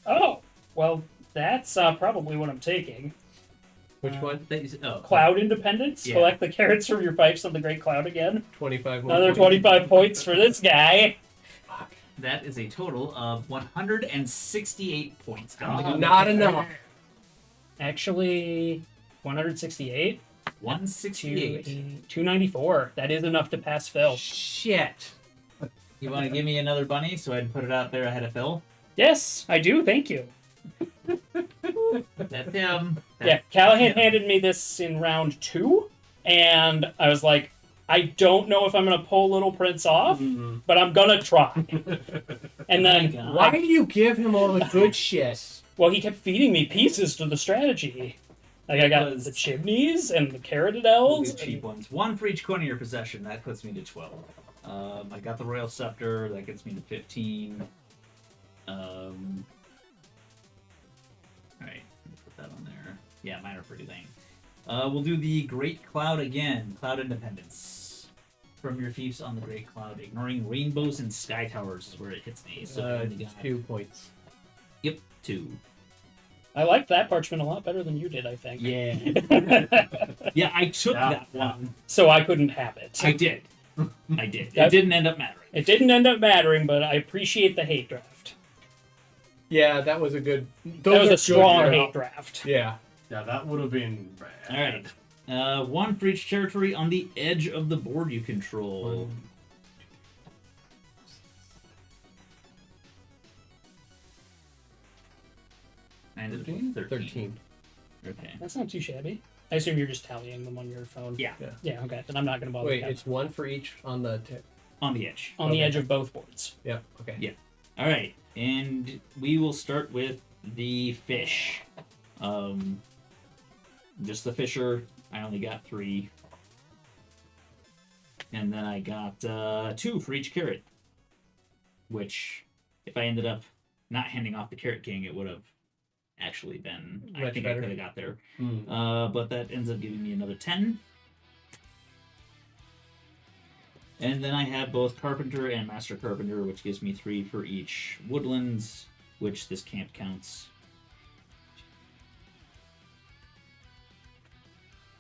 Oh, well, that's probably what I'm taking. Which one? That you said- oh, Cloud Independence. Yeah. Collect the carrots from your pipes on the Great Cloud again. 25 more. Another points. 25 points for this guy. that is a total of 168 points. Not enough. Actually, 168. 168. 294. That is enough to pass Phil. Shit. You want to give me another bunny so I can put it out there ahead of Phil? Yes, I do. Thank you. That's him. Yeah, Callahan handed me this in round 2, and I was like, I don't know if I'm going to pull Little Prince off, but I'm going to try. And then, God. Why do you give him all the good shit? well, he kept feeding me pieces to the strategy. Like, I got Was- the chimneys and the carroted We'll elves. do cheap ones. 1 for each coin in your possession. That puts me to 12. I got the Royal Scepter. That gets me to 15. Alright, put that on there. Yeah, mine are pretty lame. We'll do the Great Cloud again. Cloud Independence. From your fiefs on the Great Cloud. Ignoring rainbows and sky towers is where it hits me. So I only got- 2 points. Yep, 2. I liked that parchment a lot better than you did, I think. Yeah. Yeah, I took that one. So I couldn't have it. I did. I did. It That- didn't end up mattering. It didn't end up mattering, but I appreciate the hate draft. Yeah, that was a good. That was are a strong good, hate draft. Yeah. Yeah, that would have been bad. All right. One for each territory on the edge of the board you control. And 13? 13. Okay. That's not too shabby. I assume you're just tallying them on your phone. Yeah. Yeah. Okay. Then I'm not gonna bother. Wait, counting. it's one for each on the. On the edge. On the okay. edge of both boards. Yeah. Okay. Yeah. All right, and we will start with the fish. Just the fisher. I only got 3, and then I got 2 for each carrot. Which, if I ended up not handing off the Carrot King, it would have actually been. I Much think better. I could have got there. Mm. But that ends up giving me another 10. And then I have both Carpenter and Master Carpenter, which gives me 3 for each Woodlands, which this camp counts.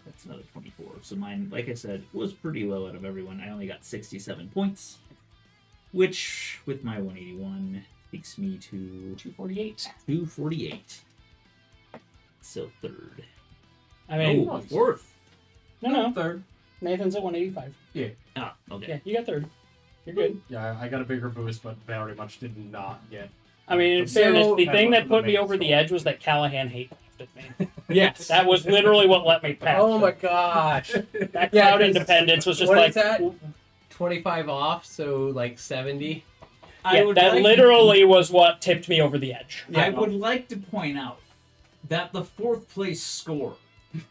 That's another 24. So mine, like I said, was pretty low out of everyone. I only got 67 points, which, with my 181, takes me to 248. 248. So third. I mean, Oh, fourth. no. Third. Nathan's at 185. Ah, okay. Yeah, you got third. You're good. Yeah, I got a bigger boost, but very much did not get. I mean, in So, fairness, the that thing that wasn't put the me main over the score. edge was that Callahan hate laughed at me. Yes. That was literally what let me pass. Oh my gosh. That Yeah, Cloud 'cause- Independence was just what like is that? 25 off, so like 70. Yeah, that literally was what tipped me over the edge. Yeah. I would like to point out that the 4th place score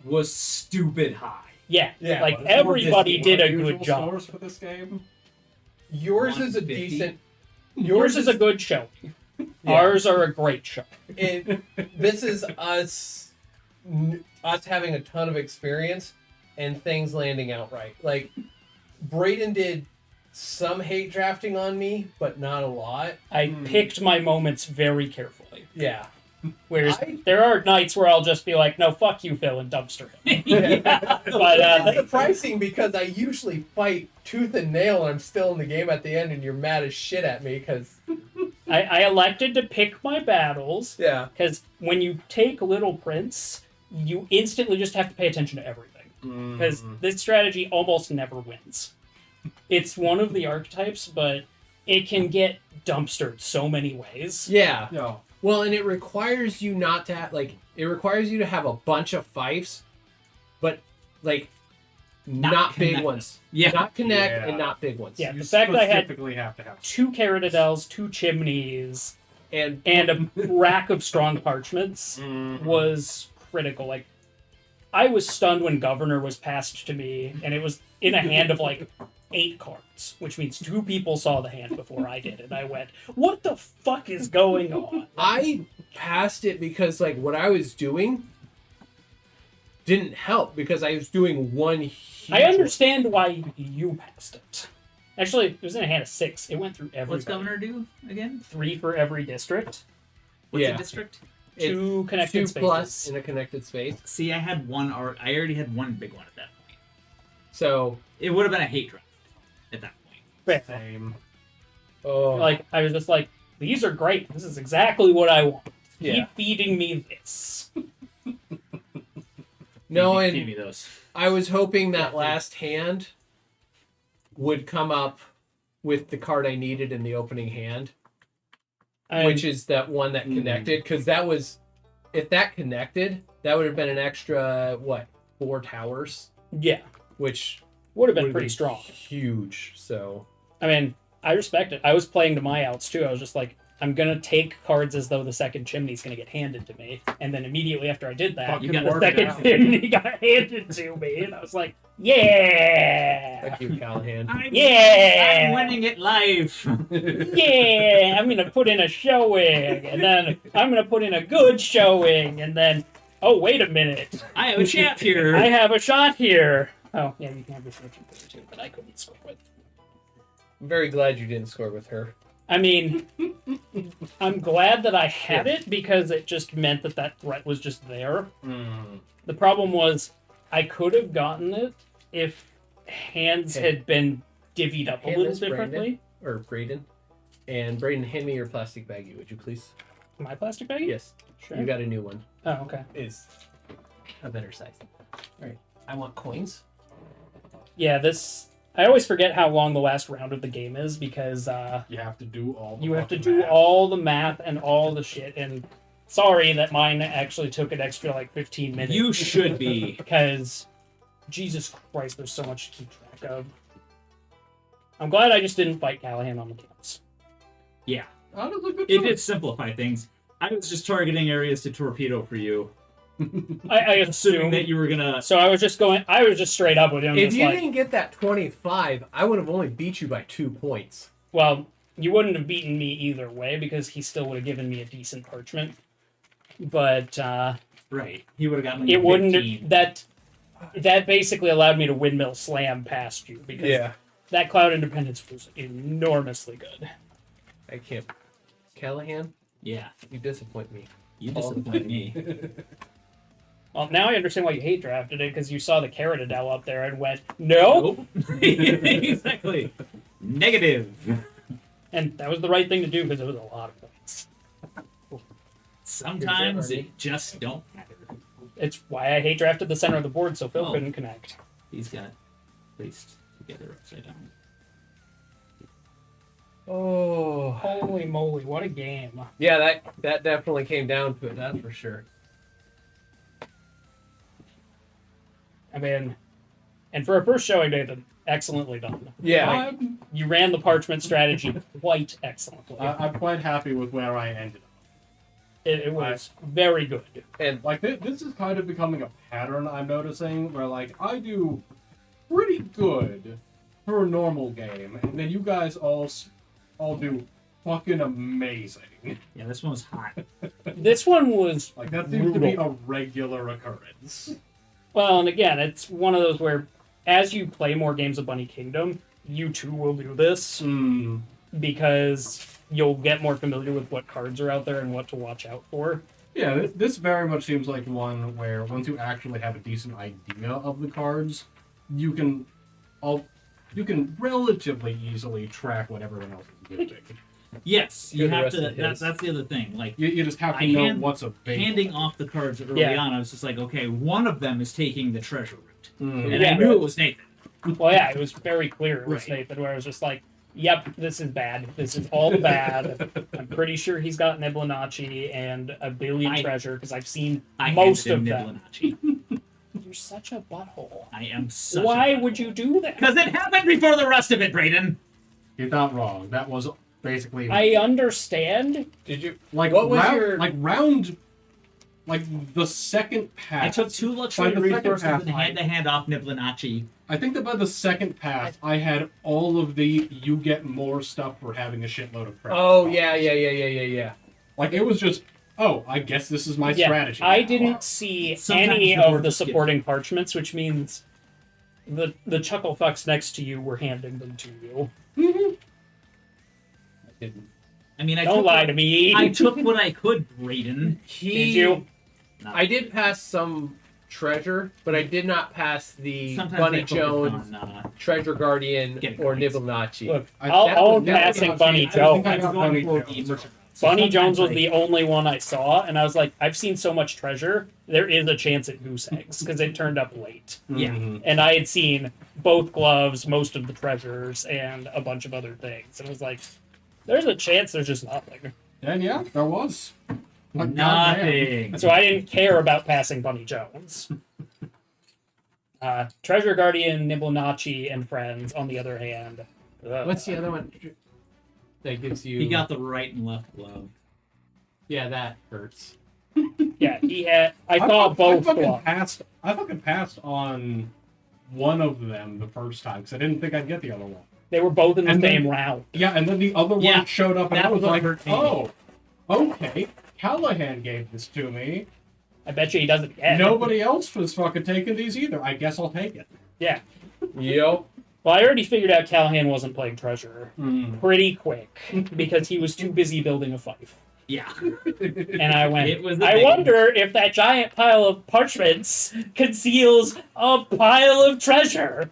was stupid high. Yeah, Yeah, like What is everybody the did a usual good job. Scores for this game. Yours is a 150. decent. Yours is a good show. Yeah. Ours are a great show. This is us having a ton of experience and things landing out right. Like Braden did some hate drafting on me, but not a lot. I picked my moments very carefully. Yeah. Whereas I- there are nights where I'll just be like, no, fuck you, Phil, and dumpster him. But It's surprising because I usually fight tooth and nail and I'm still in the game at the end and you're mad as shit at me because I elected to pick my battles yeah. because when you take Little Prince, you instantly just have to pay attention to everything. Because this strategy almost never wins. It's one of the archetypes, but it can get dumpstered so many ways. Yeah. No. Well, and it requires you not to have, it requires you to have a bunch of fiefs, but not big connect. ones. Yeah. Not connect Yeah. and not big ones. Yeah, You the fact that I had specifically have to have. 2 Caradadels, 2 Chimneys, And and a rack of strong parchments was critical. Like, I was stunned when Governor was passed to me, and it was in a hand of 8 cards, which means 2 people saw the hand before I did, and I went, "What the fuck is going on?" I passed it because what I was doing didn't help because I was doing one huge I understand why you passed it. Actually, it was in a hand of 6. It went through everybody. What's Governor do again? 3 for every district. What's Yeah. a district? It's 2 connected 2 spaces. plus in a connected space. See, I had one art. I already had one big one at that point. So, It would have been a hate draft at that point. Fair. Same. oh, I was just like, these are great. This is exactly what I want. yeah. Keep feeding me this. No, Feed and me those. I was hoping that last hand would come up with the card I needed in the opening hand, which is that one that connected. Because that was, if that connected, that would have been an extra, 4 towers, yeah, which would have been would pretty be strong. huge. So, I mean, I respect it. I was playing to my outs too. I was just like, I'm gonna take cards as though the second chimney's gonna get handed to me, and then immediately after I did that, Fucking the work it second out. chimney got handed to me, and I was like, yeah, thank you, Callahan. yeah, I'm winning it live. yeah. I'm gonna put in a showing, and then I'm gonna put in a good showing, and then, oh wait a minute, I have a champ here. I have a shot here. Oh yeah, you can have this fortune player too, but I couldn't score with. I'm very glad you didn't score with her. I mean, I'm glad that I had it because it just meant that that threat was just there. The problem was I could have gotten it if hands Okay. had been divvied up a Hand little this, differently. Or Braden. And Braden, hand me your plastic baggie, would you please? My plastic bag? Yes. Sure. You got a new one. Oh, okay. Is a better size. I want coins. Yeah, I always forget how long the last round of the game is because You have to do all the you have to fucking do math. all the math and all the shit. And sorry that mine actually took an extra like 15 minutes. You should be. Because Jesus Christ, there's so much to keep track of. I'm glad I just didn't fight Callahan on the camps. Yeah. Oh, that's a good It choice. did simplify things. I was just targeting areas to torpedo for you, I assuming assumed that you were gonna. So I was just straight up with him. If just you like, didn't get that 25, I would have only beat you by 2 points. well, you wouldn't have beaten me either way because he still would have given me a decent parchment. But Right. He would have gotten like it wouldn't 15. that basically allowed me to windmill slam past you because that Cloud Independence was enormously good. I can't. Callahan, Yeah. you disappoint me. You disappoint me. Well, now I understand why you hate drafted it because you saw the Caradadel up there and went, no, Nope. Exactly. Negative. and that was the right thing to do because it was a lot of points. Sometimes it just don't matter. It's why I hate drafted the center of the board so Phil Oh. couldn't connect. These got placed together upside down. Oh. Holy moly, what a game. Yeah, that definitely came down to it, that's for sure. I mean, and for a first showing, Nathan, excellently done. Yeah. You ran the parchment strategy quite excellently. I'm quite happy with where I ended up. It was very good. And Like, this is kind of becoming a pattern I'm noticing, where, like, I do pretty good for a normal game, and then you guys all do fucking amazing. Yeah, this one was hot. This one was Like, that seems to be brutal. a regular occurrence. Well, and again, it's one of those where as you play more games of Bunny Kingdom, you too will do this because you'll get more familiar with what cards are out there and what to watch out for. Yeah, this very much seems like one where once you actually have a decent idea of the cards, you can relatively easily track what everyone else is doing. Yes, you the have rest to. of his. That's the other thing. Like You just have to I know hand- what's available. handing off the cards early Yeah. on, I was just like, okay, one of them is taking the treasure route, Mm. and I Yeah. knew it was Nathan. Well, yeah, it was very clear it was Right. Nathan, where I was just like, yep, this is bad. This is all the bad. I'm pretty sure he's got Niblanachi and a billion I- treasure because I've seen I most handed of him them. Niblanachi. You're such a butthole. I am such. Why would you do that? Because it happened before the rest of it, Brayden. You're not wrong. That was basically I understand. did you like what was round, your like the second pass. I took 2 luxury By the second resources pass, and had to hand off Niblanachi. I think that by the second pass, I had all of the you get more stuff for having a shitload of credit. Oh yeah. Like it was just, oh, I guess this is my Yeah, strategy. I now. didn't see Sometimes any the board of the just gives supporting parchments, which means the chuckle fucks next to you were handing them to you. I didn't. I mean, I Don't took lie what, to me. I took what I could, Brayden. Did you? I did pass some treasure, but I did not pass the Sometimes Bunny I focus Jones, on, Treasure Guardian, Getting or points. Nibelnachi. Look, I- I'll that own was- that passing was- Bunny I Joe. think I I'm got going Bunny for Jones. the merchant. Bunny Sometimes Jones was I- the only one I saw, and I was like, I've seen so much treasure. There is a chance at goose eggs because it turned up late, Yeah. Mhm. and I had seen both gloves, most of the treasures, and a bunch of other things, and I was like, there's a chance there's just nothing. And yeah, there was. Like, goddamn. Nothing. So I didn't care about passing Bunny Jones. Treasure Guardian, Niblanachi, and Friends, on the other hand. What's the other one that gives you? He got the right and left glove. Yeah, that hurts. Yeah, he had. I saw both gloves. I fucking passed on one of them the first time because I didn't think I'd get the other one. They were both in the And then- same round. Yeah, and then the other Yeah, one showed up, and that I was was what like, hurt me. "Oh, okay." Callahan gave this to me. I bet you he doesn't get it. Nobody else was fucking taking these either. I guess I'll take it. Yeah. Yep. Well, I already figured out Callahan wasn't playing Treasure Mm. pretty quick because he was too busy building a fief. Yeah. And I went, It was a I big wonder if that giant pile of parchments conceals a pile of treasure.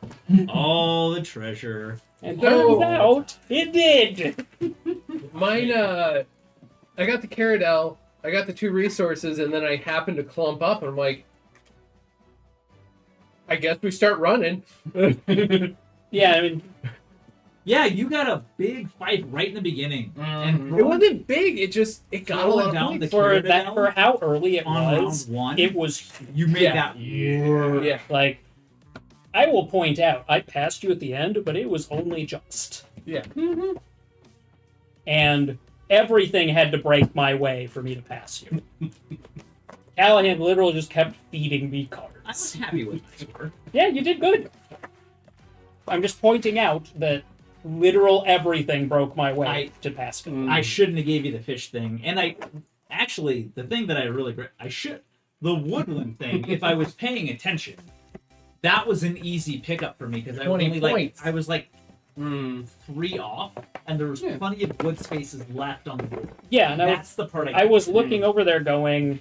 All the treasure. And Oh. turns out, it did. Mine. I got the Caradel. I got the 2 resources, and then I happened to clump up, and I'm like, I guess we start running. Yeah, I mean, Yeah, you got a big fight right in the beginning, and It wasn't big. It got a throwing lot of down points. the for Cyrodiil that, for how early it on was, round one. it was You made Yeah. that. Yeah. like. I will point out, I passed you at the end, but it was only just. Yeah. And everything had to break my way for me to pass you. Callahan literally just kept feeding me I was cards. happy with my score. Yeah, you did good. I'm just pointing out that literal everything broke my way to pass me. I shouldn't have gave you the fish thing, and I actually the thing that I really the woodland thing. If I was paying attention, that was an easy pickup for me because I 20 only points. I was like 3 off, and there was Yeah. plenty of wood spaces left on the board. Yeah, and That's the part I was looking over there going,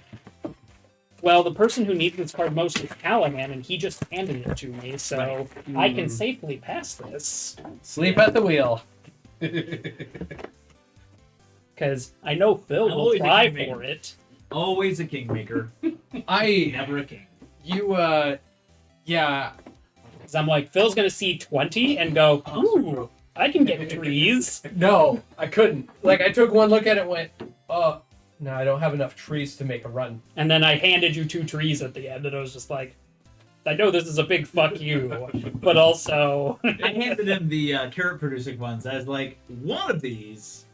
well, the person who needs this card most is Callahan, and he just handed it to me, so I can safely pass this. Sleep at the wheel. Because I know Phil I'm will always a try kingmaker. for it. always a kingmaker, I never a king. yeah. Because I'm like, Phil's going to see 20 and go, ooh, I can get trees. No, I couldn't. Like I took one look at it and went, oh no, I don't have enough trees to make a run. And then I handed you 2 trees at the end, and I was just like, I know this is a big fuck you, but also... I handed him the carrot producing ones. I was like, one of these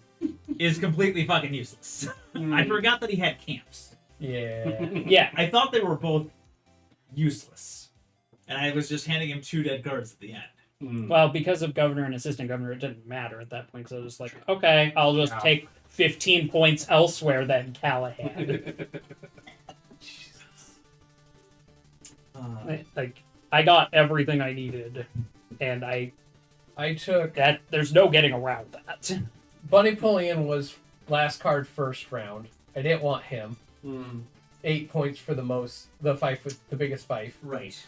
is completely fucking useless. I forgot that he had camps. Yeah. yeah, I thought they were both useless, and I was just handing him 2 dead cards at the end. well, because of governor and assistant governor, it didn't matter at that point, because I was just like, okay, I'll just take 15 points elsewhere then, Callahan. Like, I got everything I needed, and I took there's no getting around that. Bunny Pullian was last card first round. I didn't want him. 8 points for the fife with the biggest fife. Right.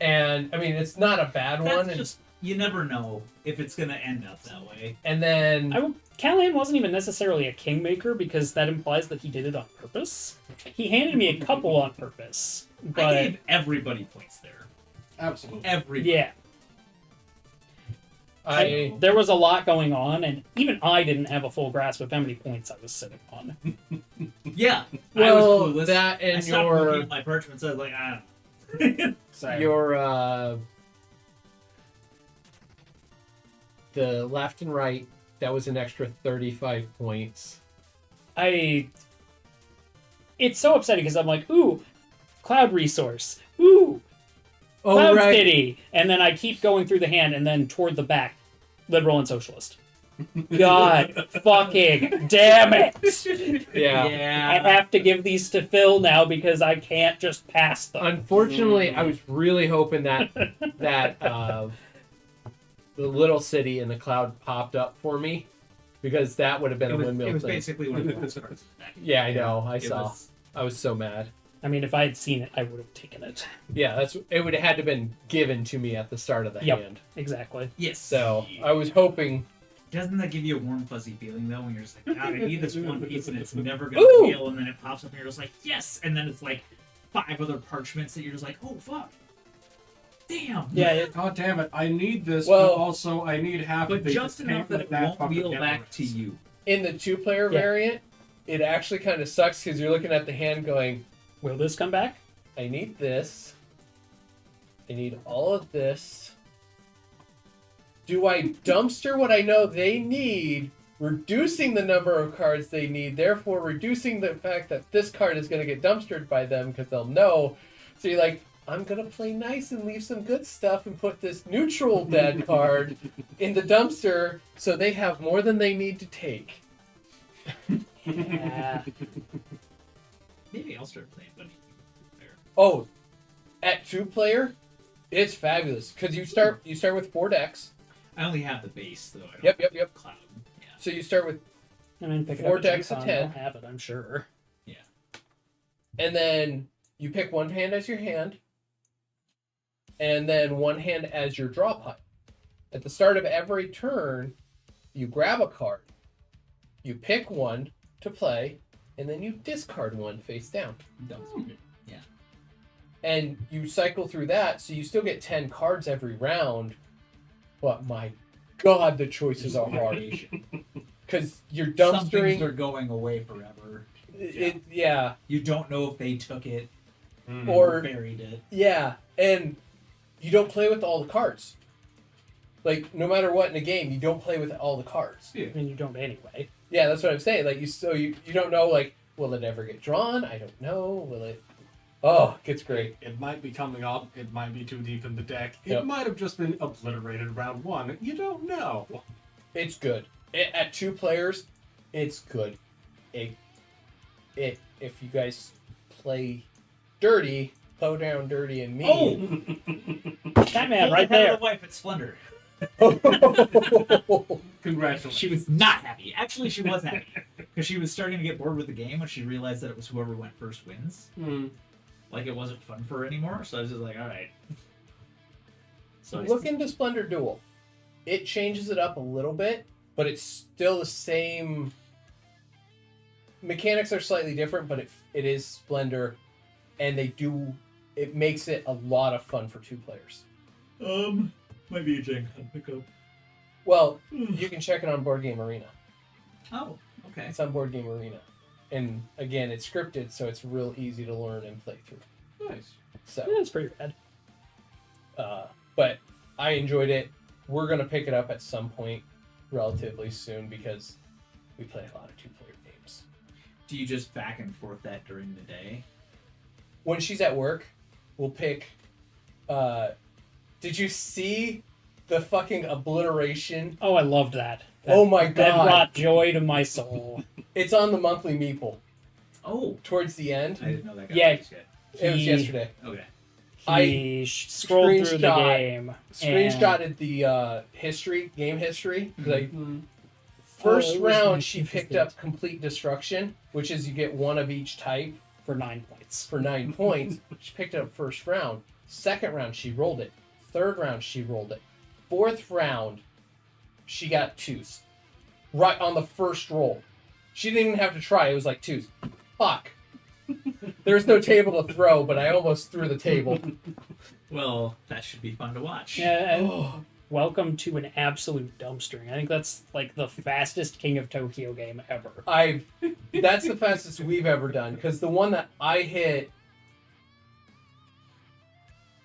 And I mean, it's not a bad one. That's just, you never know if it's going to end up that way. And then Callahan wasn't even necessarily a kingmaker, because that implies that he did it on purpose. He handed me a couple on purpose, I but gave everybody points there. Absolutely. Everybody. yeah. I There was a lot going on, and even I didn't have a full grasp of how many points I was sitting on. Yeah. well I was clueless. that I and stopped looking your at my parchments. I was like, I don't know. Same. your the left and right, that was an extra 35 points. It's so upsetting, because I'm like, ooh, cloud resource, ooh, cloud city, and then I keep going through the hand, and then toward the back, liberal and socialist. God fucking damn it! Yeah. I have to give these to Phil now, because I can't just pass them. Unfortunately, I was really hoping that the little city in the cloud popped up for me, because that would have been a windmill It was thing. basically one of the best cards. Yeah, I know. I It saw. was- I was so mad. I mean, if I had seen it, I would have taken it. Yeah, it would have had to been given to me at the start of the Yep. hand. Exactly. Yes. So I was hoping. Doesn't that give you a warm, fuzzy feeling, though, when you're just like, God, I need this one piece and it's never going Ooh! to fail, and then it pops up and you're just like, yes! And then it's like 5 other parchments that you're just like, oh, fuck. Damn! Yeah, God damn it! I need this, Well- but also I need half But of it. just Can't enough that let it won't fucking wheel get back to worse. you. In the 2-player Yeah. variant, it actually kind of sucks because you're looking at the hand going, will this come back? I need this. I need all of this. Do I dumpster what I know they need, reducing the number of cards they need, therefore reducing the fact that this card is going to get dumpstered by them because they'll know. So you're like, I'm going to play nice and leave some good stuff and put this neutral dead card in the dumpster so they have more than they need to take. Yeah. Maybe I'll start playing Bunny. Oh, at 2-player, it's fabulous because you start with 4 decks. I only have the base, though. I don't Yep. have Cloud. Yeah. So you start with, I mean, pick it 4 up at decks of Yukon, 10. I'll have it, I'm sure. and then you pick one hand as your hand, and then one hand as your draw pile. At the start of every turn, you grab a card, you pick one to play, and then you discard one face down. Dumpster. Yeah. and you cycle through that, so you still get 10 cards every round. But my God, the choices are hard. Because you're Some things dumpstering. are going away forever. Yeah. You don't know if they took it Or buried it. yeah, and you don't play with all the cards. Like no matter what in a game, you don't play with all the cards. Yeah. And you don't anyway. Yeah, that's what I'm saying. Like you don't know. Like, will it ever get drawn? I don't know. Will it? Oh, it gets great. It might be coming up. It might be too deep in the deck. Yep. It might have just been obliterated round one. You don't know. It's good. At 2 players, it's good. If you guys play dirty, Poe Down Dirty and me. Oh! That man Pulled right ahead there. of the wife at Splendor. Congratulations. She was not happy. Actually, she was happy. Because she was starting to get bored with the game when she realized that it was whoever went first wins. Like, it wasn't fun for her anymore, so I was just like, alright. So Look into Splendor Duel. It changes it up a little bit, but it's still the same. Mechanics are slightly different, but it is Splendor, and it makes it a lot of fun for 2 players. might be a Gen Con pickup. Well, you can check it on Board Game Arena. Oh, okay. It's on Board Game Arena. And again, it's scripted, so it's real easy to learn and play through. Nice. So, Yeah, it's pretty rad. but I enjoyed it. We're going to pick it up at some point relatively soon because we play a lot of 2-player games. Do you just back and forth that during the day? When she's at work, we'll pick. Did you see the fucking obliteration? Oh, I loved that. Oh my That God. brought joy to my soul. It's on the monthly Meeple Oh, towards the end. I didn't know that got Yeah. released yet. It was He- yesterday. Okay. He scrolled through the screenshot- game. Screenshotted the game history. Like, first Oh, it was round, she picked interesting. up complete destruction, which is you get one of each type for 9 points. for 9 points. She picked it up first round. Second round, she rolled it. Third round, she rolled it. Fourth round, she got 2s. Right on the first roll. She didn't even have to try. It was like 2s. Fuck. There's no table to throw, but I almost threw the table. Well, that should be fun to watch. Yeah, and Oh, welcome to an absolute dumpstering. I think that's like the fastest King of Tokyo game ever. that's the fastest we've ever done. Because the one that I hit,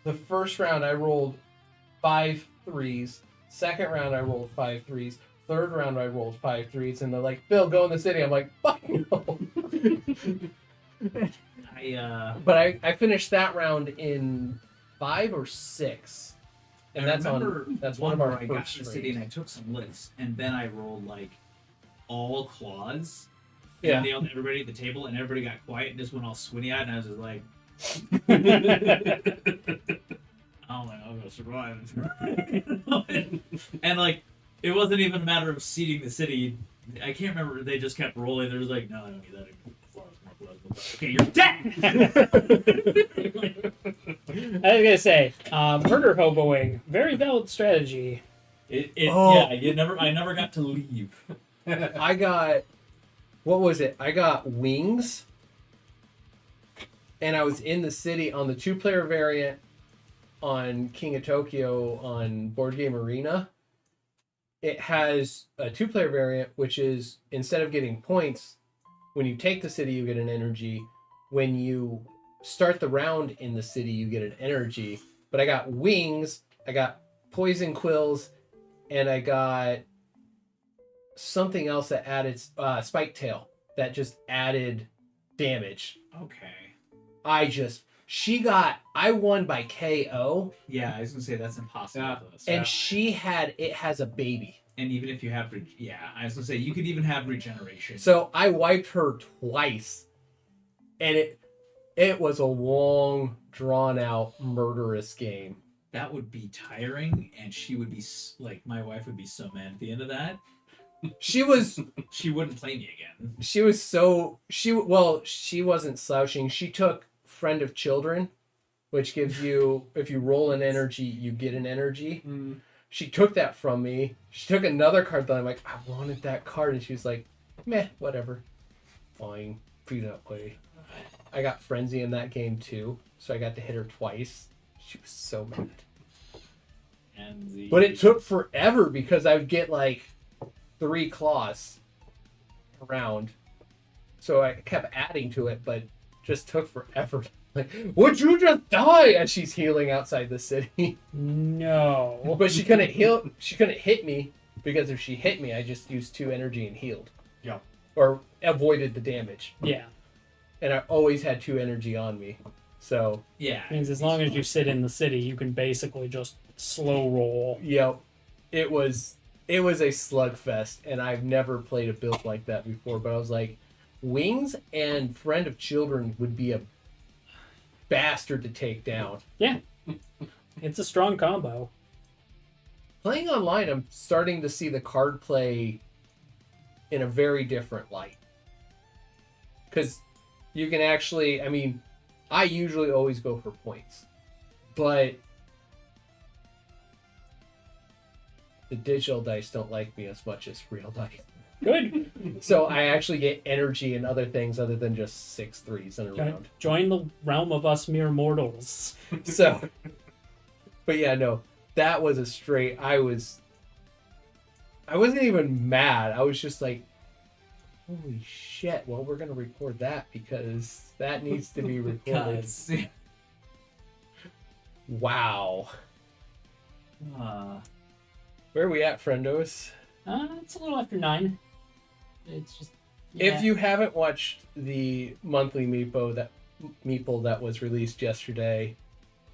the first round I rolled 5 3s. Second round I rolled 5 3s. Third round I rolled 5 3s. And they're like, Bill, go in the city. I'm like, fuck no. But I finished that round in 5 or 6. And I that's remember that's one of where our I got first to the city and I streams. took some licks, and then I rolled like all claws. Yeah. And nailed everybody at the table, and everybody got quiet and just went all squinty eyed, and I was just like, I don't think I'm gonna survive. And like, it wasn't even a matter of seeding the city. I can't remember. They just kept rolling. They was like, no, I don't need that anymore. Okay, you're dead. I was gonna say, murder hoboing, very valid strategy. Oh. Yeah, I never got to leave. I got, what was it? I got wings, and I was in the city on the 2-player variant on King of Tokyo on Board Game Arena. It has a 2-player variant, which is instead of getting points, when you take the city, you get an energy. When you start the round in the city, you get an energy. But I got wings, I got poison quills, and I got something else that added spike tail that just added damage. Okay. I won by KO, Yeah, I was gonna say that's impossible. Yeah. to us. and it has a baby. And even if you have, I was gonna say you could even have regeneration. So I wiped her twice, and it was a long, drawn out, murderous game. That would be tiring, and she would be like, my wife would be so mad at the end of that. She She wouldn't play me again. she wasn't slouching. She took Friend of Children, which gives you, if you roll an energy, you get an energy. She took that from me. She took another card that I'm like, I wanted that card, and she was like, meh, whatever. Fine. Free that way. I got Frenzy in that game too, so I got to hit her twice. She was so mad. And But it took forever because I would get like 3 claws around. So I kept adding to it, but just took forever. Like, would you just die? As she's healing outside the city. No. But she couldn't heal. She couldn't hit me because if she hit me, I just used 2 energy and healed. Yeah. Or avoided the damage. Yeah. And I always had 2 energy on me. So yeah, Means as long as you sit in the city, you can basically just slow roll. yep, it was a slugfest, and I've never played a build like that before. But I was like, Wings and Friend of Children would be a bastard to take down. Yeah. It's a strong combo. Playing online, I'm starting to see the card play in a very different light. Because you can actually, I mean, I usually always go for points. But the digital dice don't like me as much as real dice. Good. So I actually get energy and other things other than just 6 threes in a round. Join the realm of us mere mortals. So, but yeah, no, that was a straight. I wasn't even mad. I was just like, holy shit. Well, we're gonna record that because that needs to be recorded. Wow. Where are we at, friendos? It's a little after 9. It's just... If you haven't watched the monthly Meeple that was released yesterday,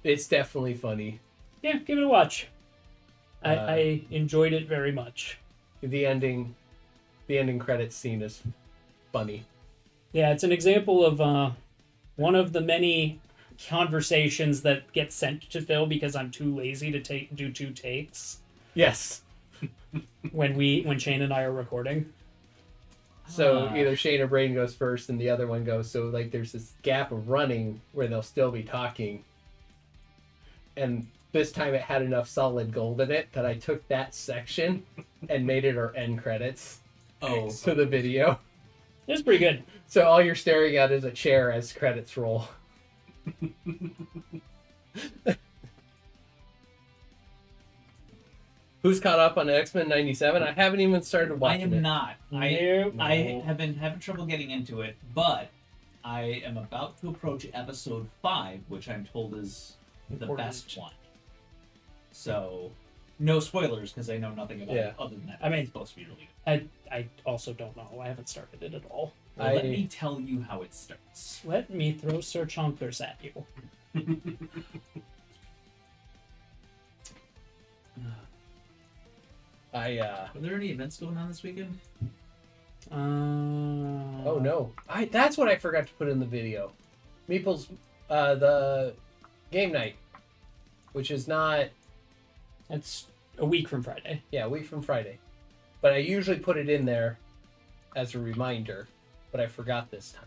it's definitely funny. Yeah, give it a watch. I enjoyed it very much. The ending credits scene is funny. Yeah, it's an example of one of the many conversations that get sent to Phil because I'm too lazy to do 2 takes Yes. when Shane and I are recording. So either Shane or Braden goes first and the other one goes. So like there's this gap of running where they'll still be talking. And this time it had enough solid gold in it that I took that section and made it our end credits to the video. It was pretty good. So all you're staring at is a chair as credits roll. Who's caught up on X-Men 97? I haven't even started I watching am it. not. Nope. I have been having trouble getting into it, but I am about to approach episode 5, which I'm told is the Important. best one. So, no spoilers because I know nothing about it other than that. I mean, it's supposed to be really good. I also don't know. I haven't started it at all. Well, let me tell you how it starts. Let me throw Sir Chonkers at you. Are there any events going on this weekend? Oh no! That's what I forgot to put in the video. Meeple's the game night, which is not It's a week from Friday. a week from Friday, but I usually put it in there as a reminder, but I forgot this time.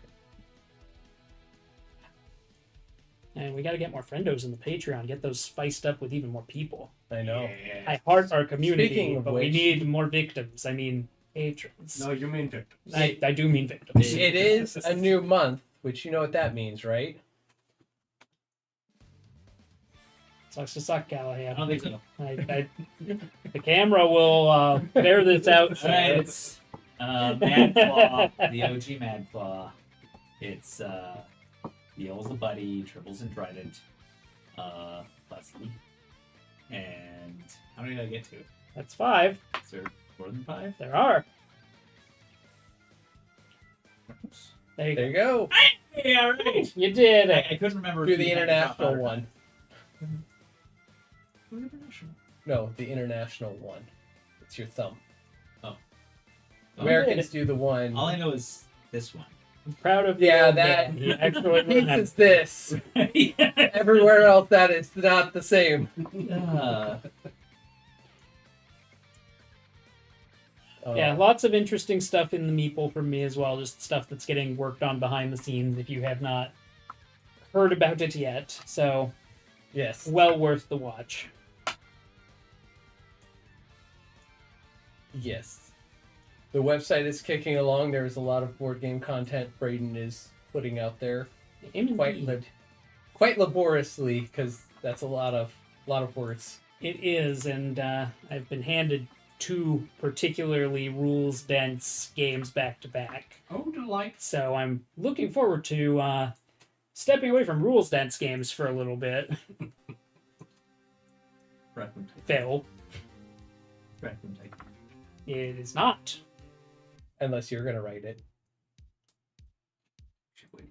And we got to get more friendos in the Patreon. Get those spiced up with even more people. I know. I heart our community, Speaking of but we which- need more victims. I mean, patrons. No, you mean victims. I do mean victims. It is a new month, which you know what that means, right? Sucks to suck, Callahan. I don't think so. The camera will bear this out. Alright, it's Mad Claw, the OG Mad Claw. It's Yells the Buddy, Triples and Trident, Leslie. And how many did I get to? That's 5. Is there more than 5? There are. There you There go. you go. Hey, alright! You did it. I couldn't remember. Do if the you had international top or one. not. Who's international? No, the international one. It's your thumb. Oh. Americans do the one. All I know is this one. I'm proud of you. Yeah, that He actually piece learned is this. Everywhere else, that is not the same. Yeah, lots of interesting stuff in the Meeple from me as well. Just stuff that's getting worked on behind the scenes if you have not heard about it yet. So, Yes. well worth the watch. Yes. The website is kicking along. There's a lot of board game content Braden is putting out there. Indeed. Quite laboriously, because that's a lot of words. It is, and I've been handed 2 particularly rules-dense games back-to-back. Oh, delight. So I'm looking forward to stepping away from rules-dense games for a little bit. Raccoon Tycoon. Phil, Raccoon Tycoon. it is not. Unless you're gonna write it. Should wait.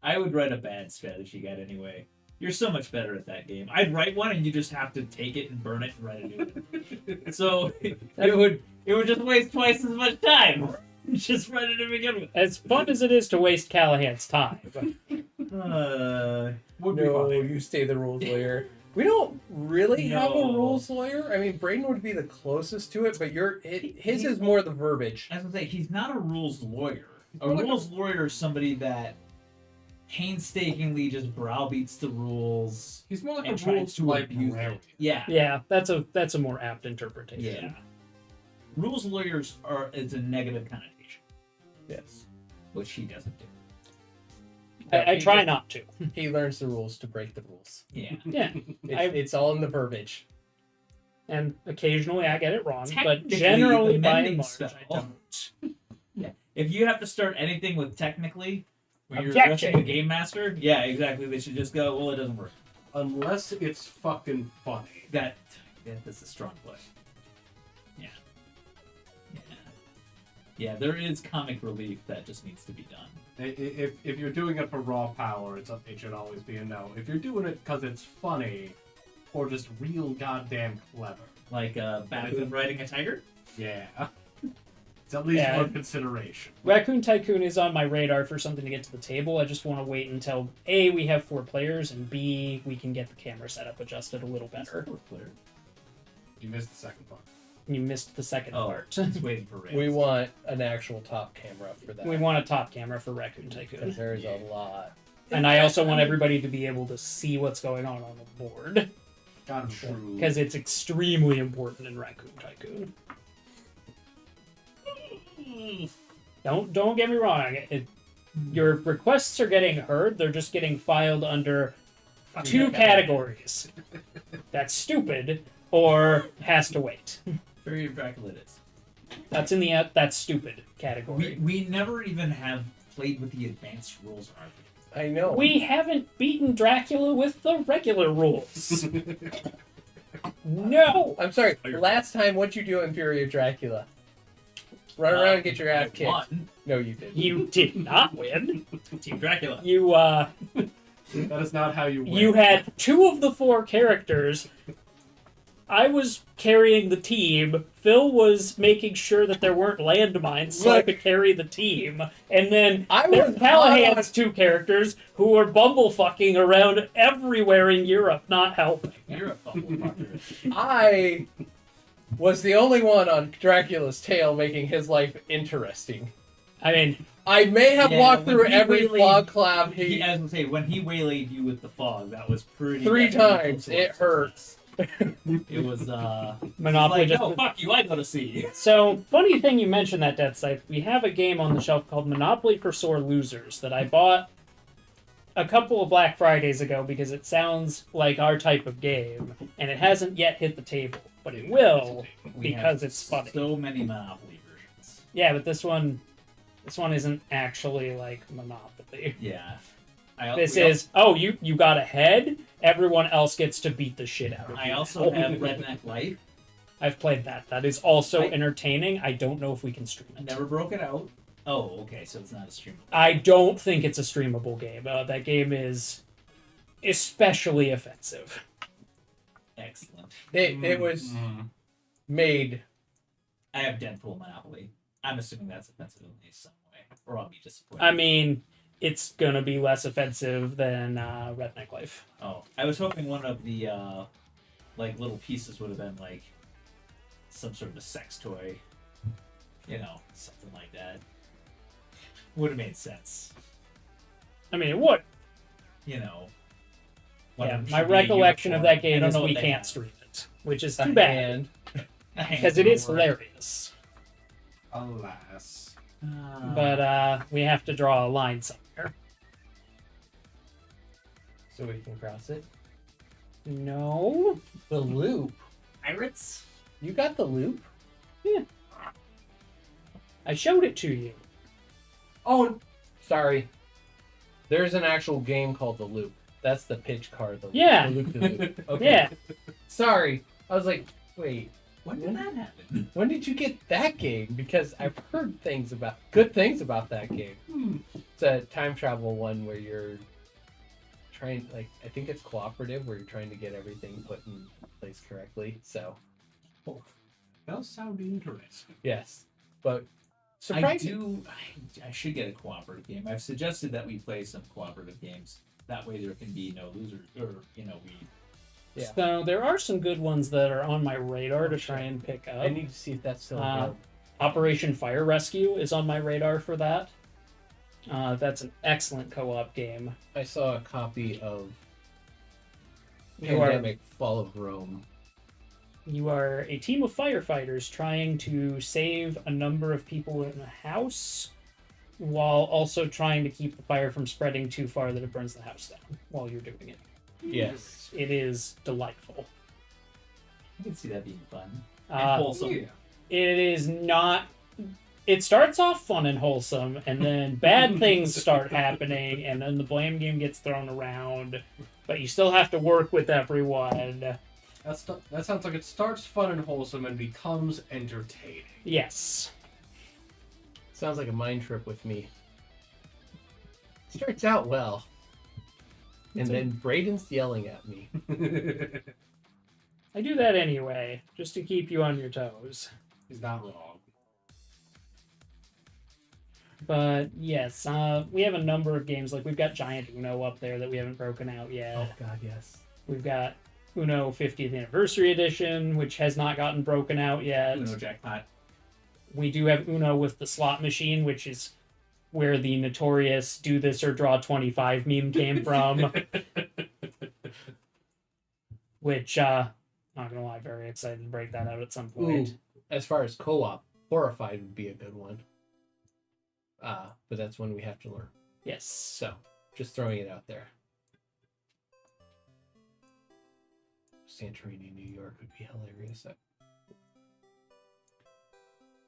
I would write a bad strategy guide anyway. You're so much better at that game. I'd write one and you just have to take it and burn it and write a new one. So it would just waste twice as much time. Just write it to begin with. As fun as it is to waste Callahan's time. Would be No, funny. you stay the rules lawyer. We don't really have a No. rules lawyer. I mean, Braden would be the closest to it, but his is more the verbiage. As I say, he's not a rules lawyer. A Well, like rules lawyer is somebody that painstakingly just browbeats the rules. He's more like And a tries rules to abuse librarian. it. Yeah. Yeah, that's a more apt interpretation. Yeah. Rules lawyers is a negative connotation, Yes. which he doesn't do. I try not to. He learns the rules to break the rules. Yeah. Yeah, It's all in the verbiage. and occasionally I get it wrong, but Technically, generally the by and mending large spell. I don't. Yeah. If you have to start anything with technically, when you're Objection. addressing a game master, yeah, exactly. They should just go, well, it doesn't work. Unless it's fucking funny. That's a strong play. Yeah. Yeah, there is comic relief that just needs to be done. If you're doing it for raw power, it should always be a no. If you're doing it because it's funny, or just real goddamn clever, Like Batman riding a tiger? yeah, it's at least Yeah. worth consideration. Raccoon Tycoon is on my radar for something to get to the table. I just want to wait until A, we have 4 players, and B, we can get the camera setup adjusted a little better. You missed the second part. You missed the second Oh, part. just waiting for Rails. We want an actual top camera for that. We want a top camera for Raccoon because Tycoon. there's a lot. And I also want everybody to be able to see what's going on the board. God, true. Because it's extremely important in Raccoon Tycoon. Don't get me wrong. Your requests are getting heard. They're just getting filed under 2 categories. That's stupid or has to wait. Very Dracula it is. That's in the that's stupid category. We never even have played with the advanced rules argument. I know. We haven't beaten Dracula with the regular rules. No. I'm sorry. Last time, what'd you do in Fury of Dracula? Run around and get your ass kicked. Won. No, you didn't. You did not win. Team Dracula. You That is not how you win. you had 2 of the 4 characters. I was carrying the team. Phil was making sure that there weren't landmines so I Look. could carry the team. And then I there's was Callahan's 2 characters who were bumblefucking around everywhere in Europe, not helping. You're a bumblefucker. I was the only one on Dracula's tail making his life interesting. I mean, I may have Yeah, walked when through he every waylaid- fog cloud He, as I say, when he waylaid you with the fog, that was pretty. 3 detrimental times. to It us. hurts. It was Monopoly like, just. no, fuck you, I go to sea. So, funny thing you mentioned that, Death Scythe. We have a game on the shelf called Monopoly for Sore Losers that I bought a couple of Black Fridays ago because it sounds like our type of game, and it hasn't yet hit the table, but it will. We Because have it's funny. So many Monopoly versions. Yeah, but this one isn't actually like Monopoly. Yeah. This is you got ahead. Everyone else gets to beat the shit out of you. I also have Redneck Life. I've played that. That is also I- entertaining. I don't know if we can stream it. Never broke it out. Oh, okay, so it's not a streamable. I don't think it's a streamable game. That game is especially offensive. Excellent. It was made. I have Deadpool Monopoly. I'm assuming that's offensive in some way, or I'll be disappointed. I mean, it's gonna be less offensive than Redneck Life. Oh, I was hoping one of the like little pieces would have been like some sort of a sex toy, you know, something like that. Would have made sense, I mean, it would. you know. Yeah, One my should be a recollection of unicorn. that game I don't is know we what they can't have. stream it, which is A too bad hand. A hand because it is would work. hilarious. Alas. But we have to draw a line somewhere. So we can cross it. No. The loop. Pirates? You got the loop? I showed it to you. Oh, sorry. There's an actual game called The Loop. That's the pitch card. The loop. Yeah. The loop, the loop. Okay. Yeah. Sorry. I was like, wait. When did that happen? When did you get that game? Because I've heard good things about that game. It's a time travel one where you're trying, like, I think it's cooperative, where you're trying to get everything put in place correctly. So, Does sound interesting. yes, but I surprising. I should get a cooperative game. I've suggested that we play some cooperative games. That way there can be no losers, or we. Yeah. So there are some good ones that are on my radar to try and pick up. I need to see if that's still available. Operation Fire Rescue is on my radar for that. That's an excellent co-op game. I saw a copy of You are- Pandemic: Fall of Rome. You are a team of firefighters trying to save a number of people in a house while also trying to keep the fire from spreading too far that it burns the house down while you're doing it. Yes. It is delightful. I can see that being fun and Uh, wholesome. Yeah. it is not. It starts off fun and wholesome, and then bad things start happening, and then the blame game gets thrown around. But you still have to work with everyone. That sounds like it starts fun and wholesome and becomes entertaining. Yes. Sounds like a mind trip with me. Starts out well. And then Braden's yelling at me. I do that anyway, just to keep you on your toes. He's not wrong. But yes, we have a number of games. Like we've got Giant Uno up there that we haven't broken out yet. Oh god, yes. We've got Uno 50th Anniversary Edition, which has not gotten broken out yet. Uno jackpot. We do have Uno with the slot machine, which is where the notorious "do this or draw 25" meme came from. Which, not gonna lie, very excited to break that out at some point. Ooh, as far as co-op, Horrified would be a good one. But that's one we have to learn. Yes. So, just throwing it out there. Santorini, New York would be hilarious.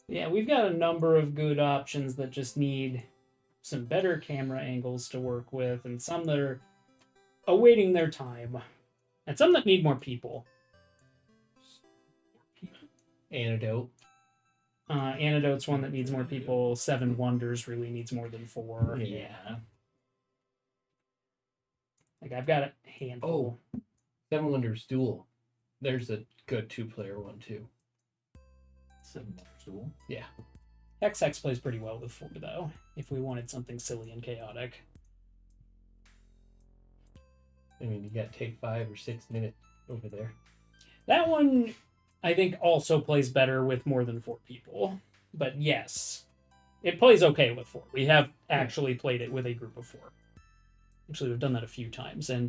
Yeah, we've got a number of good options that just need some better camera angles to work with, and some that are awaiting their time, and some that need more people. Antidote. Antidote's one that needs more people. Seven Wonders really needs more than 4. Yeah. Like, I've got a handful. Seven Wonders Duel. There's a good 2-player one too. 7 Wonders Duel. Yeah. XX plays pretty well with 4, though, if we wanted something silly and chaotic. I mean, you got Take 5 or 6 minutes over there. That one, I think, also plays better with more than 4 people. But yes, it plays okay with 4. We have actually played it with a group of 4. Actually, we've done that a few times, and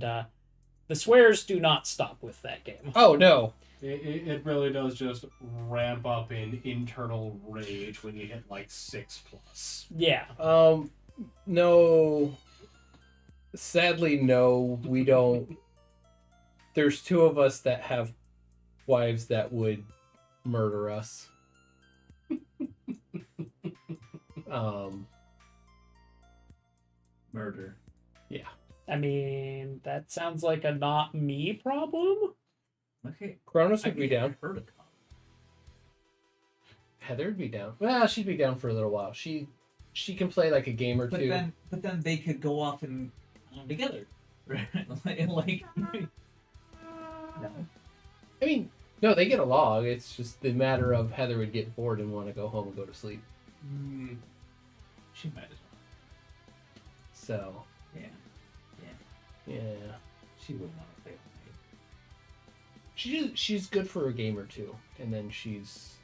the swears do not stop with that game. Oh, no. It really does just ramp up in internal rage when you hit like 6+. Yeah. No. Sadly, no, we don't. There's 2 of us that have wives that would murder us. Murder. Yeah. I mean, that sounds like a not me problem. Okay. Kronos would be I've down. heard of Con. Heather would be down. Well, she'd be down for a little while. She can play like a game or But two. then they could go off and together, right? And like, no. I mean, no, they get along. It's just the matter of Heather would get bored and want to go home and go to sleep. She might as well. So, Yeah. yeah. She wouldn't want to play with me. She's good for a game or two, and then she's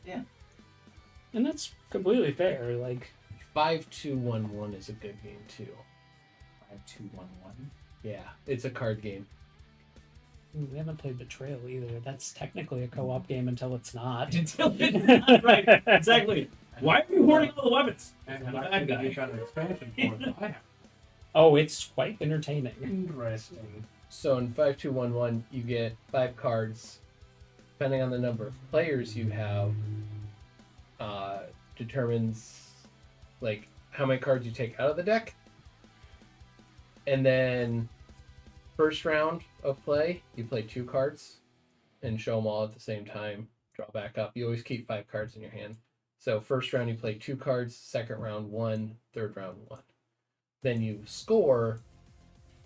And that's completely fair. Like, 5211 is a good game too. 5211. Yeah, it's a card game. Ooh, we haven't played Betrayal either. That's technically a co-op game until it's not. Until it's not right. Exactly. Why are you hoarding all the weapons? And I'm a I bad think guy. you got an expansion for it. I have. Oh, it's quite entertaining. Interesting. So in 5211, you get 5 cards. Depending on the number of players you have, determines like how many cards you take out of the deck. And then first round of play, you play 2 cards and show them all at the same time. Draw back up. You always keep 5 cards in your hand. So first round you play 2 cards, second round 1, third round 1. Then you score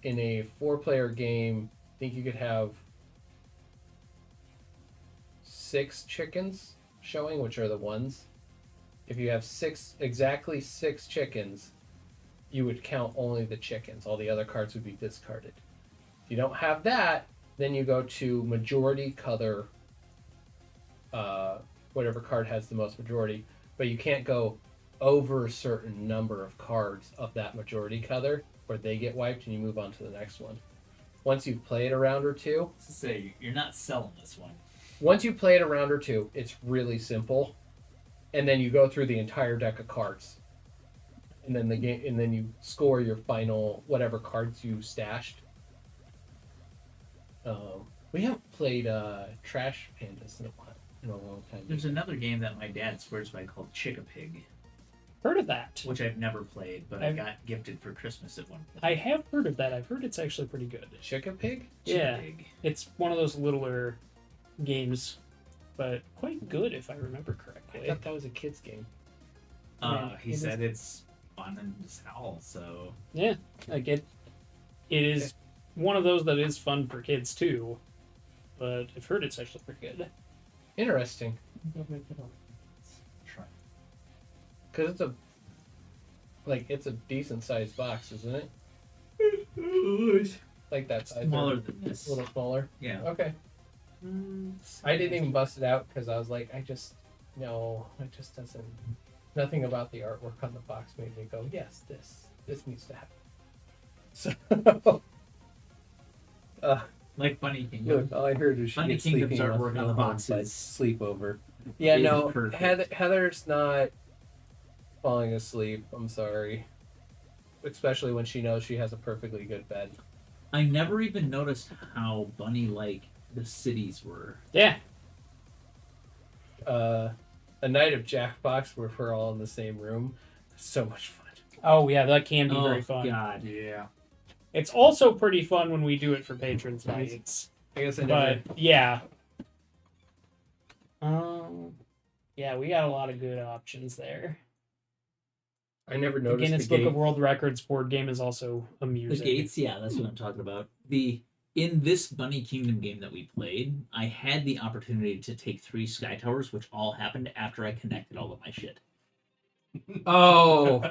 in a 4-player game. I think you could have 6 chickens showing, which are the ones. If you have exactly 6 chickens, you would count only the chickens. All the other cards would be discarded. If you don't have that, then you go to majority color, whatever card has the most majority, but you can't go over a certain number of cards of that majority color, or they get wiped and you move on to the next one. Once you've played a round or two, To say you're not selling this one. once you play it a round or two, it's really simple, and then you go through the entire deck of cards, and then the game, and then you score your final whatever cards you stashed. We haven't played Trash Pandas in a long time. There's another game that my dad swears by called Chick-a-Pig, Heard of that? which I've never played, but I got gifted for Christmas at one point. I have heard of that. I've heard it's actually pretty good. Chick-a-Pig? Yeah. Chick-a-Pig. It's one of those littler games, but quite good if I remember I correctly. thought that was a kid's game. Yeah, He it is- said it's fun and as hell, so Yeah, like it is one of those that is fun for kids too. But I've heard it's actually pretty good. Interesting. try. Because it's a decent sized box, isn't it? Like that size. Smaller or than this. a little smaller. Yeah. Okay. I didn't even bust it out because I was like, it just doesn't. Nothing about the artwork on the box made me go, yes, this needs to happen. So, Like Bunny Kingdom. look, all I heard was she Bunny gets Kingdom's sleeping artwork on the boxes. sleepover. Yeah, is no, perfect. Heather's not falling asleep. I'm sorry, especially when she knows she has a perfectly good bed. I never even noticed how bunny-like the cities were. Yeah, A night of Jackbox where we're all in the same room. So much fun. oh yeah, that can be very fun. God. Yeah. It's also pretty fun when we do it for patrons nights. I guess I never. But yeah. Yeah, we got a lot of good options there. I never The noticed Guinness the Book of gate. World Records board game is also The amusing. gates, yeah, that's what I'm talking about. In this Bunny Kingdom game that we played, I had the opportunity to take 3 Sky Towers, which all happened after I connected all of my shit. Oh,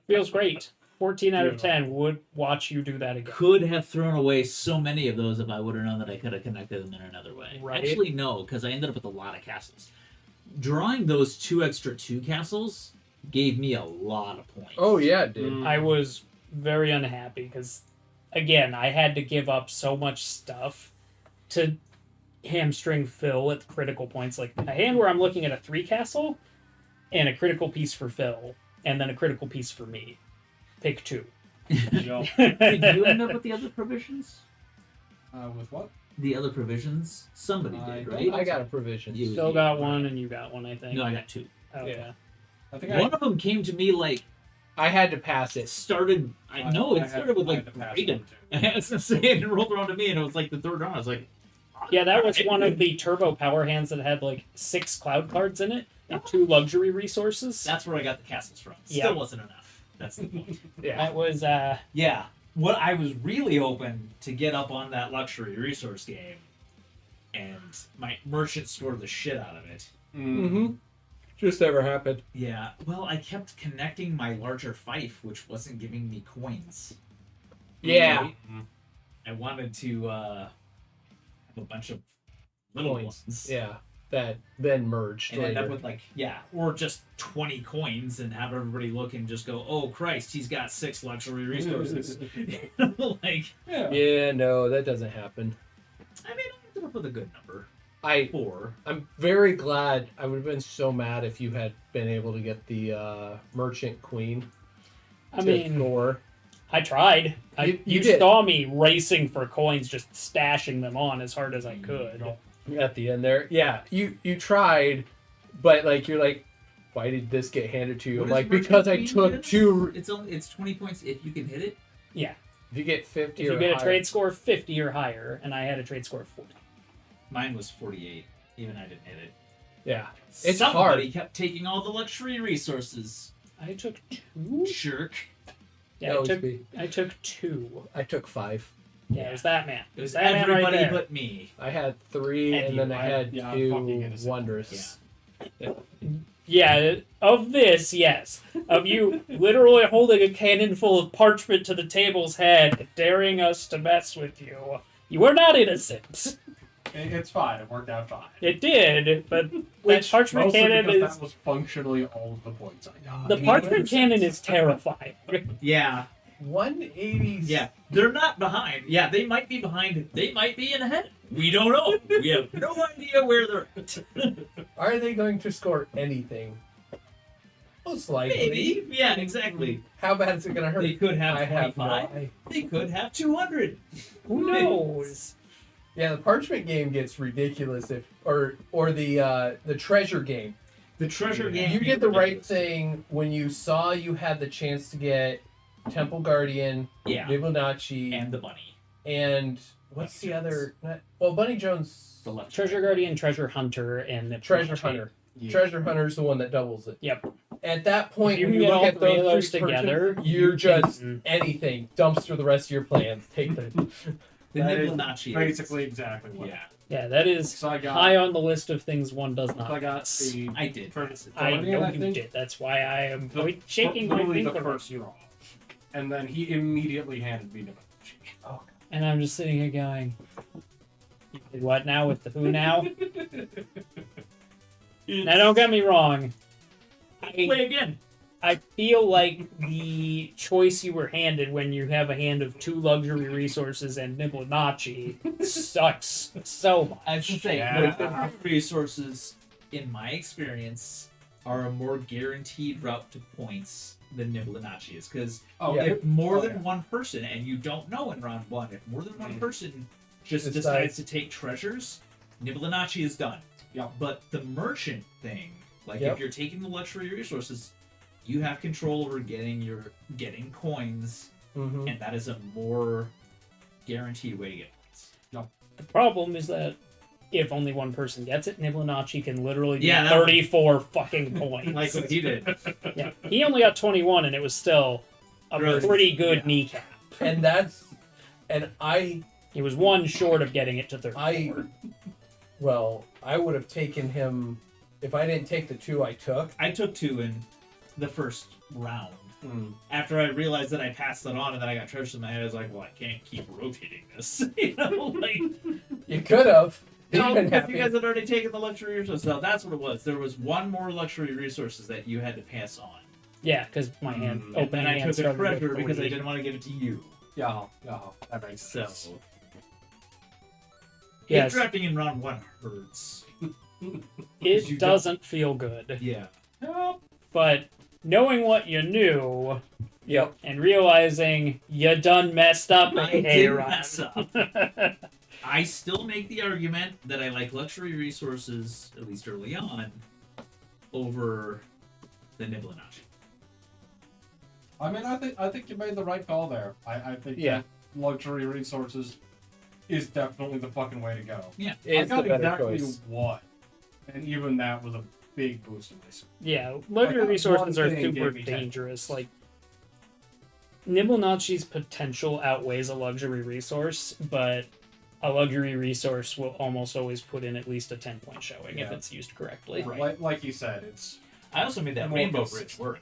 Feels great. 14 out of 10 would watch you do that again. Could have thrown away so many of those if I would have known that I could have connected them in another way. Right. Actually, no, because I ended up with a lot of castles. Drawing those 2 extra 2 castles gave me a lot of points. oh yeah, it did. I was very unhappy because, again, I had to give up so much stuff to hamstring Phil at critical points. Like a hand where I'm looking at a 3 castle and a critical piece for Phil, and then a critical piece for me. Pick 2. Yo. Did you end up with the other provisions? With what? The other provisions? Somebody I did, don't right? know. I got a provision. You- Phil got one, and you got one, I think. No, I got 2. Okay. Yeah. I think One of them came to me like I had to pass it it. started. I know it started with I like had to pass Raiden. one, too. I was gonna say it rolled around to me, and it was like the 3rd round. I was like, Yeah, that was one of the turbo power hands that had like 6 cloud cards in it and 2 luxury resources. That's where I got the castles from. Yeah. Still wasn't enough. That's the point. Yeah. That was Yeah. What I was really hoping to get up on that luxury resource game, and my merchant scored the shit out of it. Mm-hmm. Just never happened. Yeah. Well, I kept connecting my larger fief, which wasn't giving me coins. Yeah. Right? I wanted to have a bunch of little Coins. ones. Yeah. That then merged And end up later. with like, yeah, or just 20 coins and have everybody look and just go, oh Christ, he's got 6 luxury resources. Like, Yeah. Yeah, no, that doesn't happen. I mean, I ended up with a good number. I 4. I'm very glad. I would have been so mad if you had been able to get the merchant queen. I to mean, score. I tried. You You did. saw me racing for coins, just stashing them on as hard as I could. At the end there, yeah, you tried, but like you're like, why did this get handed to you? What I'm is like, Merchant because I Queen took again? 2. It's 20 points if you can hit it. Yeah. If you get 50 If or you get a higher- trade score of 50 or higher, and I had a trade score of 40. Mine was 48. Even I didn't hit it. yeah, it's Somebody hard. kept taking all the luxury resources. I took 2? Jerk. Yeah, That was me. I took 2. I took 5. Yeah, it was that man. It was that man right everybody there. but me. I had 3, And and you, then I had yeah, 2 fucking innocent. wondrous. Yeah, of this, yes. Of you literally holding a cannon full of parchment to the table's head, daring us to mess with you. You were not innocent. It's fine. It worked out fine. It did, but that parchment Mostly cannon because is... that was functionally all of the points I got. The parchment cannon is terrifying. Yeah. 180. Yeah. They're not behind. Yeah, they might be behind. They might be in ahead. We don't know. We have no idea where they're at. Are they going to score anything? Most likely. Maybe. Yeah, exactly. How bad is it going to hurt? They could have I have no 25. idea. They could have 200. Who knows? Yeah, the parchment game gets ridiculous if or the treasure game. The treasure game. You did the right thing when you saw you had the chance to get Temple Guardian, Yeah. Fibonacci, And the bunny. and what's Bunny the other? Well, Bunny Jones, The left. Treasure Guardian, Treasure Hunter, and the Treasure Hunter. Yeah. Treasure Hunter's the one that doubles it. Yep. At that point, If you when can you get look all at three of those those three together, purchases, you're you just can- anything. Dumpster the rest of your plans. Take the. The That is Nibblinachi. Basically exactly what. Yeah. Yeah, that is So I got. high on the list of things one does not. So I got pass. the. I did. First, I Guardian, know you think. did. That's why I am The- shaking my literally finger. the first draw, and then he immediately handed me Nibblinachi. And I'm just sitting here going, "You did what now with the who now?" Now, don't get me wrong. Play again. I feel like the choice you were handed when you have a hand of 2 luxury resources and Nibblinachi sucks so much. I was gonna say, Yeah. luxury resources, in my experience, are a more guaranteed route to points than Nibblinachi is. Because Oh, Yeah. if more Oh, than yeah. one person, and you don't know in round 1, if more than one Mhm. person just Decides- decides to take treasures, Nibblinachi is done. Yep. But the merchant thing, like Yep. if you're taking the luxury resources, you have control over getting coins, Mm-hmm. and that is a more guaranteed way to get points. The problem is that if only one person gets it, Nibblinachi can literally do Yeah, that- 34 fucking points. Like what he did. Yeah, he only got 21, and it was still a Really? pretty good Yeah. kneecap. And that's, and I He was one short of getting it to 34. I would have taken him if I didn't take the 2 I took. I took 2 in the first round. Mm. After I realized that I passed it on and then I got treasures in my head, I was like, well, I can't keep rotating this. You know, like, You could have. no, You've been because happy. you guys had already taken the luxury resources. So that's what it was. There was one more luxury resources that you had to pass on. Yeah, because my hand Mm. And opening then I hand took a started with treasure because I 40. didn't want to give it to you. Yeah, that makes So, sense. Yes. drafting in round 1 hurts. You It don't- doesn't feel good. Yeah. But knowing what you knew Yep. and realizing you done messed up, I hey, did Ryan. mess up. I still make the argument that I like luxury resources, at least early on, over the Nibblinachi. I mean, I think you made the right call there. I think Yeah. that luxury resources is definitely the fucking way to go. Yeah. It's I got the better exactly choice. what, and even that was a big boost in this. Yeah, luxury Like, resources one are thing super gave me 10 dangerous. Like, Nibblinachi's potential outweighs a luxury resource, but a luxury resource will almost always put in at least a 10-point showing if Yeah. it's used correctly. Right. Like you said, it's I also made that More rainbow consistent. bridge work.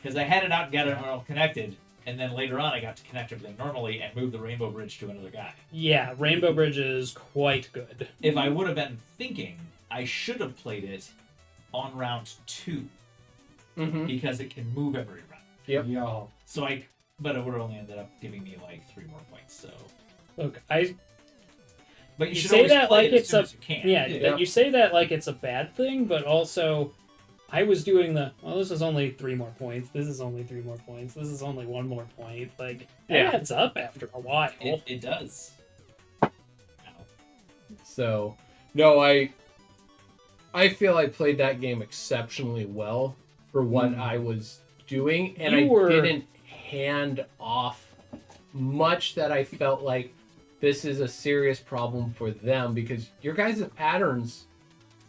Because I had it out and got it all connected, and then later on I got to connect everything normally and move the rainbow bridge to another guy. Yeah, Rainbow Bridge is quite good. If I would have been thinking, I should have played it on round 2, Mm-hmm. because it can move every round. Yep. yeah. So but it would have only ended up giving me like 3 more points, so. Look, But You should say always that play like it as it's soon a as you can. yeah, Yeah. you say that like it's a bad thing, but also I was doing this is only 3 more points. This is only 3 more points. This is only 1 more point. Like it Yeah. adds up after a while. It does. So, no, I feel I played that game exceptionally well for what I was doing, and You didn't hand off much that I felt like this is a serious problem for them because your guys' patterns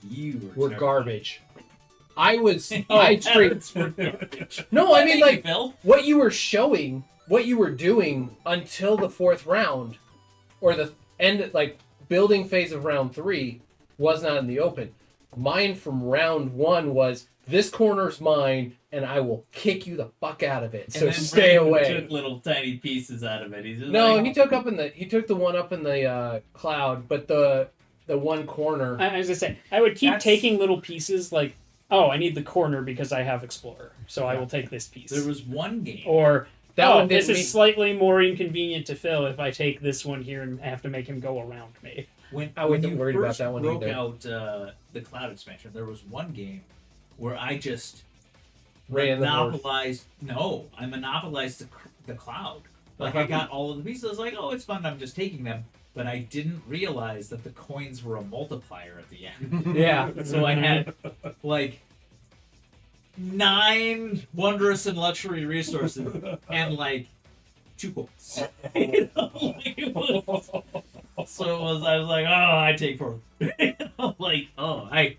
You were terrible. garbage. I was Oh, I straight patterns were garbage. No, I mean Thank you, like Phil. what you were showing, what you were doing until the 4th round or the end like building phase of round 3 was not in the open. Mine from round 1 was this corner's mine and I will kick you the fuck out of it. And So then stay Brandon away. Took little tiny pieces out of it. He's just No, like, he took the one up in the cloud, but the one corner. I was gonna say I would keep That's- taking little pieces like, oh, I need the corner because I have Explorer, so I will take this piece. There was one game. Or That oh, one this didn't is slightly more inconvenient to fill if I take this one here and have to make him go around me. When, I when wasn't you worried about first that one broke either. out the cloud expansion, there was one game where I just Ran the north. monopolized. No, I monopolized the cloud. Like I got all of the pieces. I was like, oh, it's fun. I'm just taking them. But I didn't realize that the coins were a multiplier at the end. Yeah. So I had like 9 wondrous and luxury resources and like 2 coins. You know, like, it was- so it was. I was like, oh, I take 4. Like, oh, I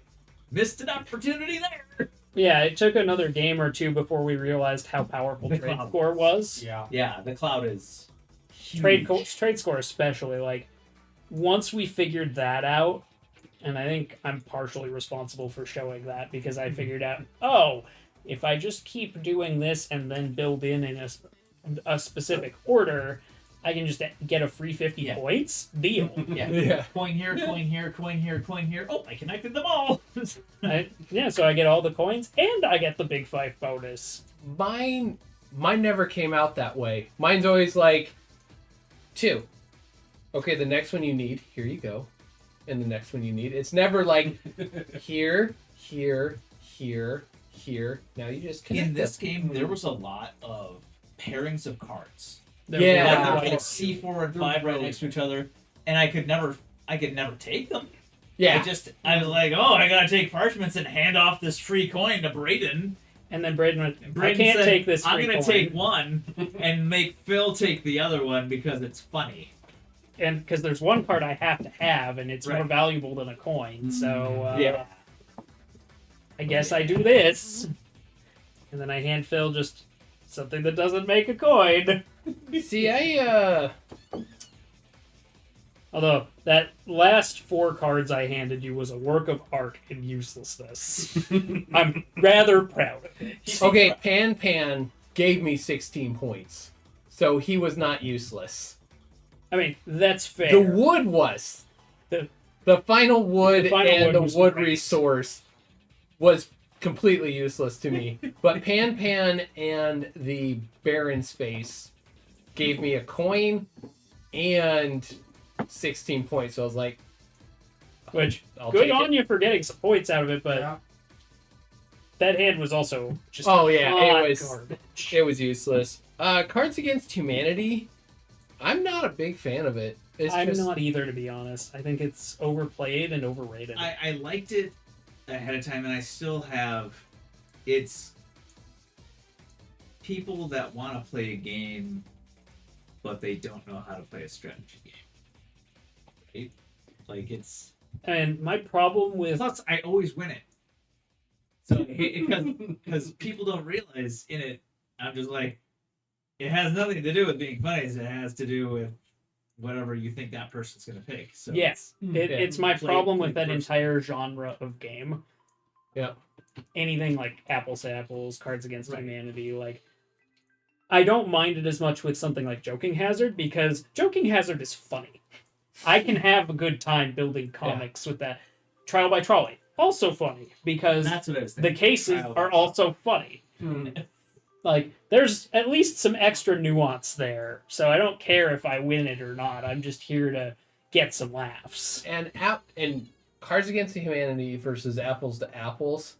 missed an opportunity there. Yeah, it took another game or two before we realized how powerful The trade cloud. score was. Yeah. Yeah, the cloud is huge. Trade score especially, like once we figured that out, and I think I'm partially responsible for showing that because I figured out, oh, if I just keep doing this and then build in a specific order, I can just get a free 50 Yeah. points. Deal. Yeah. Yeah. Coin here, coin here, coin here, coin here. Oh, I connected them all. So I get all the coins and I get the big 5 bonus. Mine never came out that way. Mine's always like 2. Okay, the next one you need, here you go. And the next one you need. It's never like here, here, here, here. Now you just connect In this them. game, there was a lot of pairings of cards. They're Yeah. Like, really there were like- like C4 and 5 right next to each other, and I could never take them. Yeah. I was like, oh, I gotta take parchments and hand off this free coin to Braden. And then Braden went, I Braden can't said, take this I'm free gonna coin. take one and make Phil take the other one because it's funny. And because there's one card I have to have, and it's more Right. valuable than a coin, so Yeah. I guess I do this, and then I hand Phil just something that doesn't make a coin. See, Although that last 4 cards I handed you was a work of art in uselessness. I'm rather proud of it. okay, Pan gave me 16 points. So he was not useless. I mean, that's fair. The wood was. The final wood The final and wood the was wood great. resource was completely useless to me. But Pan and the Baron space gave me a coin and 16 points. So I was like, Which, I'll good take on it. you for getting some points out of it, but Yeah. that hand was also just Oh, yeah, hot it was- garbage. It was useless. Cards Against Humanity, I'm not a big fan of it. I'm just, not either, to be honest. I think it's overplayed and overrated. I liked it ahead of time, and I still have. It's people that want to play a game, but they don't know how to play a strategy game. Right? Like it's. And my problem with Plus, I always win it. So because people don't realize in it, I'm just like, it has nothing to do with being funny. It has to do with whatever you think that person's gonna pick. So yes, it's my Play- problem play with that person. entire genre of game. Yeah. Anything like Apples to Apples, Cards Against Right. Humanity, like I don't mind it as much with something like Joking Hazard because Joking Hazard is funny. I can have a good time building comics with that. Trial by Trolley, also funny because that's what I was the thinking. cases Trial by are Trolley. also funny. Hmm. Like, there's at least some extra nuance there. So I don't care if I win it or not. I'm just here to get some laughs. And Cards Against Humanity versus Apples to Apples.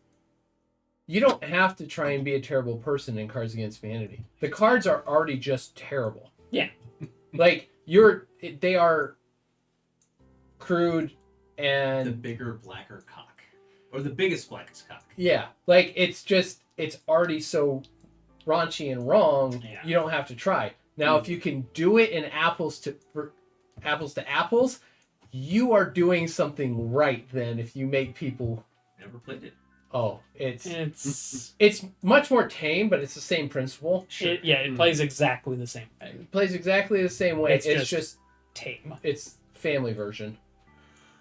You don't have to try and be a terrible person in Cards Against Humanity. The cards are already just terrible. Yeah. Like they are crude The and bigger, blacker cock, or the biggest, blackest cock. yeah, like it's already so raunchy and wrong. Yeah. You don't have to try. Now, if you can do it in apples to apples, you are doing something right. Then, if you make people, Never played it. oh, It's it's much more tame, but it's the same principle. it plays exactly the same way. It plays exactly the same way. It's just Tame. it's family version,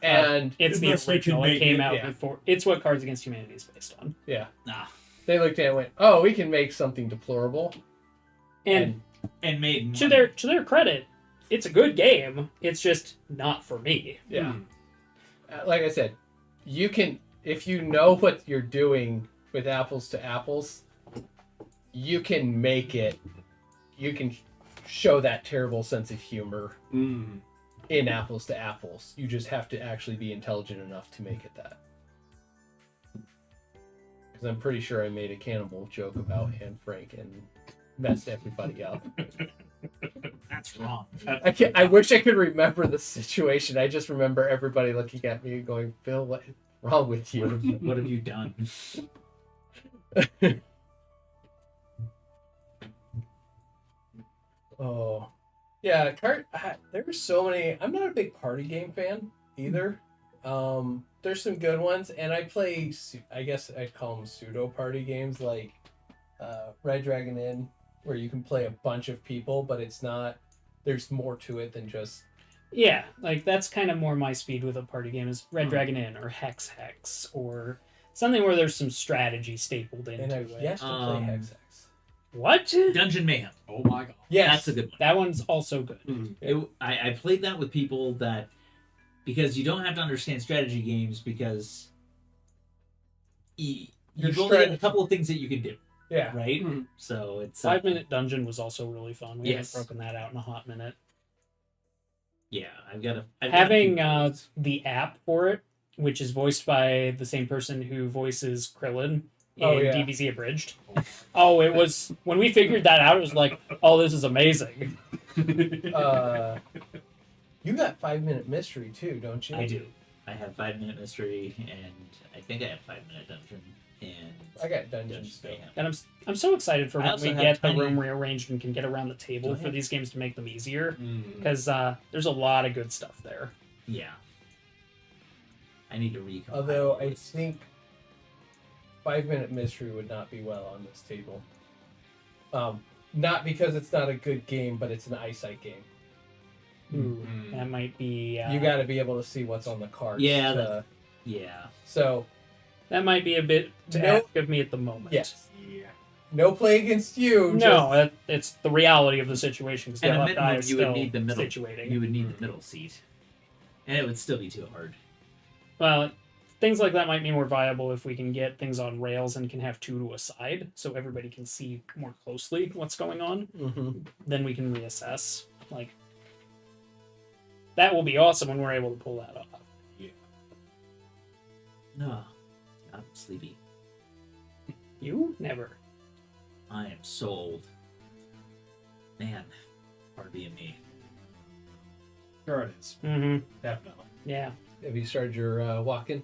and It's the Unless they can original. It make came it, out yeah. before. It's what Cards Against Humanity is based on. yeah, Nah. they looked at it and went, "Oh, we can make something deplorable." And And made to money. their credit, it's a good game. It's just not for me. Yeah. Like I said, you can, if you know what you're doing with apples to apples, you can make it, you can show that terrible sense of humor in apples to apples. You just have to actually be intelligent enough to make it that. Because I'm pretty sure I made a cannibal joke about Anne Frank and messed everybody up. That's wrong. I wish I could remember the situation. I just remember everybody looking at me and going, "Bill, what's wrong with you?" What have you done? Oh, yeah. There's so many. I'm not a big party game fan either. There's some good ones, and I play. I guess I'd call them pseudo party games, like Red Dragon Inn, where you can play a bunch of people, but it's not. There's more to it than just. Yeah, like that's kind of more my speed with a party game is Red Dragon Inn or Hex or something where there's some strategy stapled into And I've it. yet to play Hex. What? Dungeon Mayhem. Oh my god. Yes, That's a good one. That one's also good. I played that with people that, because you don't have to understand strategy games because you've only got a couple of things that you can do, Yeah. right? So it's 5 Minute Dungeon was also really fun. We Yes. haven't broken that out in a hot minute. yeah. I've got a Having few the app for it, which is voiced by the same person who voices Krillin in Oh, yeah. DBZ Abridged. Oh, it was when we figured that out. It was like, oh, this is amazing. You got 5 Minute Mystery too, don't you? I do. I have 5 Minute Mystery, and I think I have 5 Minute Dungeon, and I got Dungeons Dungeon still. Mayhem. And I'm so excited for I when also we have get the tiny- room rearranged and can get around the table Go for ahead. these games to make them easier. Because there's a lot of good stuff there. Yeah. I need to recompile. Although I this. think 5 Minute Mystery would not be well on this table. Not because it's not a good game, but it's an eyesight game. Ooh, that might be. You got to be able to see what's on the cards. Yeah, to- Yeah. So that might be a bit to No. ask of me at the moment. yes, Yeah. no play against you. No, it's the reality of the situation because At the a left eye minimum, is you still would need the middle. situating. You would need the middle seat, and it would still be too hard. Well, things like that might be more viable if we can get things on rails and can have two to a side so everybody can see more closely what's going on. Mm-hmm. Then we can reassess. Like, that will be awesome when we're able to pull that off. No, I'm sleepy. You? Never. I am so old. Man, hard being me. Sure it is. Mm-hmm. Definitely. Yeah. Have you started your walking?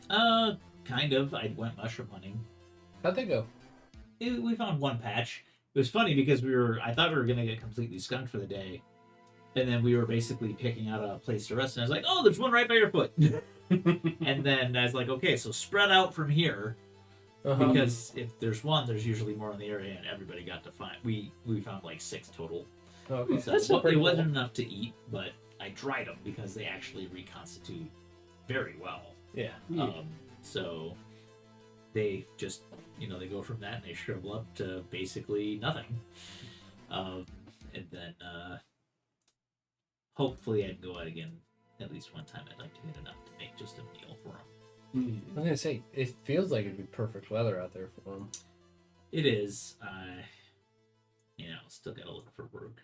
Kind of. I went mushroom hunting. How'd that go? We found one patch. It was funny because I thought we were gonna get completely skunked for the day, and then we were basically picking out a place to rest, and I was like, "Oh, there's one right by your foot." And then I was like, "Okay, so spread out from here." Uh-huh. Because if there's one, there's usually more in the area, and everybody got to find. We found like 6 total. Okay. So That's still it pretty wasn't cool. enough to eat, but I dried them because they actually reconstitute very well. Yeah. So they just, they go from that and they shrivel up to basically nothing. And then hopefully I'd go out again at least one time. I'd like to get enough to make just a meal for them. I was gonna say it feels like it'd be perfect weather out there for them. It is. Still gotta look for work.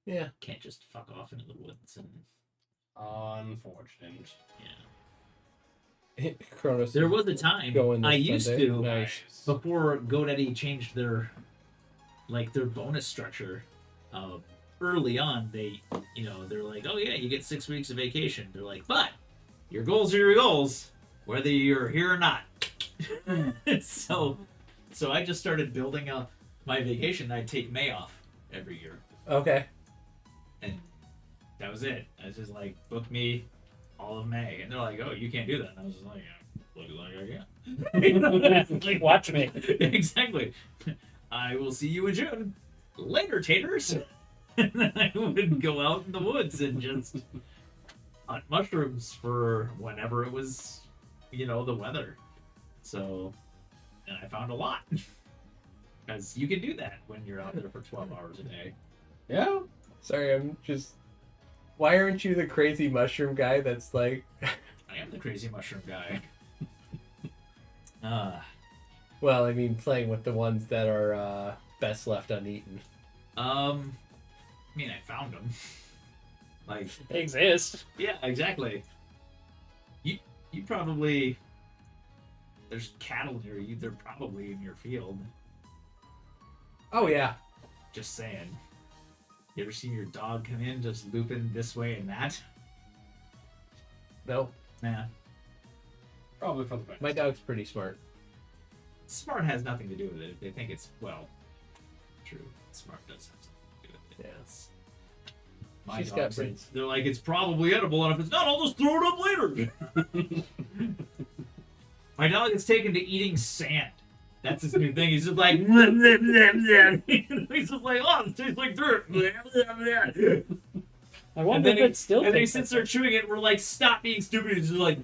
Yeah. Can't just fuck off into the woods and Unfortunate. Yeah. Kronos. There was a time Going this I used Sunday. to Nice. before GoDaddy changed their bonus structure. Early on, they're like, oh yeah, you get 6 weeks of vacation. They're like, but your goals are your goals, whether you're here or not. so I just started building up my vacation. I'd take May off every year, Okay. and that was it. I was just like, book me all of May, and they're like, oh, you can't do that. And I was just like, yeah, looks like I can. Like, watch me. Exactly. I will see you in June. Later, taters. And then I would go out in the woods and just hunt mushrooms for whenever it was, the weather. So, and I found a lot. Because you can do that when you're out there for 12 hours a day. Yeah. Sorry, I'm just. Why aren't you the crazy mushroom guy that's like. I am the crazy mushroom guy. Well, I mean, playing with the ones that are best left uneaten. I found them. Like, They exist. yeah, exactly. You probably, there's cattle near you. They're probably in your field. Oh, yeah. Just saying. You ever seen your dog come in just looping this way and that? No, Nah. Probably for the best. my dog's pretty smart. Smart has nothing to do with it. They think it's, well, true. Smart does have something to do with it. Yeah. Yes. My She's got dogs, brains. they're like, it's probably edible, and if it's not, I'll just throw it up later. My dog is taken to eating sand. That's his new thing. He's just like, bleh, bleh, bleh, bleh. He's just like, oh, it tastes like dirt. Bleh, bleh, bleh. I wonder if it still and then he tastes sits like there chewing it, and we're like, stop being stupid. He's just like,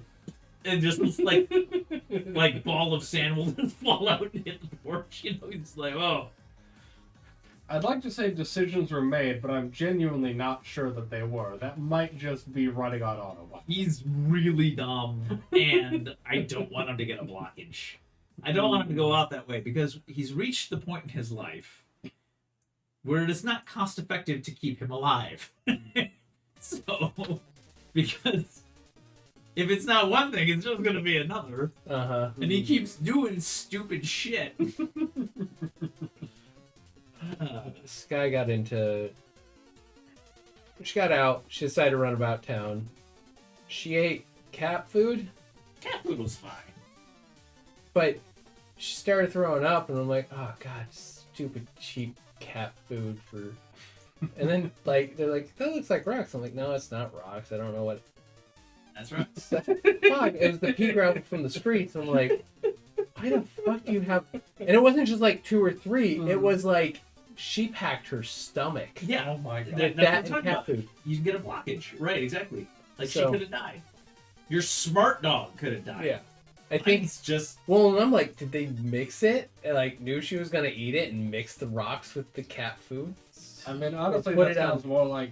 and just this like ball of sand will just fall out and hit the porch. He's just like, oh. I'd like to say decisions were made, but I'm genuinely not sure that they were. That might just be running on autopilot. He's really dumb, and I don't want him to get a blockage. I don't want him to go out that way because he's reached the point in his life where it is not cost effective to keep him alive. So, because if it's not one thing, it's just going to be another. Uh-huh. And he keeps doing stupid shit. This guy got into. She got out. She decided to run about town. She ate cat food, Cat food was fine. but she started throwing up, and I'm like, oh god, stupid cheap cat food for. And then they're like, that looks like rocks. I'm like, no, it's not rocks. I don't know what. That's right. Fuck, it was the pea gravel from the streets. I'm like, why the fuck do you have? And it wasn't just like 2 or 3. It was like she packed her stomach. Yeah. Oh my god. That's That what I'm and talking cat about. food. You can get a blockage. Right, exactly. Like, she So- could have died. Your smart dog could have died. Yeah, I think. It's just... Well, and I'm like, did they mix it? And like, knew she was gonna eat it and mix the rocks with the cat food. I mean, honestly, Put that it on. sounds more like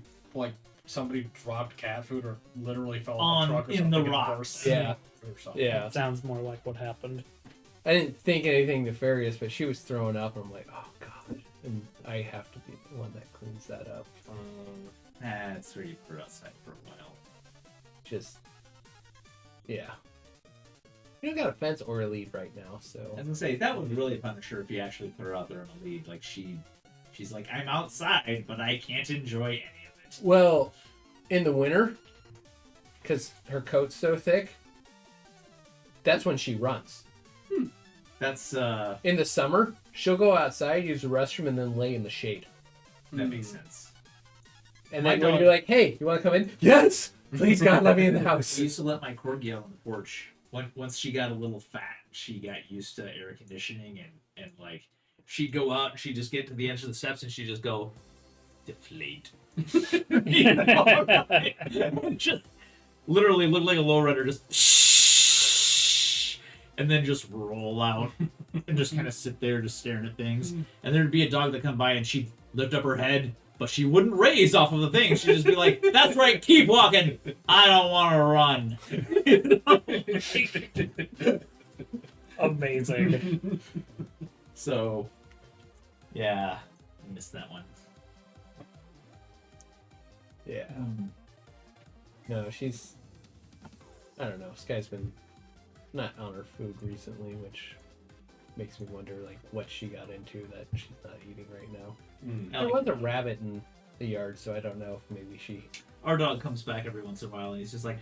somebody dropped cat food or literally fell On on the truck or in something the and rocks. burst Yeah, or something. yeah. It sounds more like what happened. I didn't think anything nefarious, but she was throwing up. And I'm like, oh god, and I have to be the one that cleans that up. That's where you put her outside for a while. Just, yeah. You don't got a fence or a lead right now, so. I was gonna say, that would really punish her if you actually put her out there in a lead. Like, she's like, I'm outside, but I can't enjoy any of it. Well, in the winter, because her coat's so thick, that's when she runs. That's, In the summer, she'll go outside, use the restroom, and then lay in the shade. that makes sense. And My then when dog- you're like, hey, you want to come in? Yes! Please, God, let me in the I house. used to let my corgi out on the porch. Once she got a little fat, she got used to air conditioning, and like, she'd go out and she'd just get to the edge of the steps and she'd just go, deflate. You know? Just literally look like a lowrider, just and then just roll out and just kind of sit there just staring at things. And there'd be a dog that come by and she'd lift up her head, but she wouldn't raise off of the thing. She'd just be like, that's right, keep walking. I don't want to run. Amazing. So, yeah, I missed that one. Yeah. No, she's. I don't know. Sky's been not on her food recently, which makes me wonder like what she got into that she's not eating right now. There was a rabbit in the yard, so I don't know if maybe she. Our dog comes back every once in a while, and he's just like,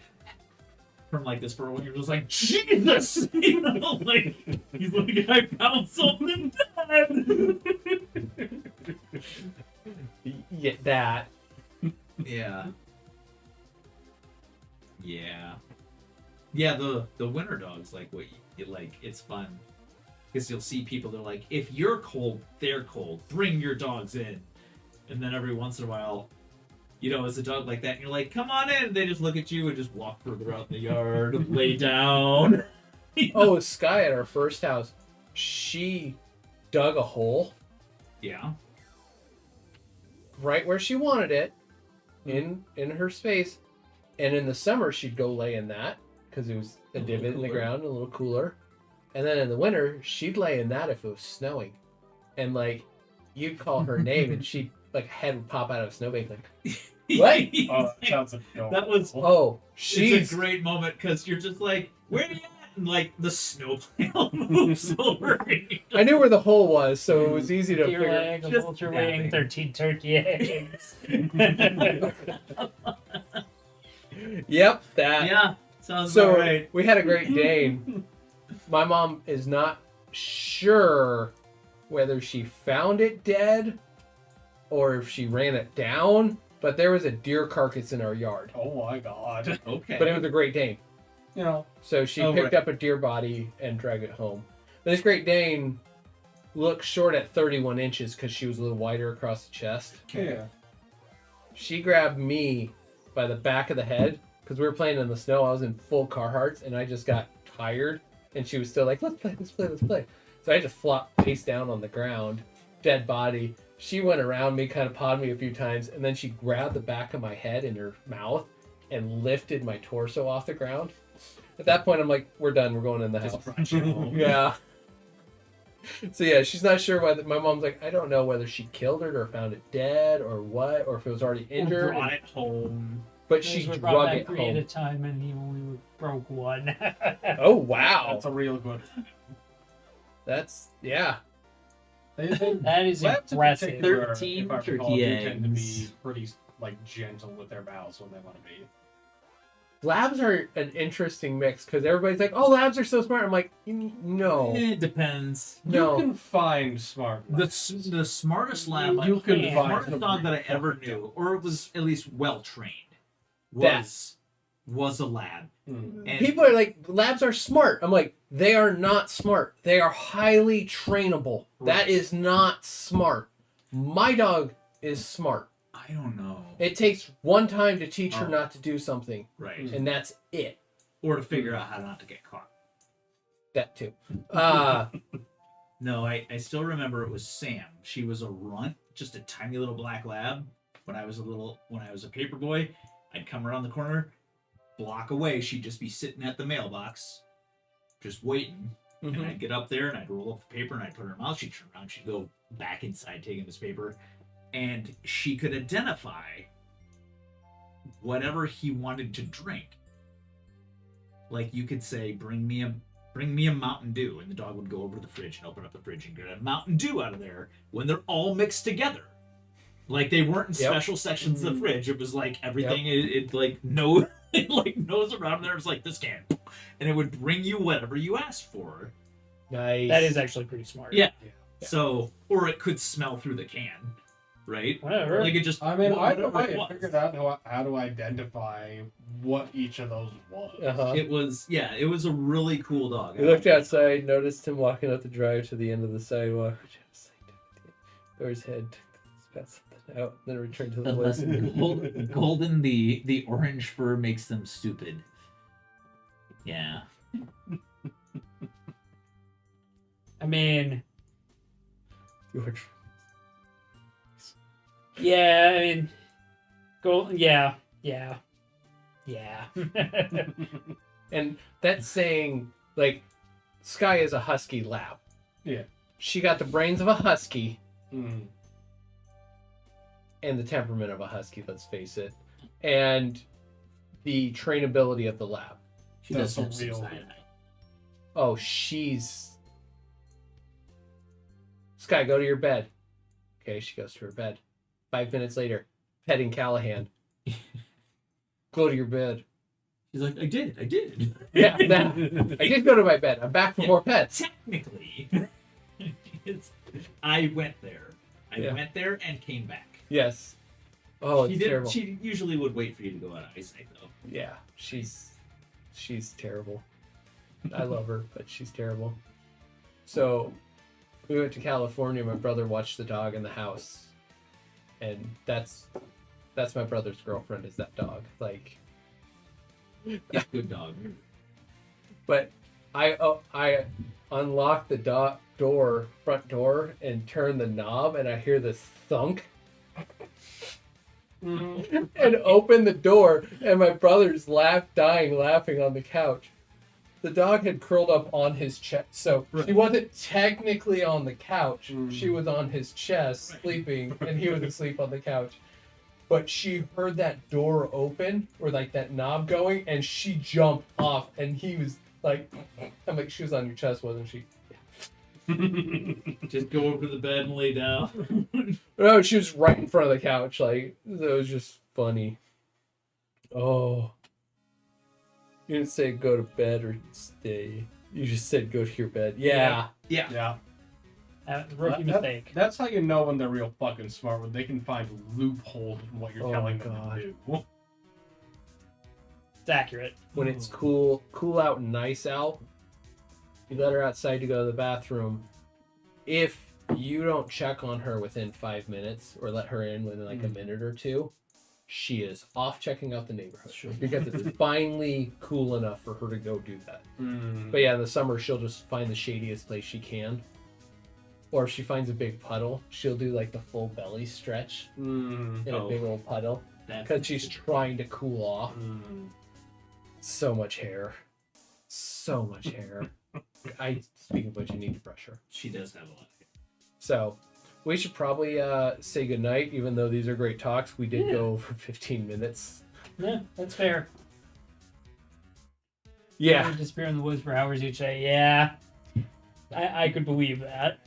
from like this for when you're just like, Jesus, you know, like he's like, I found something dead. Yeah, that. Yeah. Yeah. Yeah, the winter dogs like what you like. It's fun because you'll see people. They're like, if you're cold, they're cold. Bring your dogs in, and then every once in a while, you know, it's a dog like that, and you're like, come on in. They just look at you and just walk further out in the yard, lay down. Oh, Sky at our first house, she dug a hole Yeah. right where she wanted it, in her space, and in the summer she'd go lay in that because it was a divot in the ground, a little cooler, and then in the winter she'd lay in that if it was snowing, and like you'd call her name and she'd like head would pop out of a snowbank like, what? Oh, that sounds adorable. That was Oh, it's she's a great moment because you're just like, where are you at? And like the snowplow moves over. I knew where the hole was, so it was easy to Deer figure. leg, a just vulture napping. wing, 13 turkey eggs. Yep, that. Yeah, sounds So about right. we had a Great Dane. My mom is not sure whether she found it dead or if she ran it down, but there was a deer carcass in our yard. Oh my god. Okay. But it was a Great Dane. You know, So she Oh, picked right. up a deer body and dragged it home. This Great Dane looked short at 31 inches because she was a little wider across the chest. yeah. She grabbed me by the back of the head because we were playing in the snow. I was in full Carhartts and I just got tired, and she was still like, let's play, let's play, let's play. So I just flopped face down on the ground, dead body. She went around me, kind of pawed me a few times, and then she grabbed the back of my head in her mouth and lifted my torso off the ground. At that point, I'm like, we're done. We're going in the Just house. brought you home. Yeah. So yeah, she's not sure whether my mom's like, I don't know whether she killed it or found it dead or what, or if it was already injured. Brought it home. But she Those were brought drug back it 3 at a home. time, and he only broke one. Oh wow, That's a real good. that's yeah. That is Labs in impressive. particular, 13 if I recall, turkey do tend to be eggs. pretty like gentle with their mouths when they want to be. Labs are an interesting mix because everybody's like, "Oh, labs are so smart." I'm like, no, It depends. no. You can find smart. The smartest lab, You like, can the find smartest some dog that I pretty ever fucking knew, dumb. or it was at least well trained, That- was a lab. Hmm. And People are like, labs are smart. I'm like, they are not smart. They are highly trainable. That Right. is not smart. My dog is smart. I don't know. It takes one time to teach her Oh. not to do something, Right. and that's it. Or to figure out how not to get caught. That too. No, I still remember it was Sam. She was a runt, just a tiny little black lab. When I was a paper boy, I'd come around the corner, block away, she'd just be sitting at the mailbox, just waiting. And Mhm. I'd get up there and I'd roll up the paper and I'd put her in her mouth. She'd turn around, she'd go back inside taking this paper. And she could identify whatever he wanted to drink. Like you could say, bring me a Mountain Dew, and the dog would go over to the fridge and open up the fridge and get a Mountain Dew out of there when they're all mixed together. Like they weren't in Yep. special sections of the fridge. It was like everything it like knows it like knows around there. It's like this can. And it would bring you whatever you asked for. Nice. That is actually pretty smart. Yeah. Yeah. So or it could smell through the can. Right? Whatever. Like it just I mean, I whatever it I was. figured out how to identify what each of those was. Uh-huh. It was a really cool dog. We looked outside, noticed him walking up the drive to the end of the sidewalk. Or his head spat something out, then returned to the Unless woods. golden, the orange fur makes them stupid. Yeah. I mean, George. yeah, I mean, yeah. And that's saying, like, Sky is a husky lab. Yeah. She got the brains of a husky Hmm. and the temperament of a husky, let's face it. And the trainability of the lab. She That's does a have some real- cyanide. Oh, she's... Sky, go to your bed. Okay, she goes to her bed. 5 minutes later, petting Callahan. Go to your bed. She's like, I did. Yeah, nah, I did go to my bed. I'm back for more pets. Technically, I went there. I Yeah. went there and came back. Yes. Oh, she it's terrible. She usually would wait for you to go out of eyesight, though. Yeah, she's terrible. I love her, but she's terrible. So we went to California. My brother watched the dog in the house, and that's my brother's girlfriend. Is that dog? Like, Yeah, good dog. but I unlock the front door, and turn the knob, and I hear this thunk. And open the door, and my brother's dying laughing on the couch. The dog had curled up on his chest, so she wasn't technically on the couch. She was on his chest, sleeping, and he was asleep on the couch. But she heard that door open, or like that knob going, and she jumped off, and he was like, I'm like, she was on your chest, wasn't she? Just go over to the bed and lay down. No, she was right in front of the couch. Like, it was just funny. Oh. You didn't say go to bed or stay. You just said go to your bed. Yeah. Yeah. Rookie mistake. That's how you know when they're real fucking smart, when they can find loopholes in what you're Oh telling my them God. to do. It's accurate. When it's cool out and nice out, you let her outside to go to the bathroom. If you don't check on her within 5 minutes or let her in within like a minute or two, she is off checking out the neighborhood. Because it's finally cool enough for her to go do that. But yeah, in the summer, she'll just find the shadiest place she can. Or if she finds a big puddle, she'll do like the full belly stretch in a big old puddle. Because she's trying to cool off. So much hair. So much hair. Speaking of which, you need to brush her. She does have a lot. So, we should probably say goodnight, even though these are great talks. We did go over 15 minutes. Yeah, that's fair. Yeah. We disappear in the woods for hours each day. Yeah. I could believe that.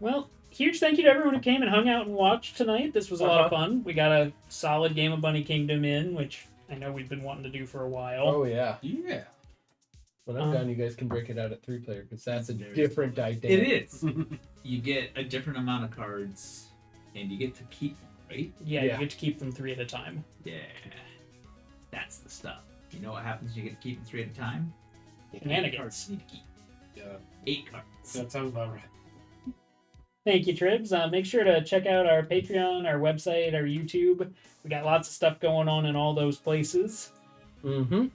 Well, huge thank you to everyone who came and hung out and watched tonight. This was a lot of fun. We got a solid game of Bunny Kingdom in, which I know we've been wanting to do for a while. Oh, yeah. Yeah. When I'm done, you guys can break it out at 3-player, because that's a There's- different dynamic. It is. You get a different amount of cards, and you get to keep them, right? Yeah, Yeah. you get to keep them 3 at a time. Yeah. That's the stuff. You know what happens when you get to keep them 3 at a time? Shenanigans. Cards you need to keep. Yeah. 8 cards. That sounds about right. Thank you, Tribs. Make sure to check out our Patreon, our website, our YouTube. We got lots of stuff going on in all those places. Mm-hmm.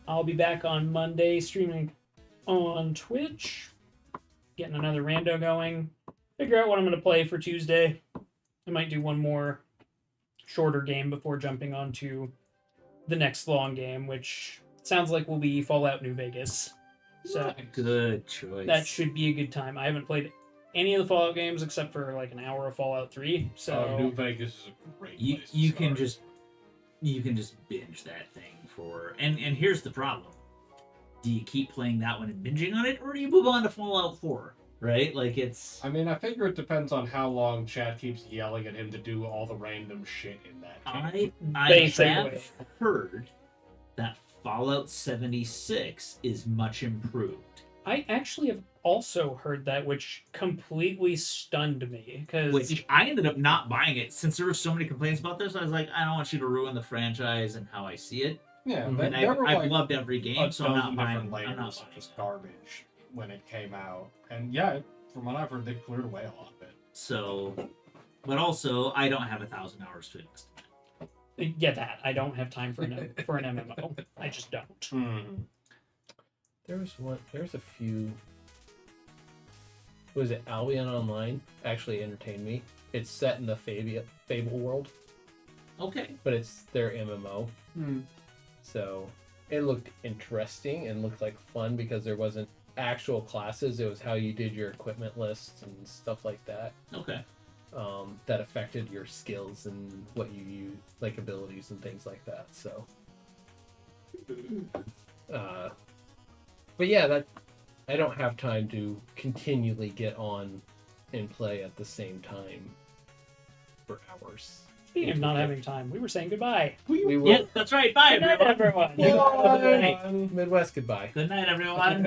I'll be back on Monday streaming on Twitch, getting another rando going. Figure out what I'm going to play for Tuesday. I might do one more shorter game before jumping onto the next long game, which sounds like will be Fallout New Vegas. So Good choice. that should be a good time. I haven't played any of the Fallout games except for like an hour of Fallout 3. So New Vegas is a great you place to you can start. just binge that thing for and here's the problem. Do you keep playing that one and binging on it, or do you move on to Fallout 4? Right? Like it's I mean, I figure it depends on how long Chad keeps yelling at him to do all the random shit in that game. I Basically. have heard that Fallout 76 is much improved. I actually have also heard that, which completely stunned me. Because Which I ended up not buying it since there were so many complaints about this. I was like, I don't want you to ruin the franchise and how I see it. Yeah, Mhm. but And there were I've like loved every a game, so I'm dozen not different buying. I'm not layers of buying just it. garbage when it came out. And yeah, from what I've heard, they cleared away a lot of it. So, but also, I don't have 1,000 hours to invest. get that. I don't have time for an MMO. I just don't. There's a few. Was it Albion Online? Actually entertained me. It's set in the Fable world, Okay. but it's their MMO. So it looked interesting and looked like fun because there wasn't actual classes. It was how you did your equipment lists and stuff like that. Okay. that affected your skills and what you use, like abilities and things like that. So, but yeah, that I don't have time to continually get on and play at the same time for hours. Speaking of not having time, we were saying goodbye. We will. Yes, that's right. Bye, Good night, everyone. everyone. Bye. Midwest goodbye. Good night, everyone.